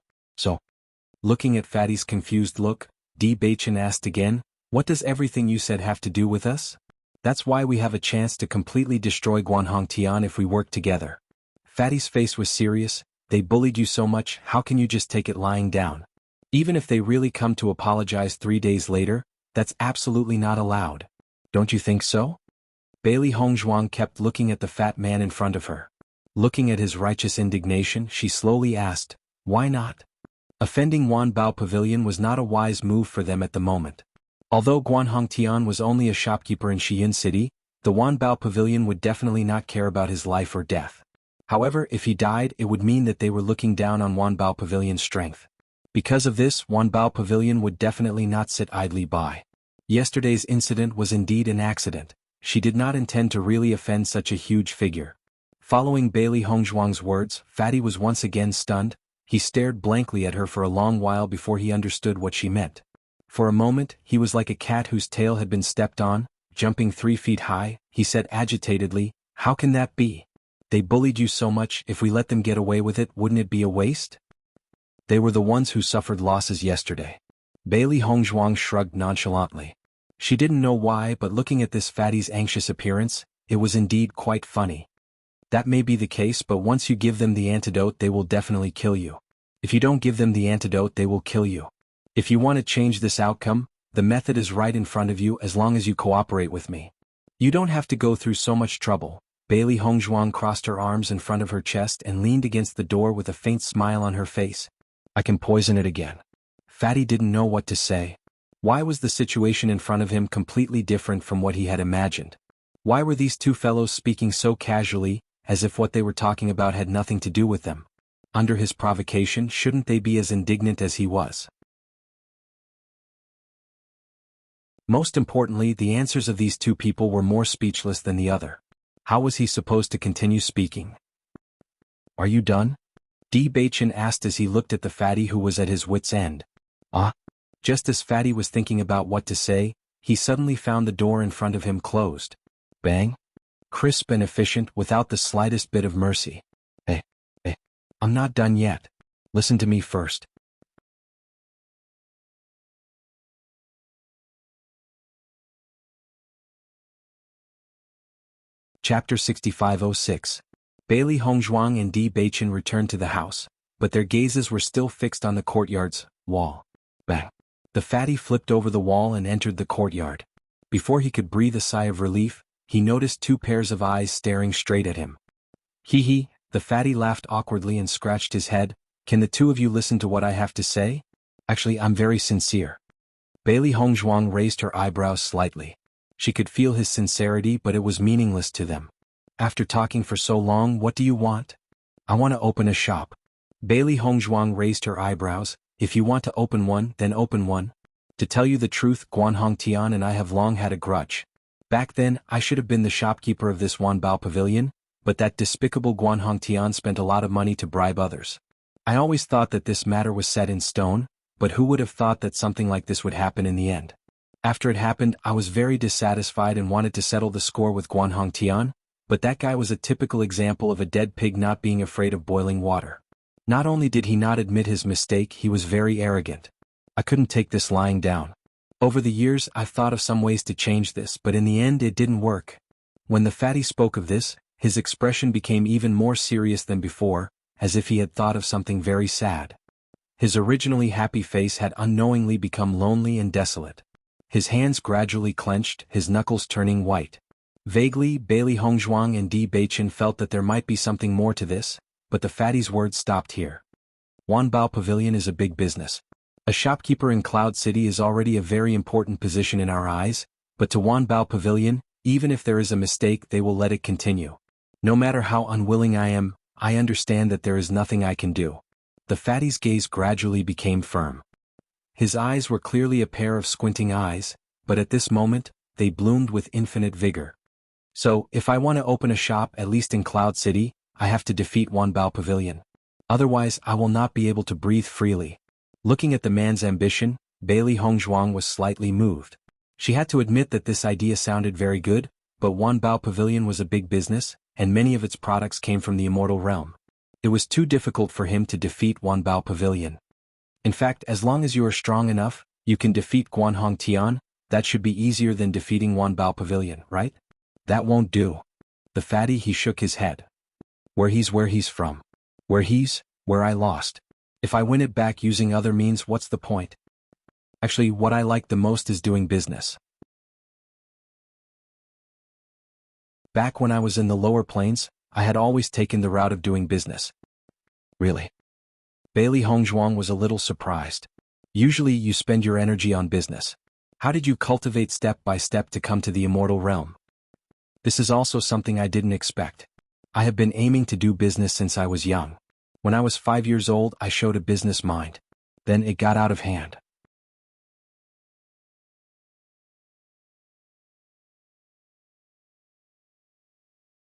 Looking at Fatty's confused look, Di Beichen asked again, "What does everything you said have to do with us?" "That's why we have a chance to completely destroy Guanhong Tian if we work together." Fatty's face was serious. "They bullied you so much, how can you just take it lying down? Even if they really come to apologize 3 days later, that's absolutely not allowed. Don't you think so?" Bailey Hongzhuang kept looking at the fat man in front of her. Looking at his righteous indignation, she slowly asked, "Why not?" Offending Wanbao Pavilion was not a wise move for them at the moment. Although Guanhong Tian was only a shopkeeper in Xi'an City, the Wanbao Pavilion would definitely not care about his life or death. However, if he died, it would mean that they were looking down on Wanbao Pavilion's strength. Because of this, Wanbao Pavilion would definitely not sit idly by. Yesterday's incident was indeed an accident. She did not intend to really offend such a huge figure. Following Bailey Hongzhuang's words, Fatty was once again stunned. He stared blankly at her for a long while before he understood what she meant. For a moment, he was like a cat whose tail had been stepped on, jumping 3 feet high. He said agitatedly, "How can that be? They bullied you so much, if we let them get away with it, wouldn't it be a waste?" They were the ones who suffered losses yesterday. Bailey Hongzhuang shrugged nonchalantly. She didn't know why, but looking at this fatty's anxious appearance, it was indeed quite funny. That may be the case, but once you give them the antidote they will definitely kill you. If you don't give them the antidote they will kill you. If you want to change this outcome, the method is right in front of you as long as you cooperate with me. You don't have to go through so much trouble. Bailey Hongzhuang crossed her arms in front of her chest and leaned against the door with a faint smile on her face. "I can poison it again." Fatty didn't know what to say. Why was the situation in front of him completely different from what he had imagined? Why were these two fellows speaking so casually, as if what they were talking about had nothing to do with them? Under his provocation, shouldn't they be as indignant as he was? Most importantly, the answers of these two people were more speechless than the other. How was he supposed to continue speaking? "Are you done?" Di Baichen asked as he looked at the fatty who was at his wit's end. "Ah?" Just as Fatty was thinking about what to say, he suddenly found the door in front of him closed. Bang! Crisp and efficient, without the slightest bit of mercy. Hey, I'm not done yet. Listen to me first." Chapter 6506. Bailey Hongzhuang and Di Baichen returned to the house, but their gazes were still fixed on the courtyard's wall. Bang! The fatty flipped over the wall and entered the courtyard. Before he could breathe a sigh of relief, he noticed 2 pairs of eyes staring straight at him. Hee, the fatty laughed awkwardly and scratched his head. "Can the 2 of you listen to what I have to say? Actually, I'm very sincere." Bailey Hongzhuang raised her eyebrows slightly. She could feel his sincerity, but it was meaningless to them. "After talking for so long, what do you want?" "I want to open a shop." Bailey Hongzhuang raised her eyebrows. "If you want to open one, then open one. To tell you the truth, Guanhong Tian and I have long had a grudge. Back then, I should have been the shopkeeper of this Wanbao Pavilion, but that despicable Guanhong Tian spent a lot of money to bribe others. I always thought that this matter was set in stone, but who would have thought that something like this would happen in the end? After it happened, I was very dissatisfied and wanted to settle the score with Guanhong Tian, but that guy was a typical example of a dead pig not being afraid of boiling water. Not only did he not admit his mistake, he was very arrogant. I couldn't take this lying down. Over the years, I've thought of some ways to change this, but in the end it didn't work." When the fatty spoke of this, his expression became even more serious than before, as if he had thought of something very sad. His originally happy face had unknowingly become lonely and desolate. His hands gradually clenched, his knuckles turning white. Vaguely, Bailey Hongzhuang and Di Baichen felt that there might be something more to this, but the fatty's words stopped here. "Wanbao Pavilion is a big business. A shopkeeper in Cloud City is already a very important position in our eyes, but to Wanbao Pavilion, even if there is a mistake they will let it continue. No matter how unwilling I am, I understand that there is nothing I can do." The fatty's gaze gradually became firm. His eyes were clearly a pair of squinting eyes, but at this moment, they bloomed with infinite vigor. "So, if I want to open a shop at least in Cloud City, I have to defeat Wanbao Pavilion. Otherwise I will not be able to breathe freely." Looking at the man's ambition, Bailey Hongzhuang was slightly moved. She had to admit that this idea sounded very good, but Wanbao Pavilion was a big business, and many of its products came from the immortal realm. It was too difficult for him to defeat Wanbao Pavilion. In fact, as long as you are strong enough, you can defeat Guanhong Tian. That should be easier than defeating Wanbao Pavilion, right? That won't do. The fatty, he shook his head. Where he's from. Where I lost. If I win it back using other means, what's the point? Actually, what I like the most is doing business. Back when I was in the lower plains, I had always taken the route of doing business. Really? Bailey Hongzhuang was a little surprised. Usually you spend your energy on business. How did you cultivate step by step to come to the immortal realm? This is also something I didn't expect. I have been aiming to do business since I was young. When I was 5 years old, I showed a business mind. Then it got out of hand.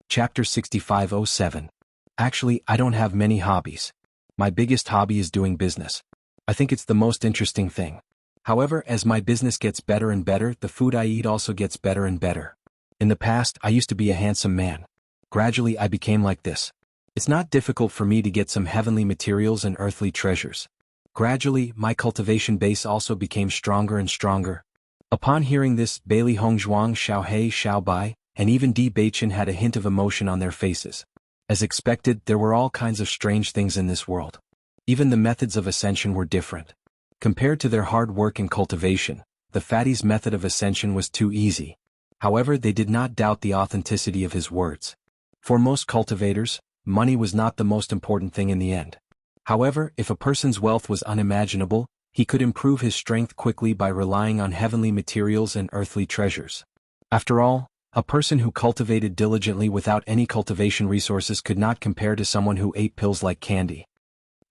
Chapter 6507. Actually, I don't have many hobbies. My biggest hobby is doing business. I think it's the most interesting thing. However, as my business gets better and better, the food I eat also gets better and better. In the past, I used to be a handsome man. Gradually, I became like this. It's not difficult for me to get some heavenly materials and earthly treasures. Gradually, my cultivation base also became stronger and stronger. Upon hearing this, Bailey Hongzhuang, Xiao He, Xiao Bai, and even Di Beichen had a hint of emotion on their faces. As expected, there were all kinds of strange things in this world. Even the methods of ascension were different. Compared to their hard work and cultivation, the fatty's method of ascension was too easy. However, they did not doubt the authenticity of his words. For most cultivators, money was not the most important thing in the end. However, if a person's wealth was unimaginable, he could improve his strength quickly by relying on heavenly materials and earthly treasures. After all, a person who cultivated diligently without any cultivation resources could not compare to someone who ate pills like candy.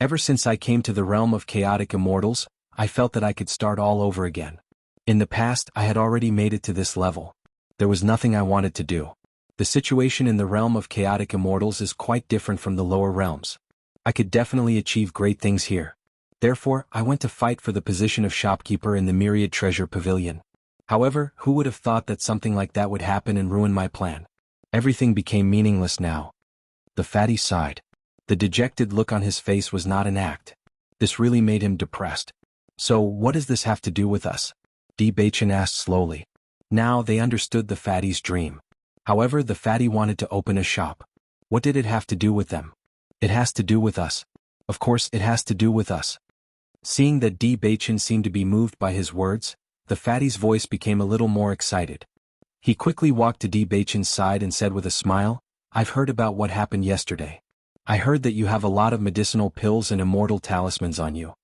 Ever since I came to the realm of chaotic immortals, I felt that I could start all over again. In the past, I had already made it to this level. There was nothing I wanted to do. The situation in the realm of chaotic immortals is quite different from the lower realms. I could definitely achieve great things here. Therefore, I went to fight for the position of shopkeeper in the Myriad Treasure Pavilion. However, who would have thought that something like that would happen and ruin my plan? Everything became meaningless now. The fatty sighed. The dejected look on his face was not an act. This really made him depressed. So, what does this have to do with us? Di Beichen asked slowly. Now they understood the fatty's dream. However, the fatty wanted to open a shop. What did it have to do with them? It has to do with us. Of course, it has to do with us. Seeing that Di Beichen seemed to be moved by his words, the fatty's voice became a little more excited. He quickly walked to Di Beichen's side and said with a smile, "I've heard about what happened yesterday. I heard that you have a lot of medicinal pills and immortal talismans on you.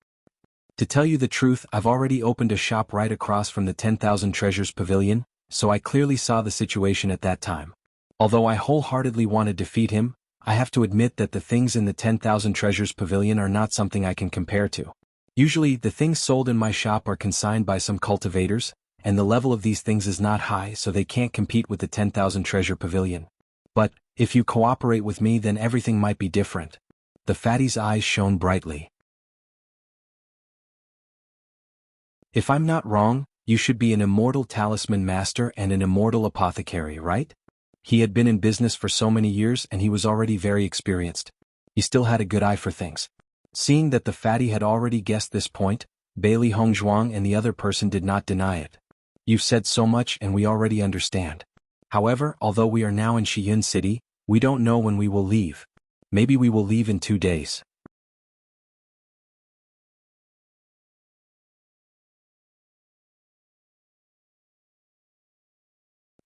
To tell you the truth, I've already opened a shop right across from the 10,000 Treasures Pavilion, so I clearly saw the situation at that time. Although I wholeheartedly want to defeat him, I have to admit that the things in the 10,000 Treasures Pavilion are not something I can compare to. Usually, the things sold in my shop are consigned by some cultivators, and the level of these things is not high, so they can't compete with the 10,000 Treasure Pavilion. But, if you cooperate with me, then everything might be different." The fatty's eyes shone brightly. "If I'm not wrong, you should be an immortal talisman master and an immortal apothecary, right?" He had been in business for so many years and he was already very experienced. He still had a good eye for things. Seeing that the fatty had already guessed this point, Bailey Hongzhuang and the other person did not deny it. "You've said so much and we already understand. However, although we are now in Shiyun City, we don't know when we will leave. Maybe we will leave in 2 days.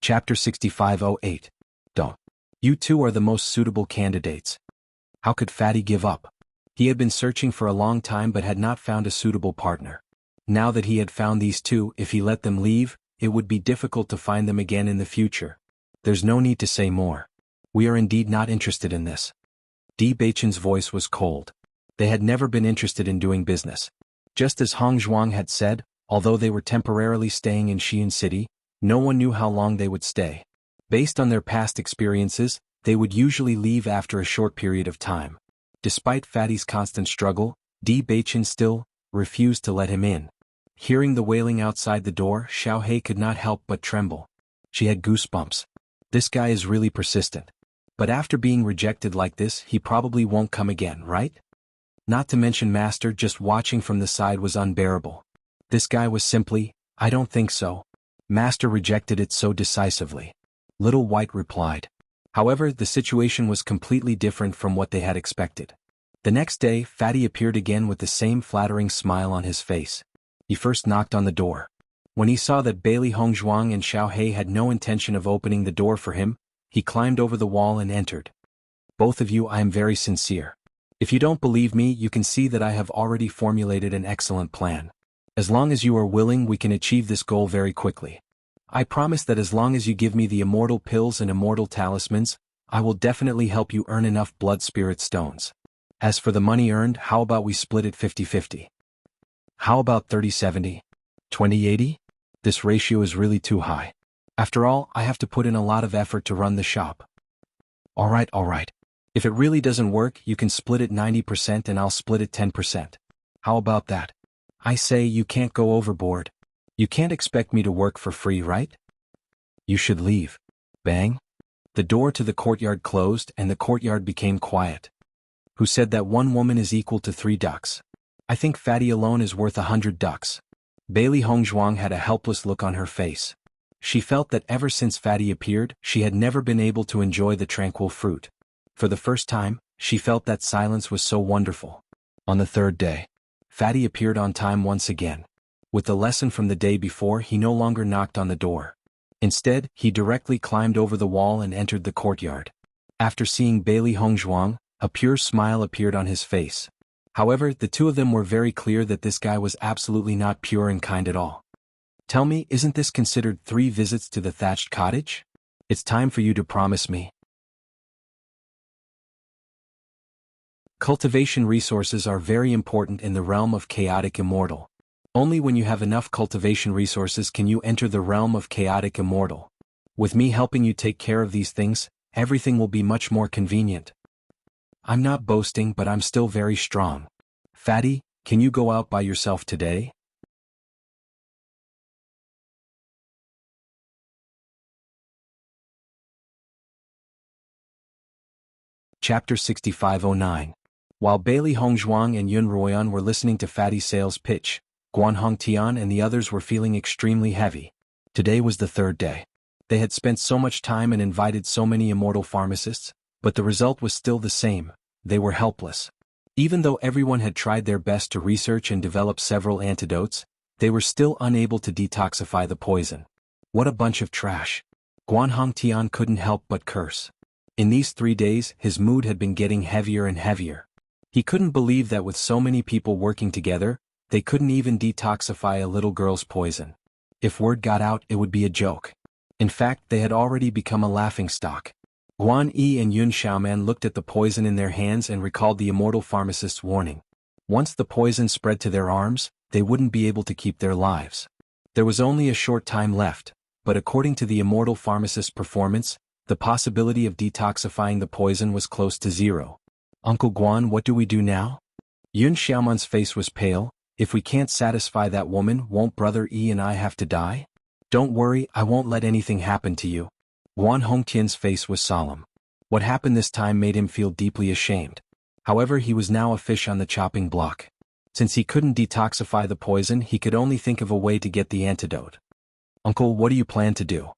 Chapter 6508. Don't. You two are the most suitable candidates. How could Fatty give up? He had been searching for a long time but had not found a suitable partner. Now that he had found these two, if he let them leave, it would be difficult to find them again in the future. There's no need to say more. We are indeed not interested in this. Di Beichen's voice was cold. They had never been interested in doing business. Just as Hongzhuang had said, although they were temporarily staying in Shiyun City, no one knew how long they would stay. Based on their past experiences, they would usually leave after a short period of time. Despite Fatty's constant struggle, Di Beichen still refused to let him in. Hearing the wailing outside the door, Xiao He could not help but tremble. She had goosebumps. This guy is really persistent. But after being rejected like this, he probably won't come again, right? Not to mention Master just watching from the side was unbearable. This guy was simply, "I don't think so." Master rejected it so decisively. Little White replied. However, the situation was completely different from what they had expected. The next day, Fatty appeared again with the same flattering smile on his face. He first knocked on the door. When he saw that Bailey Hongzhuang and Xiao He had no intention of opening the door for him, he climbed over the wall and entered. "Both of you, I am very sincere. If you don't believe me, you can see that I have already formulated an excellent plan. As long as you are willing, we can achieve this goal very quickly. I promise that as long as you give me the immortal pills and immortal talismans, I will definitely help you earn enough blood spirit stones. As for the money earned, how about we split it 50-50? How about 30-70? 20-80? This ratio is really too high. After all, I have to put in a lot of effort to run the shop. Alright. If it really doesn't work, you can split it 90% and I'll split it 10%. How about that? I say you can't go overboard. You can't expect me to work for free, right? You should leave. Bang. The door to the courtyard closed and the courtyard became quiet. Who said that one woman is equal to 3 ducks? I think Fatty alone is worth 100 ducks. Bailey Hongzhuang had a helpless look on her face. She felt that ever since Fatty appeared, she had never been able to enjoy the tranquil fruit. For the first time, she felt that silence was so wonderful. On the 3rd day, Fatty appeared on time once again. With the lesson from the day before, he no longer knocked on the door. Instead, he directly climbed over the wall and entered the courtyard. After seeing Bailey Hongzhuang, a pure smile appeared on his face. However, the two of them were very clear that this guy was absolutely not pure and kind at all. Tell me, isn't this considered 3 visits to the thatched cottage? It's time for you to promise me. Cultivation resources are very important in the realm of chaotic immortal. Only when you have enough cultivation resources can you enter the realm of chaotic immortal. With me helping you take care of these things, everything will be much more convenient. I'm not boasting, but I'm still very strong. Fatty, can you go out by yourself today? Chapter 6509. While Bailey Hongzhuang and Yun Ruoyan were listening to Fatty's sales pitch, Guan Hongtian and the others were feeling extremely heavy. Today was the 3rd day. They had spent so much time and invited so many immortal pharmacists, but the result was still the same. They were helpless. Even though everyone had tried their best to research and develop several antidotes, they were still unable to detoxify the poison. What a bunch of trash. Guan Hongtian couldn't help but curse. In these 3 days, his mood had been getting heavier and heavier. He couldn't believe that with so many people working together, they couldn't even detoxify a little girl's poison. If word got out, it would be a joke. In fact, they had already become a laughingstock. Guan Yi and Yun Xiaoman looked at the poison in their hands and recalled the immortal pharmacist's warning. Once the poison spread to their arms, they wouldn't be able to keep their lives. There was only a short time left, but according to the immortal pharmacist's performance, the possibility of detoxifying the poison was close to 0. Uncle Guan, what do we do now? Yun Xiaoman's face was pale. If we can't satisfy that woman, won't Brother Yi and I have to die? Don't worry, I won't let anything happen to you. Guan Hongtian's face was solemn. What happened this time made him feel deeply ashamed. However, he was now a fish on the chopping block. Since he couldn't detoxify the poison, he could only think of a way to get the antidote. Uncle, what do you plan to do?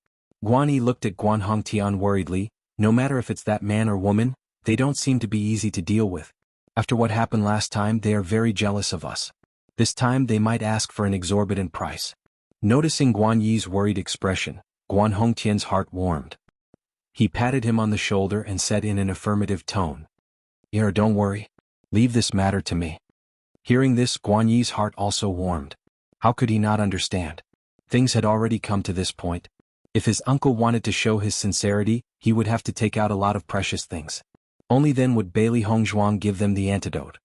Guan Yi looked at Guan Hongtian worriedly. No matter if it's that man or woman, they don't seem to be easy to deal with. After what happened last time, they are very jealous of us. This time they might ask for an exorbitant price. Noticing Guan Yi's worried expression, Guan Hongtian's heart warmed. He patted him on the shoulder and said in an affirmative tone, Don't worry. Leave this matter to me. Hearing this, Guan Yi's heart also warmed. How could he not understand? Things had already come to this point. If his uncle wanted to show his sincerity, he would have to take out a lot of precious things. Only then would Bailey Hongzhuang give them the antidote.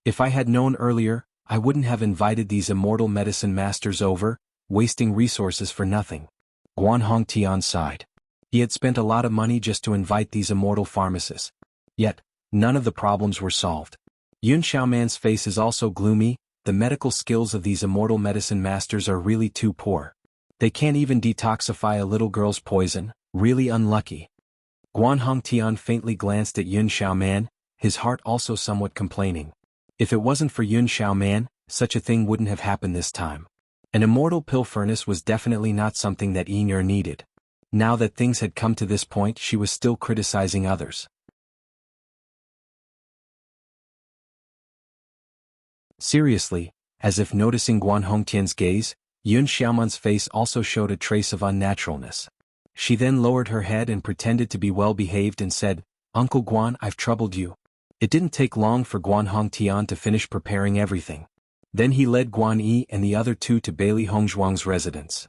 If I had known earlier, I wouldn't have invited these immortal medicine masters over, wasting resources for nothing. Guan Hongtian sighed. He had spent a lot of money just to invite these immortal pharmacists. Yet, none of the problems were solved. Yun Xiaoman's face is also gloomy. The medical skills of these immortal medicine masters are really too poor. They can't even detoxify a little girl's poison, really unlucky. Guan Hongtian faintly glanced at Yun Xiaoman, his heart also somewhat complaining. If it wasn't for Yun Xiaoman, such a thing wouldn't have happened this time. An immortal pill furnace was definitely not something that Yin'er needed. Now that things had come to this point, she was still criticizing others. Seriously, as if noticing Guan Hongtian's gaze, Yun Xiaoman's face also showed a trace of unnaturalness. She then lowered her head and pretended to be well-behaved and said, Uncle Guan, I've troubled you. It didn't take long for Guan Hongtian to finish preparing everything. Then he led Guan Yi and the other two to Bailey Hongzhuang's residence.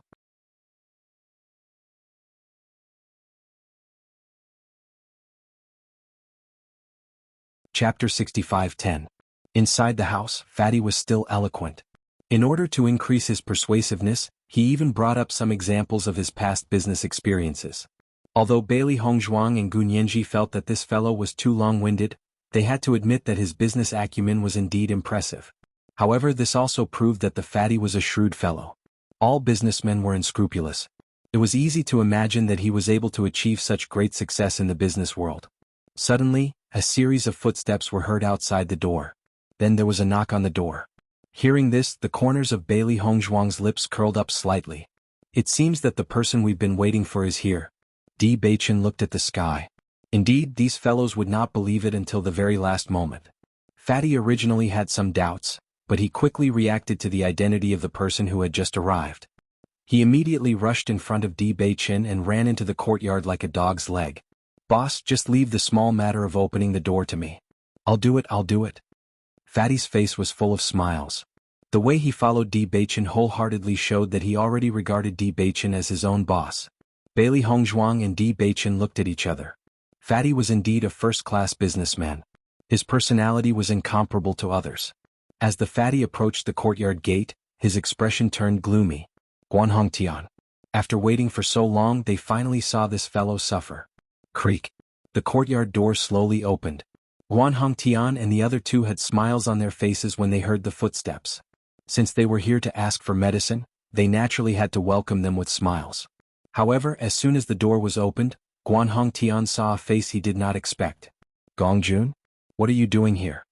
Chapter 6510. Inside the house, Fatty was still eloquent. In order to increase his persuasiveness, he even brought up some examples of his past business experiences. Although Bailey Hongzhuang and Gu Nianji felt that this fellow was too long-winded, they had to admit that his business acumen was indeed impressive. However, this also proved that the fatty was a shrewd fellow. All businessmen were unscrupulous. It was easy to imagine that he was able to achieve such great success in the business world. Suddenly, a series of footsteps were heard outside the door. Then there was a knock on the door. Hearing this, the corners of Bailey Hongzhuang's lips curled up slightly. It seems that the person we've been waiting for is here. Di Beichen looked at the sky. Indeed, these fellows would not believe it until the very last moment. Fatty originally had some doubts, but he quickly reacted to the identity of the person who had just arrived. He immediately rushed in front of Di Beichen and ran into the courtyard like a dog's leg. "Boss, just leave the small matter of opening the door to me. I'll do it. Fatty's face was full of smiles. The way he followed Di Beichen wholeheartedly showed that he already regarded Di Beichen as his own boss. Bailey Hongzhuang and Di Beichen looked at each other. Fatty was indeed a first-class businessman. His personality was incomparable to others. As the fatty approached the courtyard gate, his expression turned gloomy. Guan Hongtian. After waiting for so long, they finally saw this fellow suffer. Creak. The courtyard door slowly opened. Guan Hongtian and the other two had smiles on their faces when they heard the footsteps. Since they were here to ask for medicine, they naturally had to welcome them with smiles. However, as soon as the door was opened, Guan Hongtian saw a face he did not expect. "Gongjun? What are you doing here?"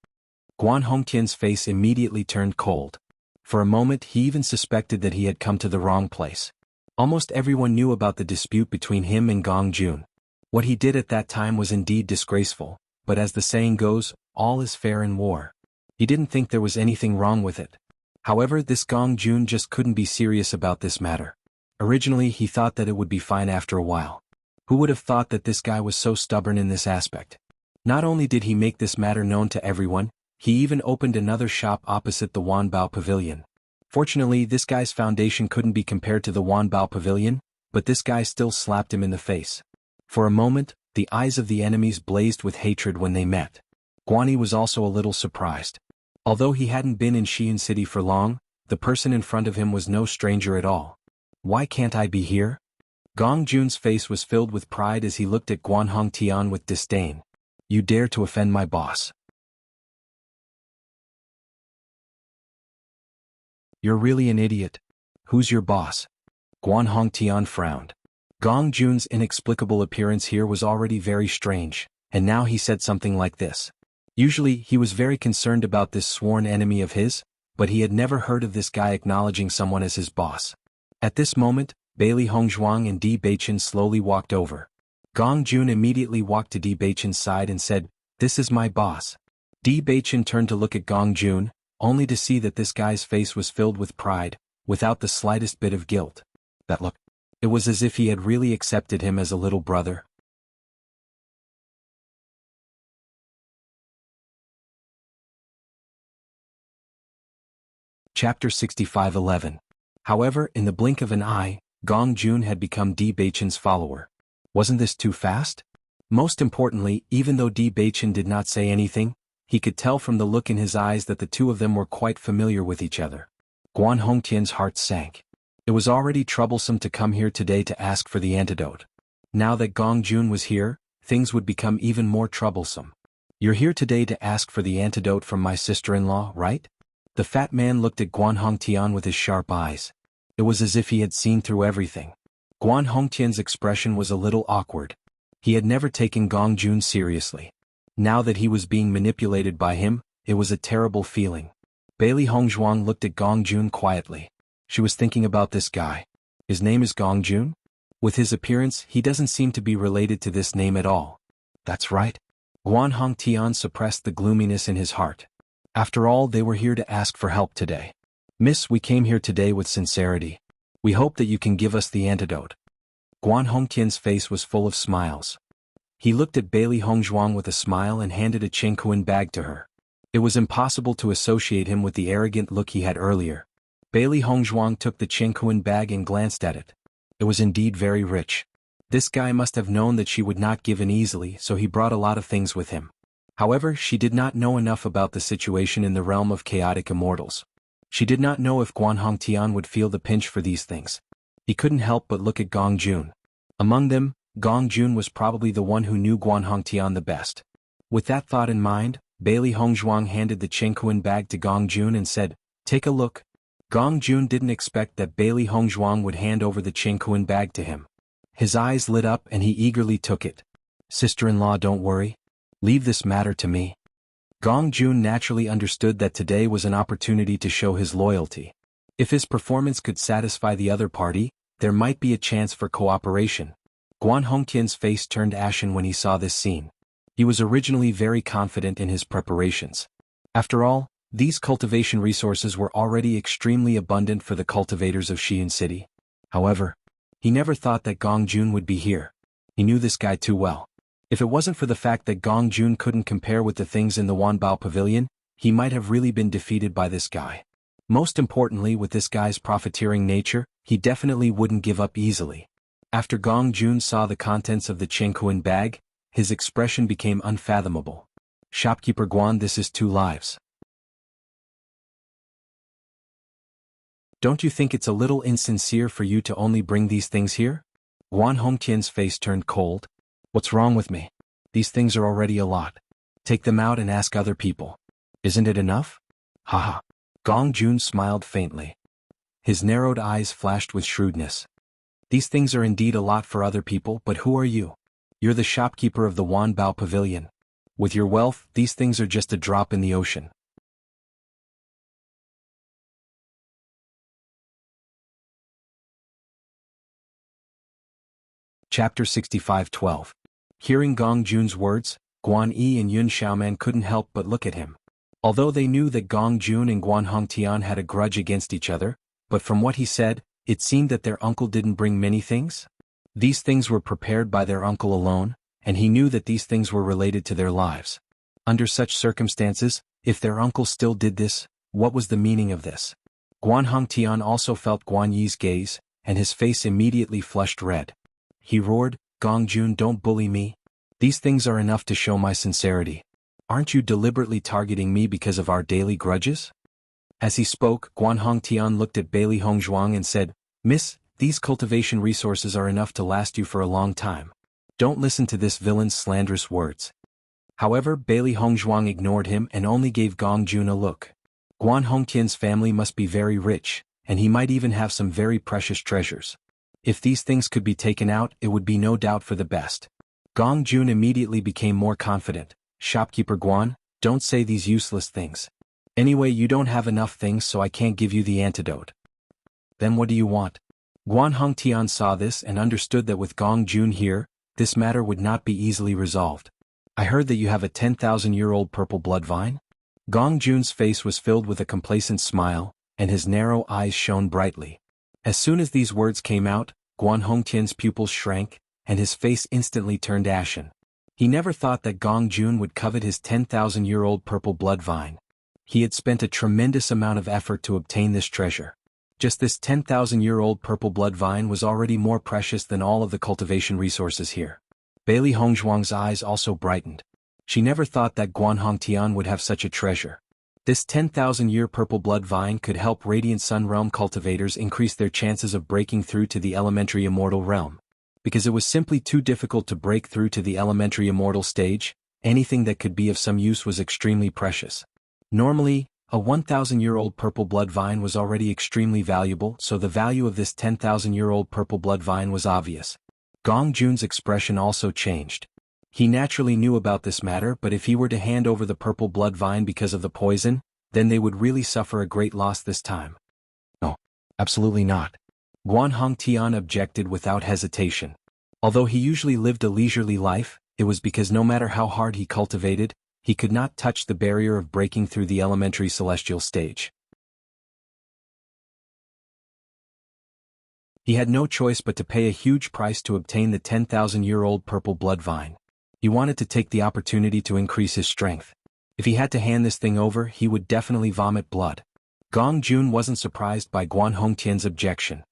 Guan Hongtian's face immediately turned cold. For a moment he even suspected that he had come to the wrong place. Almost everyone knew about the dispute between him and Gongjun. What he did at that time was indeed disgraceful, but as the saying goes, all is fair in war. He didn't think there was anything wrong with it. However, this Gongjun just couldn't be serious about this matter. Originally he thought that it would be fine after a while. Who would have thought that this guy was so stubborn in this aspect? Not only did he make this matter known to everyone, he even opened another shop opposite the Wanbao Pavilion. Fortunately, this guy's foundation couldn't be compared to the Wanbao Pavilion, but this guy still slapped him in the face. For a moment, the eyes of the enemies blazed with hatred when they met. Guani was also a little surprised. Although he hadn't been in Xi'an City for long, the person in front of him was no stranger at all. "Why can't I be here?" Gongjun's face was filled with pride as he looked at Guan Hongtian with disdain. "You dare to offend my boss? You're really an idiot. Who's your boss?" Guan Hongtian frowned. Gongjun's inexplicable appearance here was already very strange, and now he said something like this. Usually, he was very concerned about this sworn enemy of his, but he had never heard of this guy acknowledging someone as his boss. At this moment, Bailey Hongzhuang and Di Beichen slowly walked over. Gongjun immediately walked to Di Beichen's side and said, "This is my boss." Di Beichen turned to look at Gongjun, only to see that this guy's face was filled with pride, without the slightest bit of guilt. That look. It was as if he had really accepted him as a little brother. Chapter 65:11. However, in the blink of an eye, Gongjun had become Di Beichen's follower. Wasn't this too fast? Most importantly, even though Di Beichen did not say anything, he could tell from the look in his eyes that the two of them were quite familiar with each other. Guan Hongtian's heart sank. It was already troublesome to come here today to ask for the antidote. Now that Gongjun was here, things would become even more troublesome. "You're here today to ask for the antidote from my sister-in-law, right?" The fat man looked at Guan Hongtian with his sharp eyes. It was as if he had seen through everything. Guan Hongtian's expression was a little awkward. He had never taken Gongjun seriously. Now that he was being manipulated by him, it was a terrible feeling. Bailey Hongzhuang looked at Gongjun quietly. She was thinking about this guy. His name is Gongjun? With his appearance, he doesn't seem to be related to this name at all. That's right. Guan Hongtian suppressed the gloominess in his heart. After all, they were here to ask for help today. "Miss, we came here today with sincerity. We hope that you can give us the antidote." Guan Hongtian's face was full of smiles. He looked at Bailey Hongzhuang with a smile and handed a Qingquan bag to her. It was impossible to associate him with the arrogant look he had earlier. Bailey Hongzhuang took the Qingquan bag and glanced at it. It was indeed very rich. This guy must have known that she would not give in easily, so he brought a lot of things with him. However, she did not know enough about the situation in the realm of chaotic immortals. She did not know if Guan Hongtian would feel the pinch for these things. He couldn't help but look at Gong Jun. Among them, Gong Jun was probably the one who knew Guan Hongtian the best. With that thought in mind, Bailey Hongzhuang handed the Qingquan bag to Gong Jun and said, "Take a look." Gong Jun didn't expect that Bailey Hongzhuang would hand over the Qingquan bag to him. His eyes lit up and he eagerly took it. "Sister-in-law, don't worry. Leave this matter to me." Gong Jun naturally understood that today was an opportunity to show his loyalty. If his performance could satisfy the other party, there might be a chance for cooperation. Guan Hongtian's face turned ashen when he saw this scene. He was originally very confident in his preparations. After all, these cultivation resources were already extremely abundant for the cultivators of Xi'an City. However, he never thought that Gong Jun would be here. He knew this guy too well. If it wasn't for the fact that Gong Jun couldn't compare with the things in the Wanbao Pavilion, he might have really been defeated by this guy. Most importantly, with this guy's profiteering nature, he definitely wouldn't give up easily. After Gong Jun saw the contents of the Qingquan bag, his expression became unfathomable. "Shopkeeper Guan, this is 2 lives. Don't you think it's a little insincere for you to only bring these things here?" Guan Hongtian's face turned cold. "What's wrong with me? These things are already a lot. Take them out and ask other people. Isn't it enough?" Haha. Gong Jun smiled faintly. His narrowed eyes flashed with shrewdness. "These things are indeed a lot for other people, but who are you? You're the shopkeeper of the Wanbao Pavilion. With your wealth, these things are just a drop in the ocean." Chapter 65:12. Hearing Gong Jun's words, Guan Yi and Yun Xiaoman couldn't help but look at him. Although they knew that Gong Jun and Guan Hongtian had a grudge against each other, but from what he said, it seemed that their uncle didn't bring many things. These things were prepared by their uncle alone, and he knew that these things were related to their lives. Under such circumstances, if their uncle still did this, what was the meaning of this? Guan Hongtian also felt Guan Yi's gaze, and his face immediately flushed red. He roared, "Gong Jun, don't bully me. These things are enough to show my sincerity. Aren't you deliberately targeting me because of our daily grudges?" As he spoke, Guan Hongtian looked at Bailey Hongzhuang and said, "Miss, these cultivation resources are enough to last you for a long time. Don't listen to this villain's slanderous words." However, Bailey Hongzhuang ignored him and only gave Gong Jun a look. Guan Hongtian's family must be very rich, and he might even have some very precious treasures. If these things could be taken out, it would be no doubt for the best. Gong Jun immediately became more confident. "Shopkeeper Guan, don't say these useless things. Anyway, you don't have enough things, so I can't give you the antidote." "Then what do you want?" Guan Hongtian saw this and understood that with Gong Jun here, this matter would not be easily resolved. "I heard that you have a 10,000-year-old purple blood vine?" Gong Jun's face was filled with a complacent smile, and his narrow eyes shone brightly. As soon as these words came out, Guan Hongtian's pupils shrank, and his face instantly turned ashen. He never thought that Gong Jun would covet his 10,000-year-old purple blood vine. He had spent a tremendous amount of effort to obtain this treasure. Just this 10,000-year-old purple blood vine was already more precious than all of the cultivation resources here. Bailey Hongzhuang's eyes also brightened. She never thought that Guan Hongtian would have such a treasure. This 10,000-year purple blood vine could help Radiant Sun Realm cultivators increase their chances of breaking through to the elementary immortal realm. Because it was simply too difficult to break through to the elementary immortal stage, anything that could be of some use was extremely precious. Normally, a 1,000-year-old purple blood vine was already extremely valuable, so the value of this 10,000-year-old purple blood vine was obvious. Gong Jun's expression also changed. He naturally knew about this matter, but if he were to hand over the purple blood vine because of the poison, then they would really suffer a great loss this time. "No, absolutely not." Guan Hongtian objected without hesitation. Although he usually lived a leisurely life, it was because no matter how hard he cultivated, he could not touch the barrier of breaking through the elementary celestial stage. He had no choice but to pay a huge price to obtain the 10,000-year-old purple blood vine. He wanted to take the opportunity to increase his strength. If he had to hand this thing over, he would definitely vomit blood. Gong Jun wasn't surprised by Guan Hongtian's objection.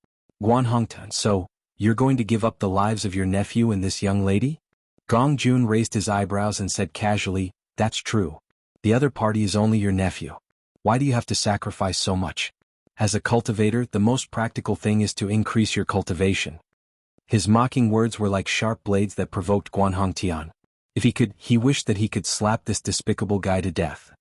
"Guan Hongtian, so, you're going to give up the lives of your nephew and this young lady?" Gong Jun raised his eyebrows and said casually, "That's true. The other party is only your nephew. Why do you have to sacrifice so much? As a cultivator, the most practical thing is to increase your cultivation. His mocking words were like sharp blades that provoked Guan Hongtian. If he could, he wished that he could slap this despicable guy to death.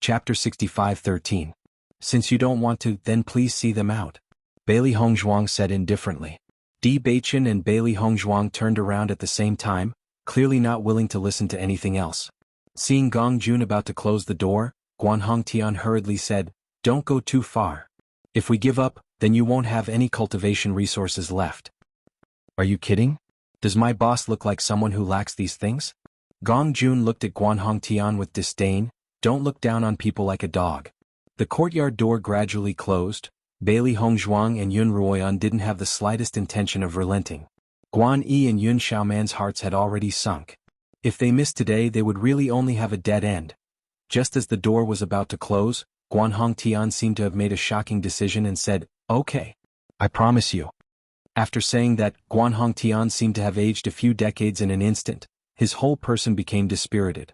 Chapter 65:13. Since you don't want to, then please see them out. Bailey Hongzhuang said indifferently. Di Beichen and Bailey Hongzhuang turned around at the same time, clearly not willing to listen to anything else. Seeing Gong Jun about to close the door, Guan Hongtian hurriedly said, "Don't go too far. If we give up, then you won't have any cultivation resources left." Are you kidding? Does my boss look like someone who lacks these things? Gong Jun looked at Guan Hongtian with disdain. Don't look down on people like a dog. The courtyard door gradually closed. Bailey Hongzhuang and Yun Ruoyan didn't have the slightest intention of relenting. Guan Yi and Yun Xiaoman's hearts had already sunk. If they missed today, they would really only have a dead end. Just as the door was about to close, Guan Hongtian seemed to have made a shocking decision and said, "Okay. I promise you." After saying that, Guan Hongtian seemed to have aged a few decades in an instant. His whole person became dispirited.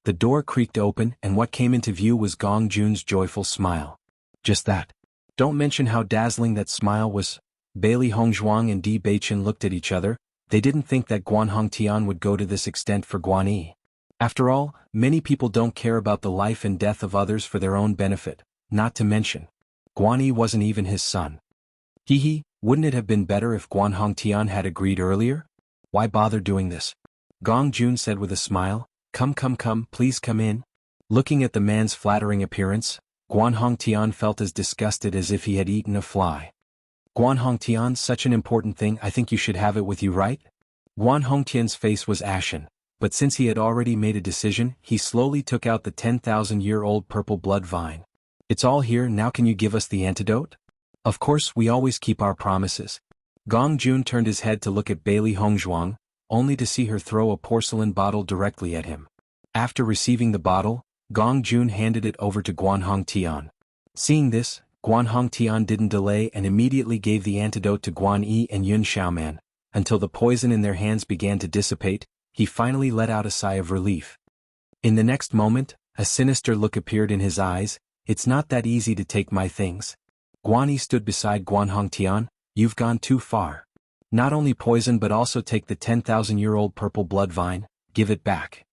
The door creaked open, and what came into view was Gong Jun's joyful smile. Just that. Don't mention how dazzling that smile was. Bailey Hongzhuang and Di Beichen looked at each other. They didn't think that Guan Hongtian would go to this extent for Guan Yi. After all, many people don't care about the life and death of others for their own benefit, not to mention, Guan Yi wasn't even his son. Wouldn't it have been better if Guan Hongtian had agreed earlier? Why bother doing this? Gong Jun said with a smile, Come, please come in." Looking at the man's flattering appearance, Guan Hongtian felt as disgusted as if he had eaten a fly. "Guan Hongtian, such an important thing, I think you should have it with you, right?" Guan Hongtian's face was ashen, but since he had already made a decision, he slowly took out the 10,000-year-old purple blood vine. "It's all here, now can you give us the antidote?" "Of course, we always keep our promises." Gong Jun turned his head to look at Bailey Hongzhuang, only to see her throw a porcelain bottle directly at him. After receiving the bottle, Gong Jun handed it over to Guan Hongtian. Seeing this, Guan Hongtian didn't delay and immediately gave the antidote to Guan Yi and Yun Xiaoman. Until the poison in their hands began to dissipate, he finally let out a sigh of relief. In the next moment, a sinister look appeared in his eyes. "It's not that easy to take my things." Guan Yi stood beside Guan Hongtian. "You've gone too far. Not only poison but also take the 10,000-year-old purple blood vine, give it back."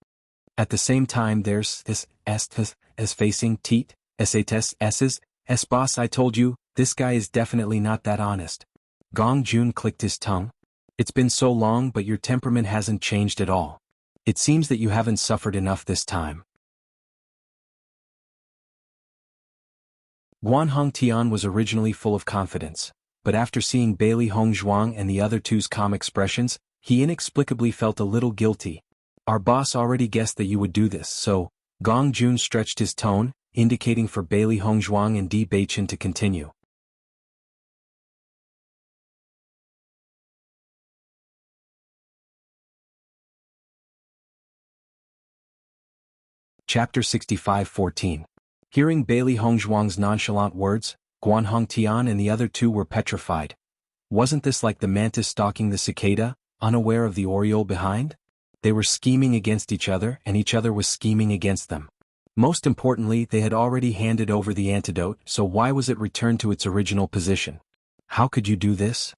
At the same time there's this as facing teat, s's, boss, I told you, this guy is definitely not that honest. Gong Jun clicked his tongue. "It's been so long but your temperament hasn't changed at all. It seems that you haven't suffered enough this time." Guan Hongtian was originally full of confidence, but after seeing Bailey Hongzhuang and the other two's calm expressions, he inexplicably felt a little guilty. "Our boss already guessed that you would do this, so..." Gong Jun stretched his tone, indicating for Bailey Hongzhuang and Di Beichen to continue. Chapter 65:14. Hearing Bailey Hongzhuang's nonchalant words, Guan Hongtian and the other two were petrified. Wasn't this like the mantis stalking the cicada, unaware of the oriole behind? They were scheming against each other and each other was scheming against them. Most importantly, they had already handed over the antidote, so why was it returned to its original position? How could you do this?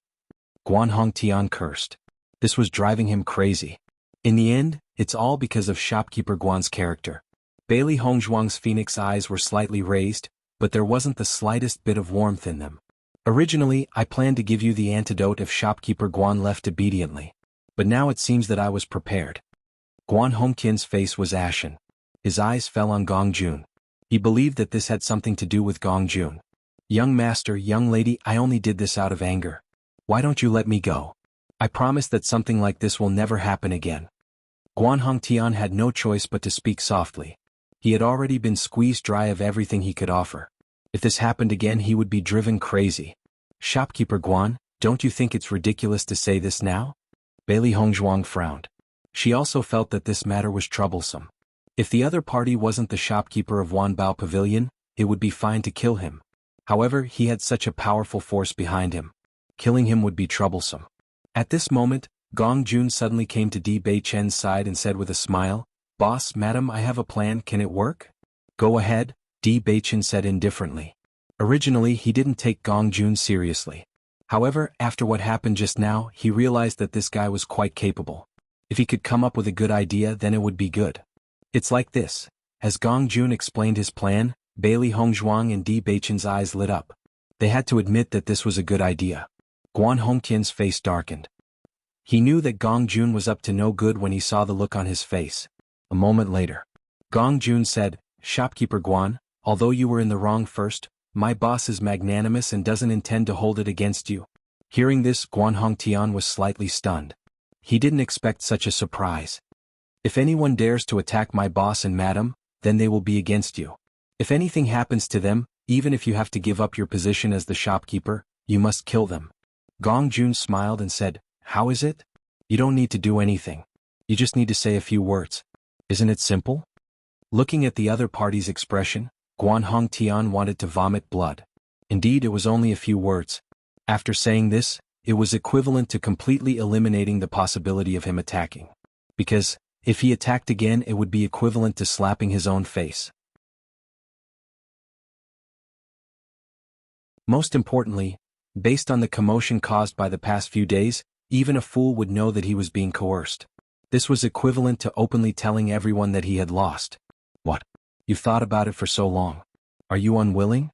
Guan Hongtian cursed. This was driving him crazy. In the end, it's all because of shopkeeper Guan's character. Bailey Hongzhuang's phoenix eyes were slightly raised, but there wasn't the slightest bit of warmth in them. "Originally, I planned to give you the antidote if shopkeeper Guan left obediently. But now it seems that I was prepared." Guan Hongtian's face was ashen. His eyes fell on Gong Jun. He believed that this had something to do with Gong Jun. "Young master, young lady, I only did this out of anger. Why don't you let me go? I promise that something like this will never happen again." Guan Hongtian had no choice but to speak softly. He had already been squeezed dry of everything he could offer. If this happened again, he would be driven crazy. "Shopkeeper Guan, don't you think it's ridiculous to say this now?" Bailey Hongzhuang frowned. She also felt that this matter was troublesome. If the other party wasn't the shopkeeper of Wanbao Pavilion, it would be fine to kill him. However, he had such a powerful force behind him. Killing him would be troublesome. At this moment, Gong Jun suddenly came to Di Beichen's side and said with a smile, "Boss, madam, I have a plan, can it work?" "Go ahead," Di Beichen said indifferently. Originally he didn't take Gong Jun seriously. However, after what happened just now, he realized that this guy was quite capable. If he could come up with a good idea, then it would be good. It's like this. As Gong Jun explained his plan, Bailey Hongzhuang and Di Beichen's eyes lit up. They had to admit that this was a good idea. Guan Hongqian's face darkened. He knew that Gong Jun was up to no good when he saw the look on his face. A moment later, Gong Jun said, "Shopkeeper Guan, although you were in the wrong first, my boss is magnanimous and doesn't intend to hold it against you." Hearing this, Guan Hongtian was slightly stunned. He didn't expect such a surprise. "If anyone dares to attack my boss and madam, then they will be against you. If anything happens to them, even if you have to give up your position as the shopkeeper, you must kill them." Gong Jun smiled and said, "How is it? You don't need to do anything. You just need to say a few words. Isn't it simple?" Looking at the other party's expression, Guan Hongtian wanted to vomit blood. Indeed, it was only a few words. After saying this, it was equivalent to completely eliminating the possibility of him attacking. Because, if he attacked again, it would be equivalent to slapping his own face. Most importantly, based on the commotion caused by the past few days, even a fool would know that he was being coerced. This was equivalent to openly telling everyone that he had lost. "What? You've thought about it for so long. Are you unwilling?"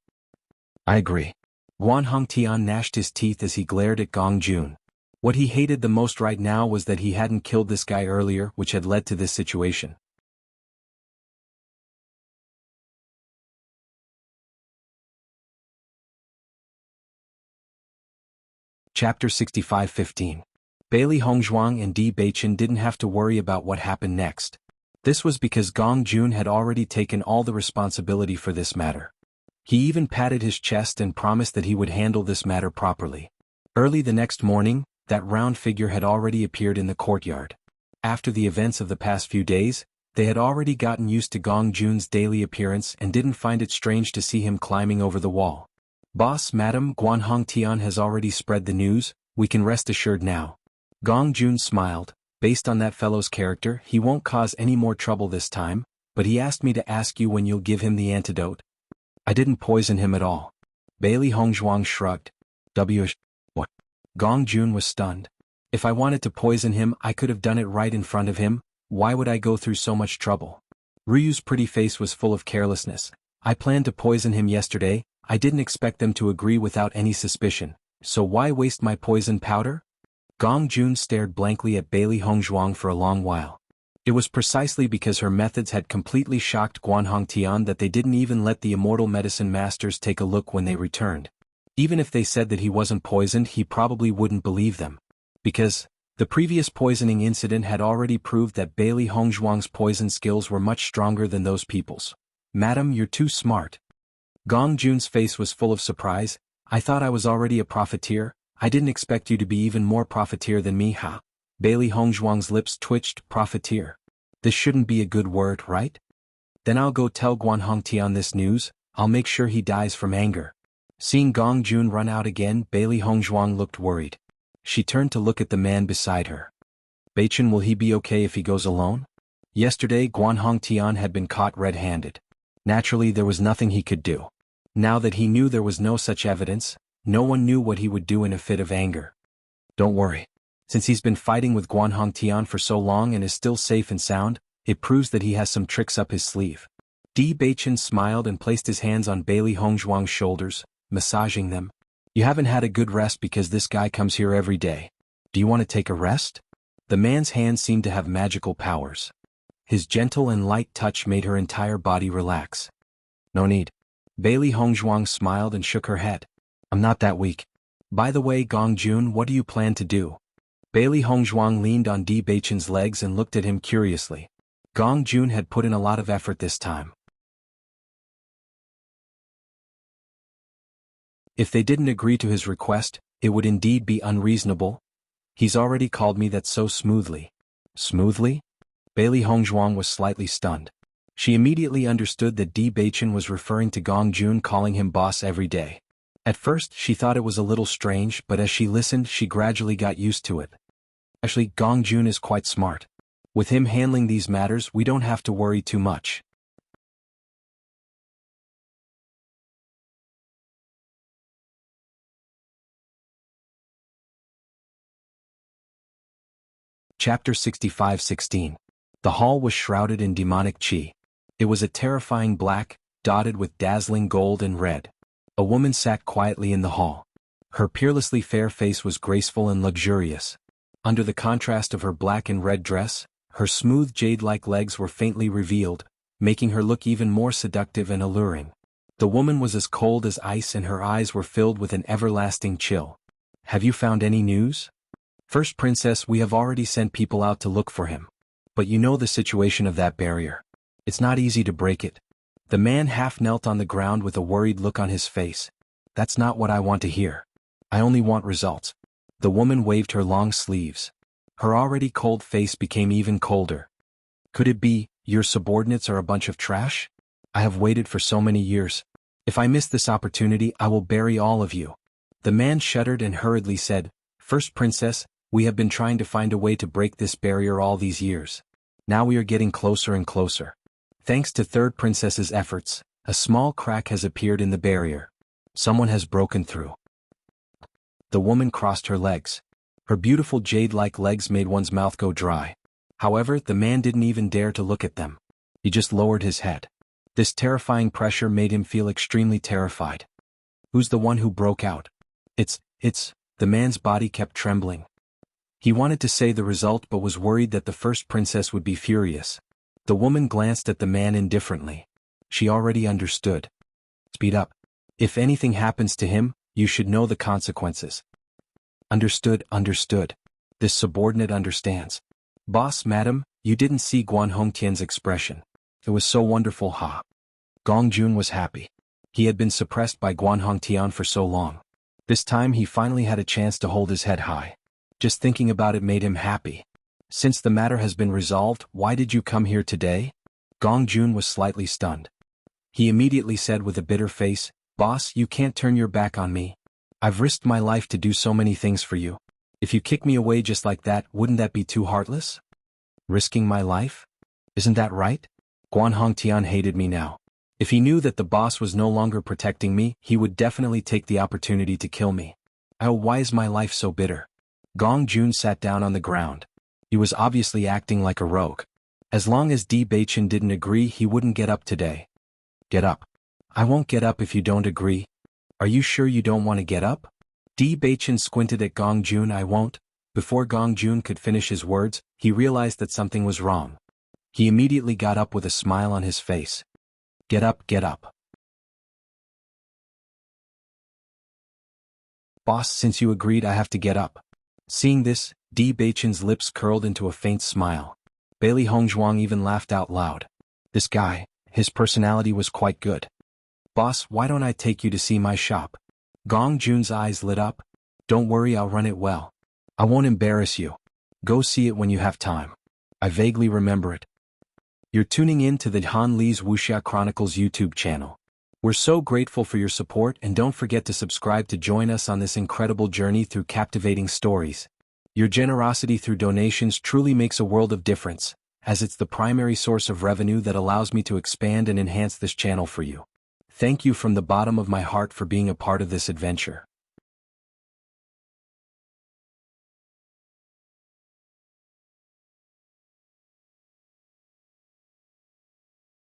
"I agree." Guan Hongtian gnashed his teeth as he glared at Gong Jun. What he hated the most right now was that he hadn't killed this guy earlier, which had led to this situation. Chapter 65-15. Bailey Hongzhuang and Di Beichen didn't have to worry about what happened next. This was because Gong Jun had already taken all the responsibility for this matter. He even patted his chest and promised that he would handle this matter properly. Early the next morning, that round figure had already appeared in the courtyard. After the events of the past few days, they had already gotten used to Gong Jun's daily appearance and didn't find it strange to see him climbing over the wall. "Boss, madam, Guan Hongtian has already spread the news, we can rest assured now." Gong Jun smiled. Based on that fellow's character, he won't cause any more trouble this time, but he asked me to ask you when you'll give him the antidote. "I didn't poison him at all." Bailey Hongzhuang shrugged. What? Gong Jun was stunned. "If I wanted to poison him, I could have done it right in front of him. Why would I go through so much trouble?" Ryu's pretty face was full of carelessness. "I planned to poison him yesterday. I didn't expect them to agree without any suspicion, so why waste my poison powder?" Gong Jun stared blankly at Bailey Hongzhuang for a long while. It was precisely because her methods had completely shocked Guan Hongtian that they didn't even let the immortal medicine masters take a look when they returned. Even if they said that he wasn't poisoned, he probably wouldn't believe them. Because, the previous poisoning incident had already proved that Bailey Hongzhuang's poison skills were much stronger than those people's. "Madam, you're too smart." Gong Jun's face was full of surprise. "I thought I was already a profiteer. I didn't expect you to be even more profiteer than me, huh?" Bailey Hongzhuang's lips twitched. "Profiteer. This shouldn't be a good word, right? Then I'll go tell Guan Hongtian this news. I'll make sure he dies from anger." Seeing Gong Jun run out again, Bailey Hongzhuang looked worried. She turned to look at the man beside her. "Beichen, will he be okay if he goes alone?" Yesterday, Guan Hongtian had been caught red-handed. Naturally, there was nothing he could do. Now that he knew there was no such evidence, no one knew what he would do in a fit of anger. "Don't worry. Since he's been fighting with Guan Hongtian for so long and is still safe and sound, it proves that he has some tricks up his sleeve." Di Beichen smiled and placed his hands on Bailey Hongzhuang's shoulders, massaging them. "You haven't had a good rest because this guy comes here every day. Do you want to take a rest?" The man's hands seemed to have magical powers. His gentle and light touch made her entire body relax. "No need." Bailey Hongzhuang smiled and shook her head. "I'm not that weak. By the way, Gong Jun, what do you plan to do?" Bailey Hongzhuang leaned on Di Beichen's legs and looked at him curiously. Gong Jun had put in a lot of effort this time. If they didn't agree to his request, it would indeed be unreasonable. He's already called me that so smoothly. Smoothly? Bailey Hongzhuang was slightly stunned. She immediately understood that Di Beichen was referring to Gong Jun calling him boss every day. At first, she thought it was a little strange, but as she listened, she gradually got used to it. Actually, Gong Jun is quite smart. With him handling these matters, we don't have to worry too much. Chapter 65-16. The hall was shrouded in demonic chi. It was a terrifying black, dotted with dazzling gold and red. A woman sat quietly in the hall. Her peerlessly fair face was graceful and luxurious. Under the contrast of her black and red dress, her smooth jade-like legs were faintly revealed, making her look even more seductive and alluring. The woman was as cold as ice and her eyes were filled with an everlasting chill. "Have you found any news?" "First Princess, we have already sent people out to look for him. But you know the situation of that barrier. It's not easy to break it." The man half knelt on the ground with a worried look on his face. "That's not what I want to hear. I only want results." The woman waved her long sleeves. Her already cold face became even colder. "Could it be, your subordinates are a bunch of trash? I have waited for so many years. If I miss this opportunity, I will bury all of you." The man shuddered and hurriedly said, "First Princess, we have been trying to find a way to break this barrier all these years. Now we are getting closer and closer. Thanks to Third Princess's efforts, a small crack has appeared in the barrier. Someone has broken through." The woman crossed her legs. Her beautiful jade-like legs made one's mouth go dry. However, the man didn't even dare to look at them. He just lowered his head. This terrifying pressure made him feel extremely terrified. "Who's the one who broke out?" It's, the man's body kept trembling. He wanted to say the result but was worried that the First Princess would be furious. The woman glanced at the man indifferently. She already understood. "Speed up. If anything happens to him, you should know the consequences." Understood. This subordinate understands. "Boss, madam, you didn't see Guan Hongtian's expression. It was so wonderful, ha." Gong Jun was happy. He had been suppressed by Guan Hongtian for so long. This time he finally had a chance to hold his head high. Just thinking about it made him happy. "Since the matter has been resolved, why did you come here today?" Gong Jun was slightly stunned. He immediately said with a bitter face, "Boss, you can't turn your back on me. I've risked my life to do so many things for you. If you kick me away just like that, wouldn't that be too heartless?" "Risking my life? Isn't that right?" Guan Hongtian hated me now. If he knew that the boss was no longer protecting me, he would definitely take the opportunity to kill me. Oh, why is my life so bitter? Gong Jun sat down on the ground. He was obviously acting like a rogue. As long as Di Baichen didn't agree, he wouldn't get up today. "Get up." "I won't get up if you don't agree." "Are you sure you don't want to get up?" Di Baichen squinted at Gong Jun. "I won't." Before Gong Jun could finish his words, he realized that something was wrong. He immediately got up with a smile on his face. "Get up, get up." "Boss, since you agreed, I have to get up." Seeing this, Di Baichen's lips curled into a faint smile. Bailey Hongzhuang even laughed out loud. This guy, his personality was quite good. "Boss, why don't I take you to see my shop?" Gong Jun's eyes lit up. "Don't worry, I'll run it well. I won't embarrass you. Go see it when you have time." "I vaguely remember it." You're tuning in to the Han Li's Wuxia Chronicles YouTube channel. We're so grateful for your support, and don't forget to subscribe to join us on this incredible journey through captivating stories. Your generosity through donations truly makes a world of difference, as it's the primary source of revenue that allows me to expand and enhance this channel for you. Thank you from the bottom of my heart for being a part of this adventure.